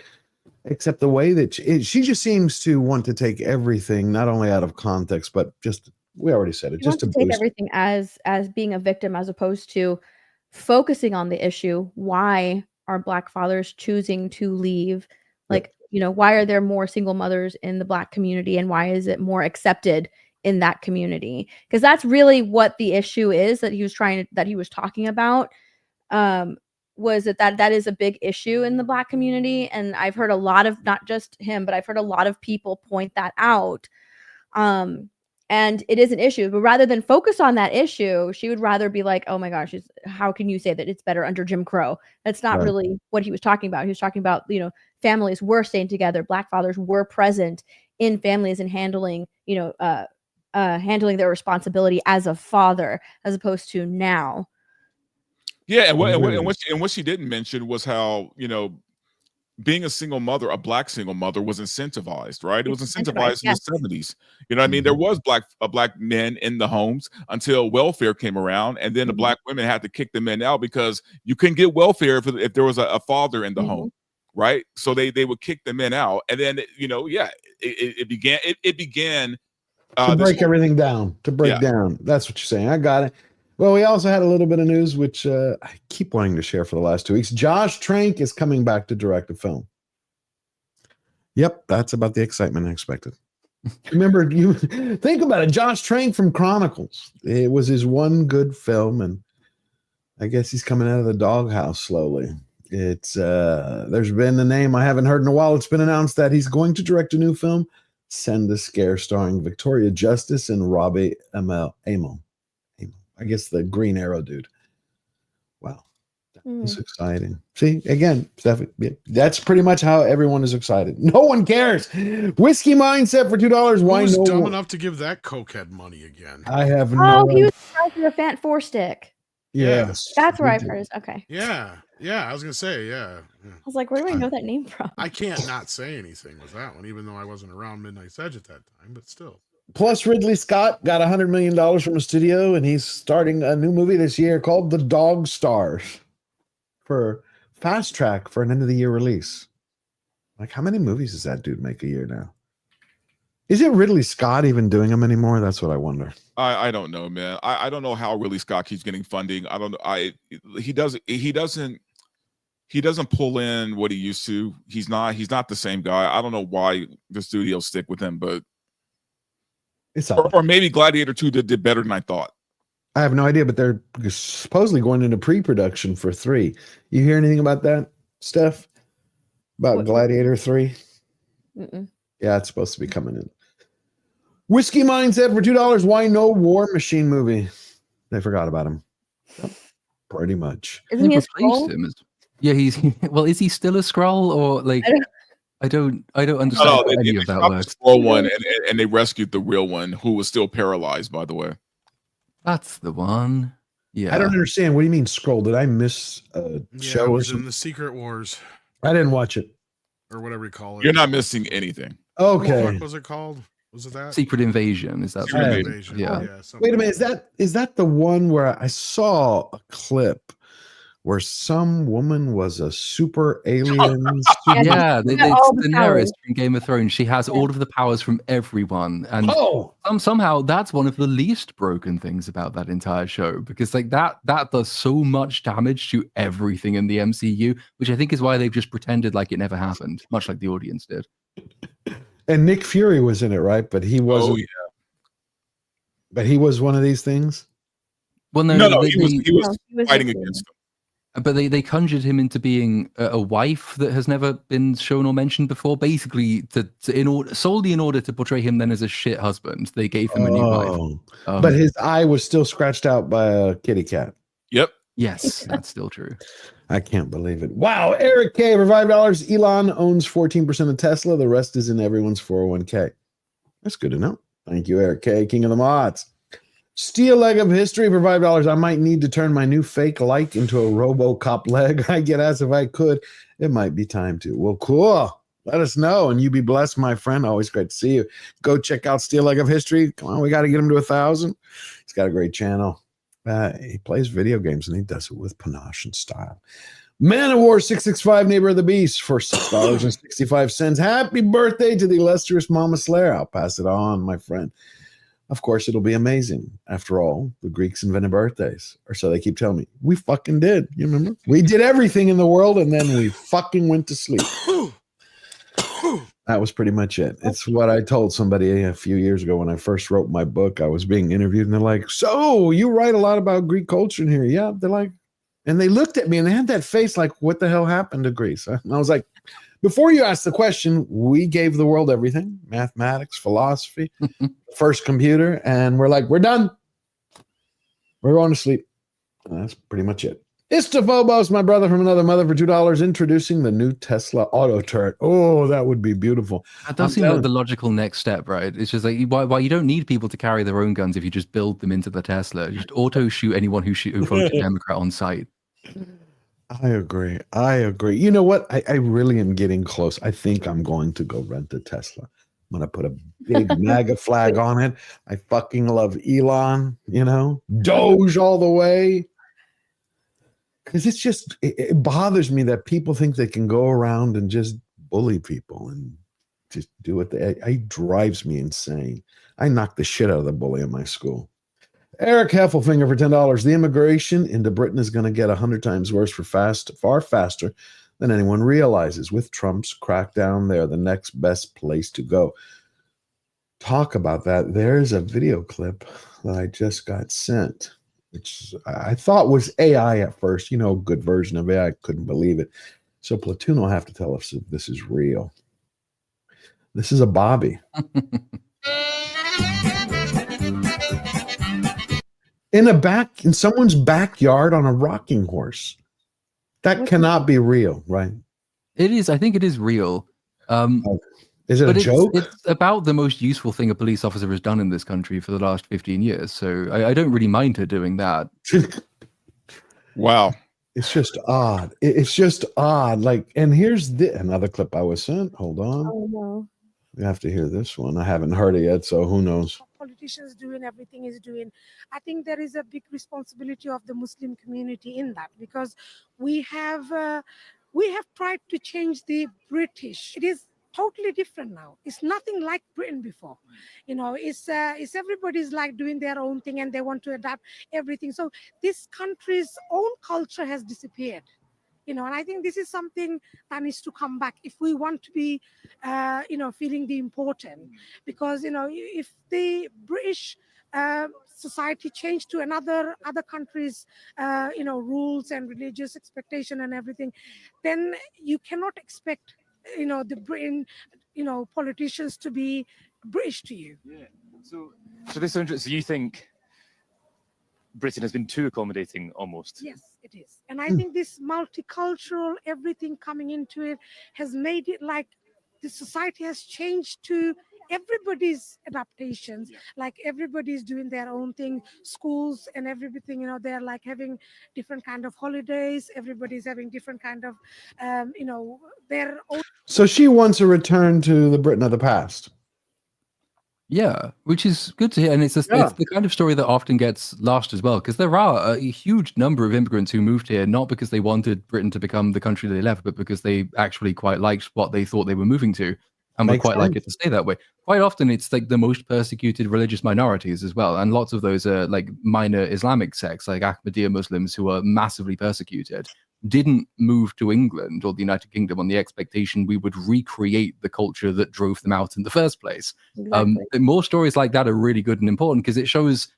except the way that she just seems to want to take everything not only out of context, but just We already said it. He Just wants to to take boost. everything as being a victim as opposed to focusing on the issue. Why are Black fathers choosing to leave? Like, why are there more single mothers in the Black community, and why is it more accepted in that community? Because that's really what the issue is that he was talking about. Was that is a big issue in the Black community, and I've heard a lot of, not just him, but I've heard a lot of people point that out. And it is an issue, but rather than focus on that issue, she would rather be like, oh my gosh, how can you say that it's better under Jim Crow? That's not really what he was talking about. He was talking about, families were staying together. Black fathers were present in families and handling, handling their responsibility as a father, as opposed to now. Yeah, and what she didn't mention was how, being a single mother, a Black single mother, was incentivized, right? It was incentivized in the 70s. You know what I mean? There was black men in the homes until welfare came around, and then the Black women had to kick the men out because you couldn't get welfare if there was a father in the home, right? So they would kick the men out, and then it began to break everything down. To break down. That's what you're saying. I got it. Well, we also had a little bit of news, which I keep wanting to share for the last 2 weeks. Josh Trank is coming back to direct a film. Yep, that's about the excitement I expected. Remember, you think about it. Josh Trank from Chronicles. It was his one good film, and I guess he's coming out of the doghouse slowly. It's there's been a name I haven't heard in a while. It's been announced that he's going to direct a new film, Send a Scare, starring Victoria Justice and Robbie Amell. I guess the Green Arrow dude. Wow. That's exciting. See, again, that's pretty much how everyone is excited. No one cares. Whiskey Mindset for $2. Why Who's no dumb one? enough to give that cokehead money again? I have no Oh, he was for the Fant 4 stick. Yes. That's where I've heard it. Okay. Yeah. I was gonna say, yeah. I was like, where do I know that name from? I can't not say anything with that one, even though I wasn't around Midnight's Edge at that time, but still. Plus, Ridley Scott got $100 million from a studio, and he's starting a new movie this year called The Dog Stars for Fast Track for an end of the year release. Like, how many movies does that dude make a year now? Is it Ridley Scott even doing them anymore? That's what I wonder. I don't know, man. I don't know how Ridley Scott keeps getting funding. I don't know. He doesn't pull in what he used to. He's not the same guy. I don't know why the studios stick with him, but or maybe Gladiator 2 did better than I thought. I have no idea, but they're supposedly going into pre-production for 3. You hear anything about that, Steph? About Gladiator 3? Yeah, it's supposed to be coming in. Whiskey Mindset for $2. Why no War Machine movie? They forgot about him. Pretty much. Isn't he a Skrull? Yeah, he's well. Is he still a Skrull, or like? I don't understand how any of that works. The Skrull one, and they rescued the real one, who was still paralyzed, by the way. That's the one. Yeah. I don't understand. What do you mean Skrull? Did I miss a show? It Or was in something? the Secret Wars. I didn't watch it. Or whatever you call it. You're not missing anything. Okay. What was it called? Was it that? Secret Invasion? Is that Secret Invasion? Yeah. Wait a minute. Is that the one where I saw a clip where some woman was a super alien? Yeah, it's Daenerys from Game of Thrones. She has all of the powers from everyone, and somehow that's one of the least broken things about that entire show, because like that does so much damage to everything in the MCU, which I think is why they've just pretended like it never happened, much like the audience did. And Nick Fury was in it, right? But he wasn't. Oh, yeah. But he was one of these things. Well, no, he was fighting against them. But they conjured him into being a wife that has never been shown or mentioned before, basically solely in order to portray him then as a shit husband. They gave him a new wife. But his eye was still scratched out by a kitty cat. Yep. Yes, that's still true. I can't believe it. Wow. Eric K for $5. Elon owns 14% of Tesla. The rest is in everyone's 401k. That's good to know. Thank you, Eric K, King of the Mods. Steel leg of history for $5. I might need to turn my new fake like into a RoboCop leg. I get asked if I could. It might be time to. Well, cool. Let us know, and you be blessed, my friend. Always great to see you. Go check out Steel leg of history. Come on, we got to get him to 1,000. He's got a great channel. He plays video games, and he does it with panache and style. Man of War 665, Neighbor of the Beast for $6.65. Happy birthday to the illustrious Mama Slayer. I'll pass it on, my friend. Of course, it'll be amazing. After all, the Greeks invented birthdays, or so they keep telling me. We fucking did. You remember? We did everything in the world, and then we fucking went to sleep. That was pretty much it. It's what I told somebody a few years ago when I first wrote my book. I was being interviewed, and they're like, "So you write a lot about Greek culture in here?" Yeah. They're like, and they looked at me, and they had that face like, "What the hell happened to Greece?" And I was like, before you ask the question, we gave the world everything: mathematics, philosophy, first computer, and we're like, we're done. We're going to sleep. And that's pretty much it. It's Phobos, my brother from another mother, for $2, introducing the new Tesla auto turret. Oh, that would be beautiful. That does seem like the logical next step, right? It's just like, why you don't need people to carry their own guns if you just build them into the Tesla. Just auto shoot anyone who votes Democrat on sight. I agree. You know what? I really am getting close. I think I'm going to go rent a Tesla. I'm going to put a big MAGA flag on it. I fucking love Elon, Doge all the way. Because it's just, it bothers me that people think they can go around and just bully people and just do it. It drives me insane. I knocked the shit out of the bully in my school. Eric Heffelfinger for $10. The immigration into Britain is going to get 100 times worse far faster than anyone realizes. With Trump's crackdown, they're the next best place to go. Talk about that. There's a video clip that I just got sent, which I thought was AI at first. Good version of AI. I couldn't believe it. So Platoon will have to tell us if this is real. This is a Bobby. In someone's backyard on a rocking horse. That cannot be real, right? It is. I think it is real. Is it a joke? It's about the most useful thing a police officer has done in this country for the last 15 years. So I don't really mind her doing that. Wow. It's just odd. It's just odd. And here's another clip I was sent. Hold on. Oh, no. You have to hear this one. I haven't heard it yet, so who knows? Politicians doing everything is doing. I think there is a big responsibility of the Muslim community in that, because we have tried to change the British. It is totally different now. It's nothing like Britain before. It's everybody's like doing their own thing and they want to adapt everything. So this country's own culture has disappeared. And I think this is something that needs to come back if we want to be, feeling the important. Because, if the British society changed to other countries, rules and religious expectation and everything, then you cannot expect, the Britain, politicians to be British to you. Yeah. So this is interesting. So you think Britain has been too accommodating almost? Yes, it is. And I think this multicultural, everything coming into it has made it like the society has changed to everybody's adaptations. Like everybody's doing their own thing, schools and everything, they're like having different kind of holidays. Everybody's having different kind of, their own. So she wants a return to the Britain of the past. Yeah, which is good to hear. And it's the kind of story that often gets lost as well, because there are a huge number of immigrants who moved here, not because they wanted Britain to become the country they left, but because they actually quite liked what they thought they were moving to and would quite like it to stay that way. Quite often, it's like the most persecuted religious minorities as well. And lots of those are like minor Islamic sects, like Ahmadiyya Muslims, who are massively persecuted, didn't move to England or the United Kingdom on the expectation we would recreate the culture that drove them out in the first place. Exactly. More stories like that are really good and important because it shows,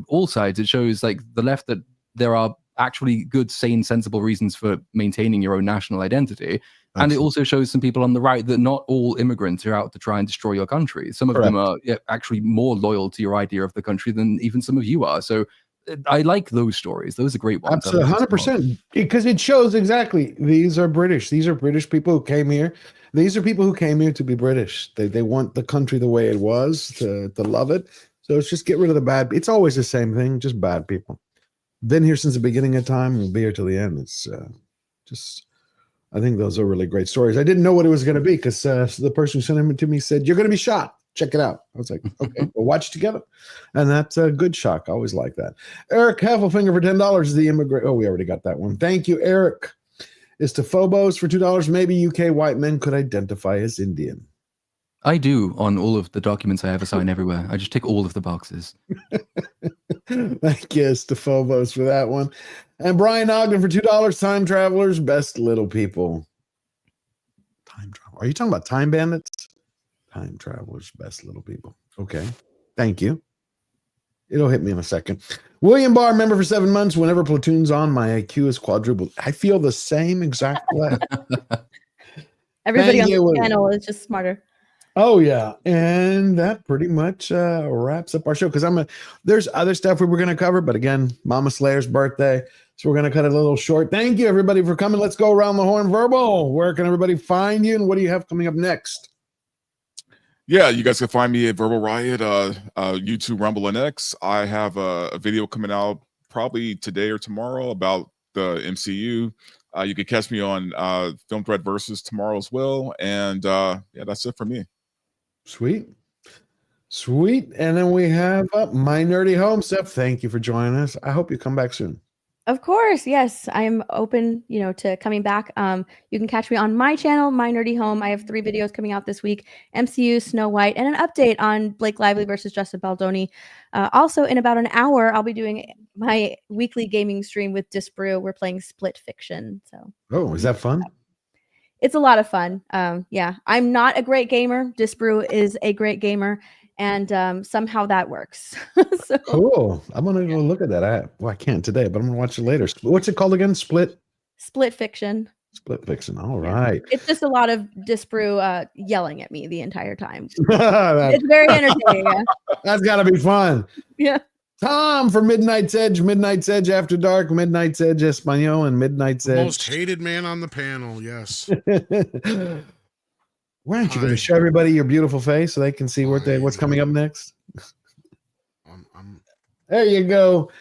all sides. It shows like the left that there are actually good, sane, sensible reasons for maintaining your own national identity. Absolutely. And it also shows some people on the right that not all immigrants are out to try and destroy your country. Some of them are actually more loyal to your idea of the country than even some of you are. So I like those stories. Those are great ones. Absolutely, 100%. Because it shows exactly these are British. These are British people who came here. These are people who came here to be British. They want the country the way it was, to love it. So it's just get rid of the bad. It's always the same thing, just bad people. Been here since the beginning of time. We'll be here till the end. It's I think those are really great stories. I didn't know what it was going to be because the person who sent them to me said, "You're going to be shot. Check it out." I was like, okay, we'll watch it together. And that's a good shock. I always like that. Eric Heffelfinger for $10. The immigrant. Oh, we already got that one. Thank you, Eric. Is to Phobos for $2. Maybe UK white men could identify as Indian. I do on all of the documents I ever sign everywhere. I just tick all of the boxes. Thank you, Stephobos, for that one. And Brian Ogden for $2. Time Travelers, best little people. Time travel. Are you talking about Time Bandits? Time Travelers, best little people. Okay. Thank you. It'll hit me in a second. William Barr, member for 7 months. Whenever Platoon's on, my IQ is quadrupled. I feel the same exact way. Everybody Thank on you, the William. channel is just smarter. Oh yeah, and that pretty much wraps up our show because there's other stuff we were going to cover, but again, Mama Slayer's birthday, so we're going to cut it a little short. Thank you everybody for coming. Let's go around the horn. Verbal, where can everybody find you, and what do you have coming up next? Yeah, you guys can find me at Verbal Riot, YouTube, Rumble, and X. I have a video coming out probably today or tomorrow about the MCU. You can catch me on Film Thread Versus tomorrow as well, and yeah, that's it for me. Sweet. And then we have My Nerdy Home Steph. Thank you for joining us. I hope you come back soon. Of course, yes. I'm open, to coming back. You can catch me on my channel, My Nerdy Home. I have 3 videos coming out this week: MCU, Snow White, and an update on Blake Lively versus Justin Baldoni. Also, in about an hour, I'll be doing my weekly gaming stream with Disbrew. We're playing Split Fiction. So, Oh, is that fun? it's a lot of fun. Yeah, I'm not a great gamer. Disbrew is a great gamer, and somehow that works. So, Cool. I'm gonna go look at that. I can't today, but I'm gonna watch it later. What's it called again? Split Fiction. Split Fiction. All right. It's just a lot of Disbrew yelling at me the entire time. That- It's very entertaining. Yeah. That's got to be fun. Yeah. Tom for Midnight's Edge After Dark, Midnight's Edge Espanol, and Midnight's Edge. Most hated man on the panel. Yes. Why aren't you going to show everybody your beautiful face so they can see what's coming up next? There you go.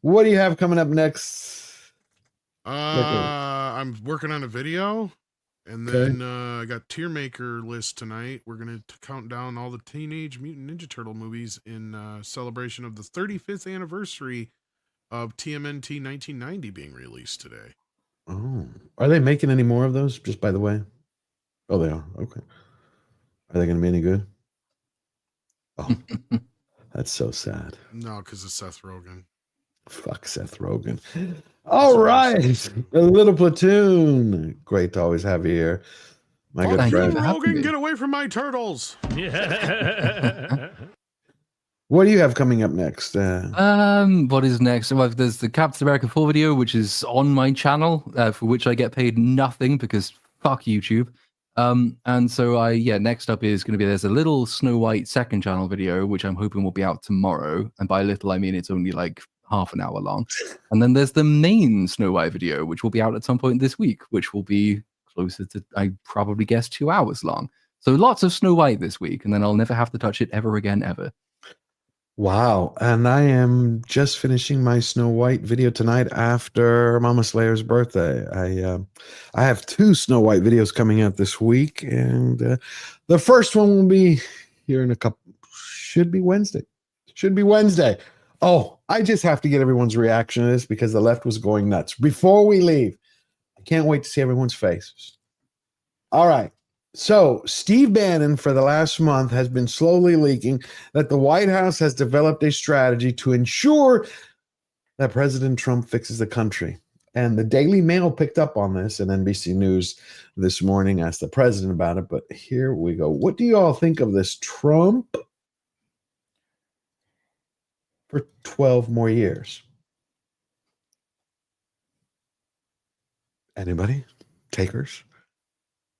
What do you have coming up next? I'm working on a video, and Okay. then I got tier maker list tonight. We're gonna count down all the Teenage Mutant Ninja Turtle movies in celebration of the 35th anniversary of TMNT 1990 being released today. Oh, are they making any more of those? Just by the way. Oh, they are. Okay. Are they going to be any good? Oh, that's so sad. No, because of Seth Rogen. Fuck Seth Rogen. All right. A little platoon. Great to always have you here. My good friend. Rogen, get away from my turtles. Yeah. What do you have coming up next? What is next? Well, there's the Captain America 4 video, which is on my channel, for which I get paid nothing because fuck YouTube. And so next up is going to be, there's a little Snow White second channel video, which I'm hoping will be out tomorrow. And by little, I mean it's only like half an hour long. And then there's the main Snow White video, which will be out at some point this week, which will be closer to, I probably guess, 2 hours long. So lots of Snow White this week, and then I'll never have to touch it ever again, ever. Wow. And I am just finishing my Snow White video tonight after Mama Slayer's birthday. I have 2 Snow White videos coming out this week, and the first one will be here in a couple, should be Wednesday. Oh, I just have to get everyone's reaction to this because the left was going nuts. Before we leave, I can't wait to see everyone's faces. All right. So Steve Bannon for the last month has been slowly leaking that the White House has developed a strategy to ensure that President Trump fixes the country. And the Daily Mail picked up on this, and NBC News this morning asked the president about it. But here we go. What do you all think of this? Trump for 12 more years. Anybody? Takers?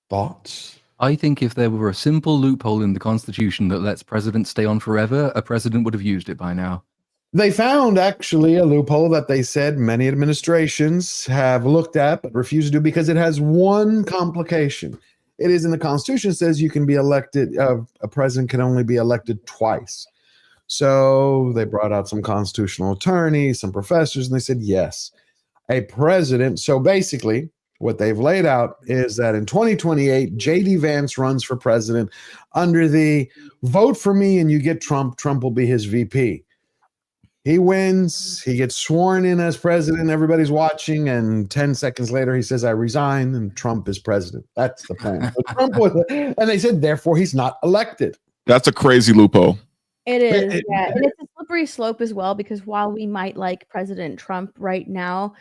Thoughts? I think if there were a simple loophole in the Constitution that lets presidents stay on forever, a president would have used it by now. They found actually a loophole that they said many administrations have looked at but refused to do because it has one complication. It is in the Constitution, it says you can be elected, a president can only be elected twice. So they brought out some constitutional attorneys, some professors, and they said, yes, a president. So basically, what they've laid out is that in 2028, J.D. Vance runs for president under the vote for me and you get Trump. Trump will be his VP. He wins. He gets sworn in as president. Everybody's watching, and 10 seconds later, he says, "I resign," and Trump is president. That's the plan. So Trump was, and they said, therefore, he's not elected. That's a crazy loophole. It is, yeah, and it's a slippery slope as well, because while we might like President Trump right now,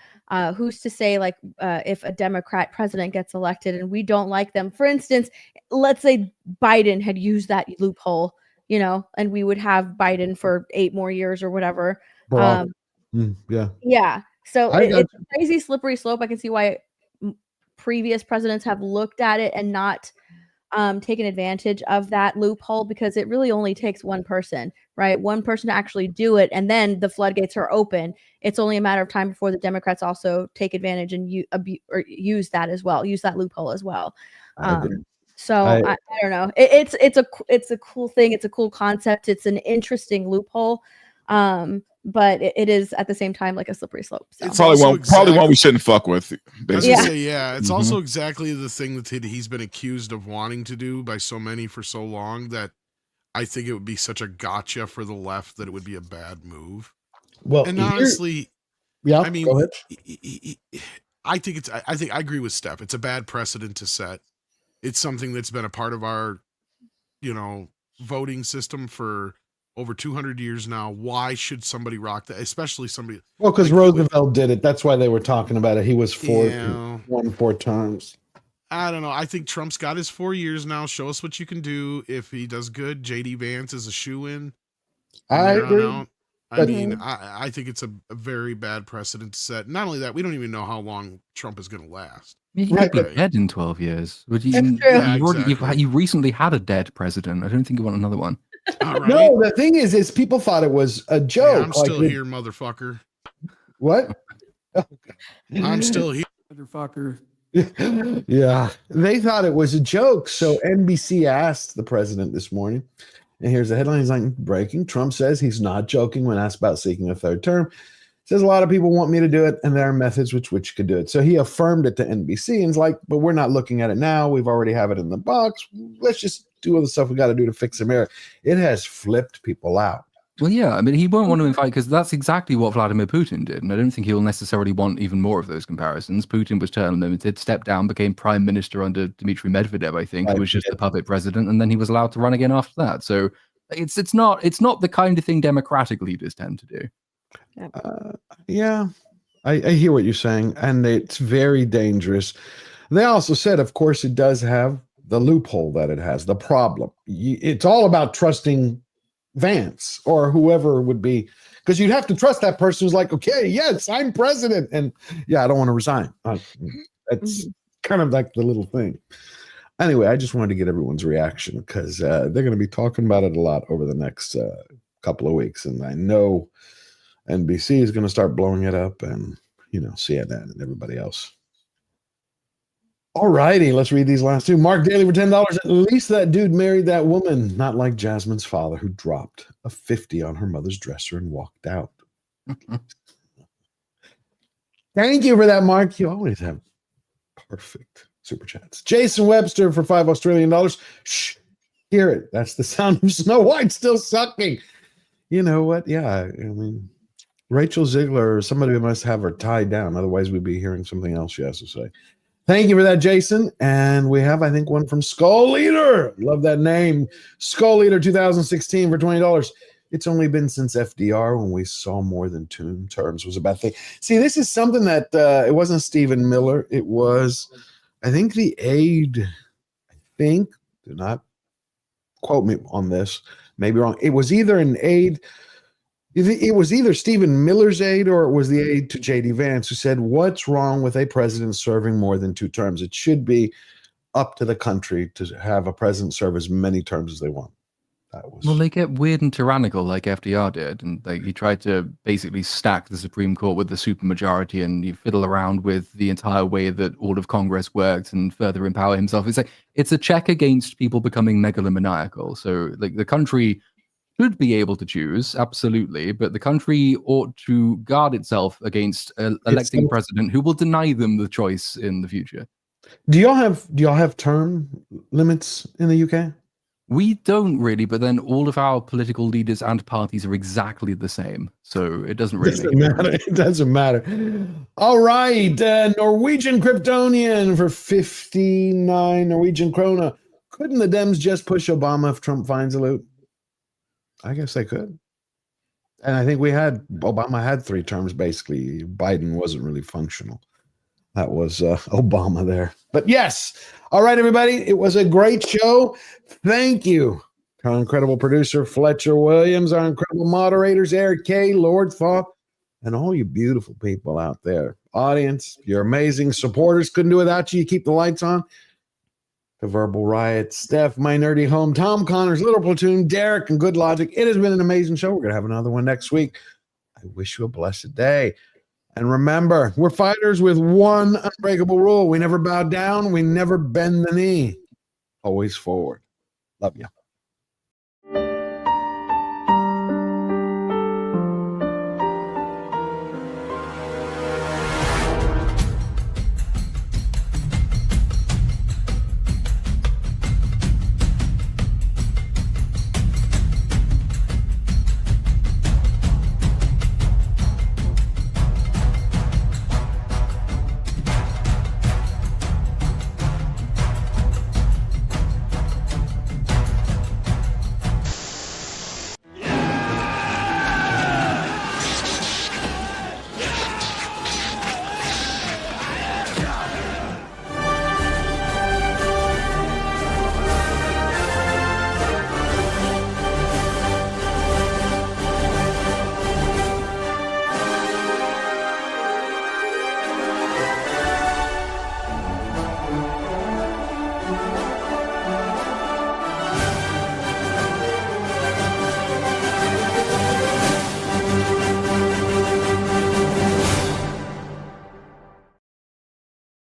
who's to say, like, if a Democrat president gets elected and we don't like them? For instance, let's say Biden had used that loophole, you know, and we would have Biden for 8 more years or whatever. Yeah. Yeah. So I got it's a crazy slippery slope. I can see why previous presidents have looked at it and not taken advantage of that loophole, because it really only takes one person, right? One person to actually do it, and then the floodgates are open. It's only a matter of time before the Democrats also take advantage and use that as well, use that loophole as well. So I don't know. It's a cool thing. It's a cool concept. It's an interesting loophole. But it is at the same time like a slippery slope. So. It's probably one we shouldn't fuck with. Basically. I was gonna say, it's also exactly the thing that he's been accused of wanting to do by so many for so long, that I think it would be such a gotcha for the left that it would be a bad move. Well, and honestly, yeah, I mean, go ahead. I think I agree with Steph. It's a bad precedent to set. It's something that's been a part of our, voting system for over 200 years now. Why should somebody rock that? Especially somebody. Well, because Roosevelt did it. That's why they were talking about it. He was won 4 times. I don't know. I think Trump's got his 4 years now. Show us what you can do. If he does good, JD Vance is a shoo-in. I agree. I mean, I think it's a very bad precedent to set. Not only that, we don't even know how long Trump is going to last. He could be dead in 12 years. You recently had a dead president. I don't think you want another one. Right. No, the thing is people thought it was a joke. Yeah, I'm still here, motherfucker. What? I'm still here, motherfucker. Yeah, they thought it was a joke. So NBC asked the president this morning, and here's the headline. He's like, breaking. Trump says he's not joking when asked about seeking a 3rd term. Says a lot of people want me to do it, and there are methods with which you could do it. So he affirmed it to NBC, and he's like, but we're not looking at it now. We've already have it in the box. Let's just do all the stuff we got to do to fix America. It has flipped people out. Well, yeah, I mean, he won't want to invite, because that's exactly what Vladimir Putin did. And I don't think he'll necessarily want even more of those comparisons. Putin was term limited, stepped down, became prime minister under Dmitry Medvedev, I think, who was just the puppet president. And then he was allowed to run again after that. So it's not the kind of thing democratic leaders tend to do. Yeah, I hear what you're saying, and it's very dangerous. They also said, of course, it does have the loophole that it has, the problem. It's all about trusting Vance or whoever would be, because you'd have to trust that person who's like, okay, yes, I'm president, and yeah, I don't want to resign. That's kind of like the little thing. Anyway, I just wanted to get everyone's reaction, because they're going to be talking about it a lot over the next couple of weeks, and I know NBC is going to start blowing it up, and CNN and everybody else. All righty, let's read these last 2. Mark Daly for $10. At least that dude married that woman, not like Jasmine's father, who dropped a 50 on her mother's dresser and walked out. Thank you for that, Mark. You always have perfect super chats. Jason Webster for $5 Australian. Shh, hear it. That's the sound of Snow White still sucking. You know what? Yeah, I mean, Rachel Ziegler or somebody must have her tied down. Otherwise, we'd be hearing something else she has to say. Thank you for that, Jason. And we have, I think, one from Skull Eater. Love that name. Skull Eater 2016 for $20. It's only been since FDR when we saw more than 2 terms was a bad thing. See, this is something that it wasn't Stephen Miller. It was, I think, the aide. Do not quote me on this. Maybe wrong. It was either an aide. It was either Stephen Miller's aide or it was the aide to JD Vance who said, what's wrong with a president serving more than 2 terms? It should be up to the country to have a president serve as many terms as they want. Well, they get weird and tyrannical like FDR did. And he tried to basically stack the Supreme Court with the supermajority, and you fiddle around with the entire way that all of Congress worked and further empower himself. It's a check against people becoming megalomaniacal. So the country should be able to choose, absolutely, but the country ought to guard itself against electing a president who will deny them the choice in the future. Do y'all have term limits in the UK? We don't really, but then all of our political leaders and parties are exactly the same. So it doesn't really matter. It doesn't matter. All right. Norwegian Kryptonian for 59 Norwegian krona. Couldn't the Dems just push Obama if Trump finds a loot? I guess they could. And I think Obama had 3 terms, basically. Biden wasn't really functional. That was Obama there. But yes. All right, everybody. It was a great show. Thank you to our incredible producer, Fletcher Williams, our incredible moderators, Eric K., Lord Thought, and all you beautiful people out there. Audience, you're amazing supporters. Couldn't do without you. You keep the lights on. The Verbal Riot, Steph, My Nerdy Home, Tom Connors, Little Platoon, Derek, and Good Logic. It has been an amazing show. We're going to have another one next week. I wish you a blessed day. And remember, we're fighters with one unbreakable rule. We never bow down. We never bend the knee. Always forward. Love you.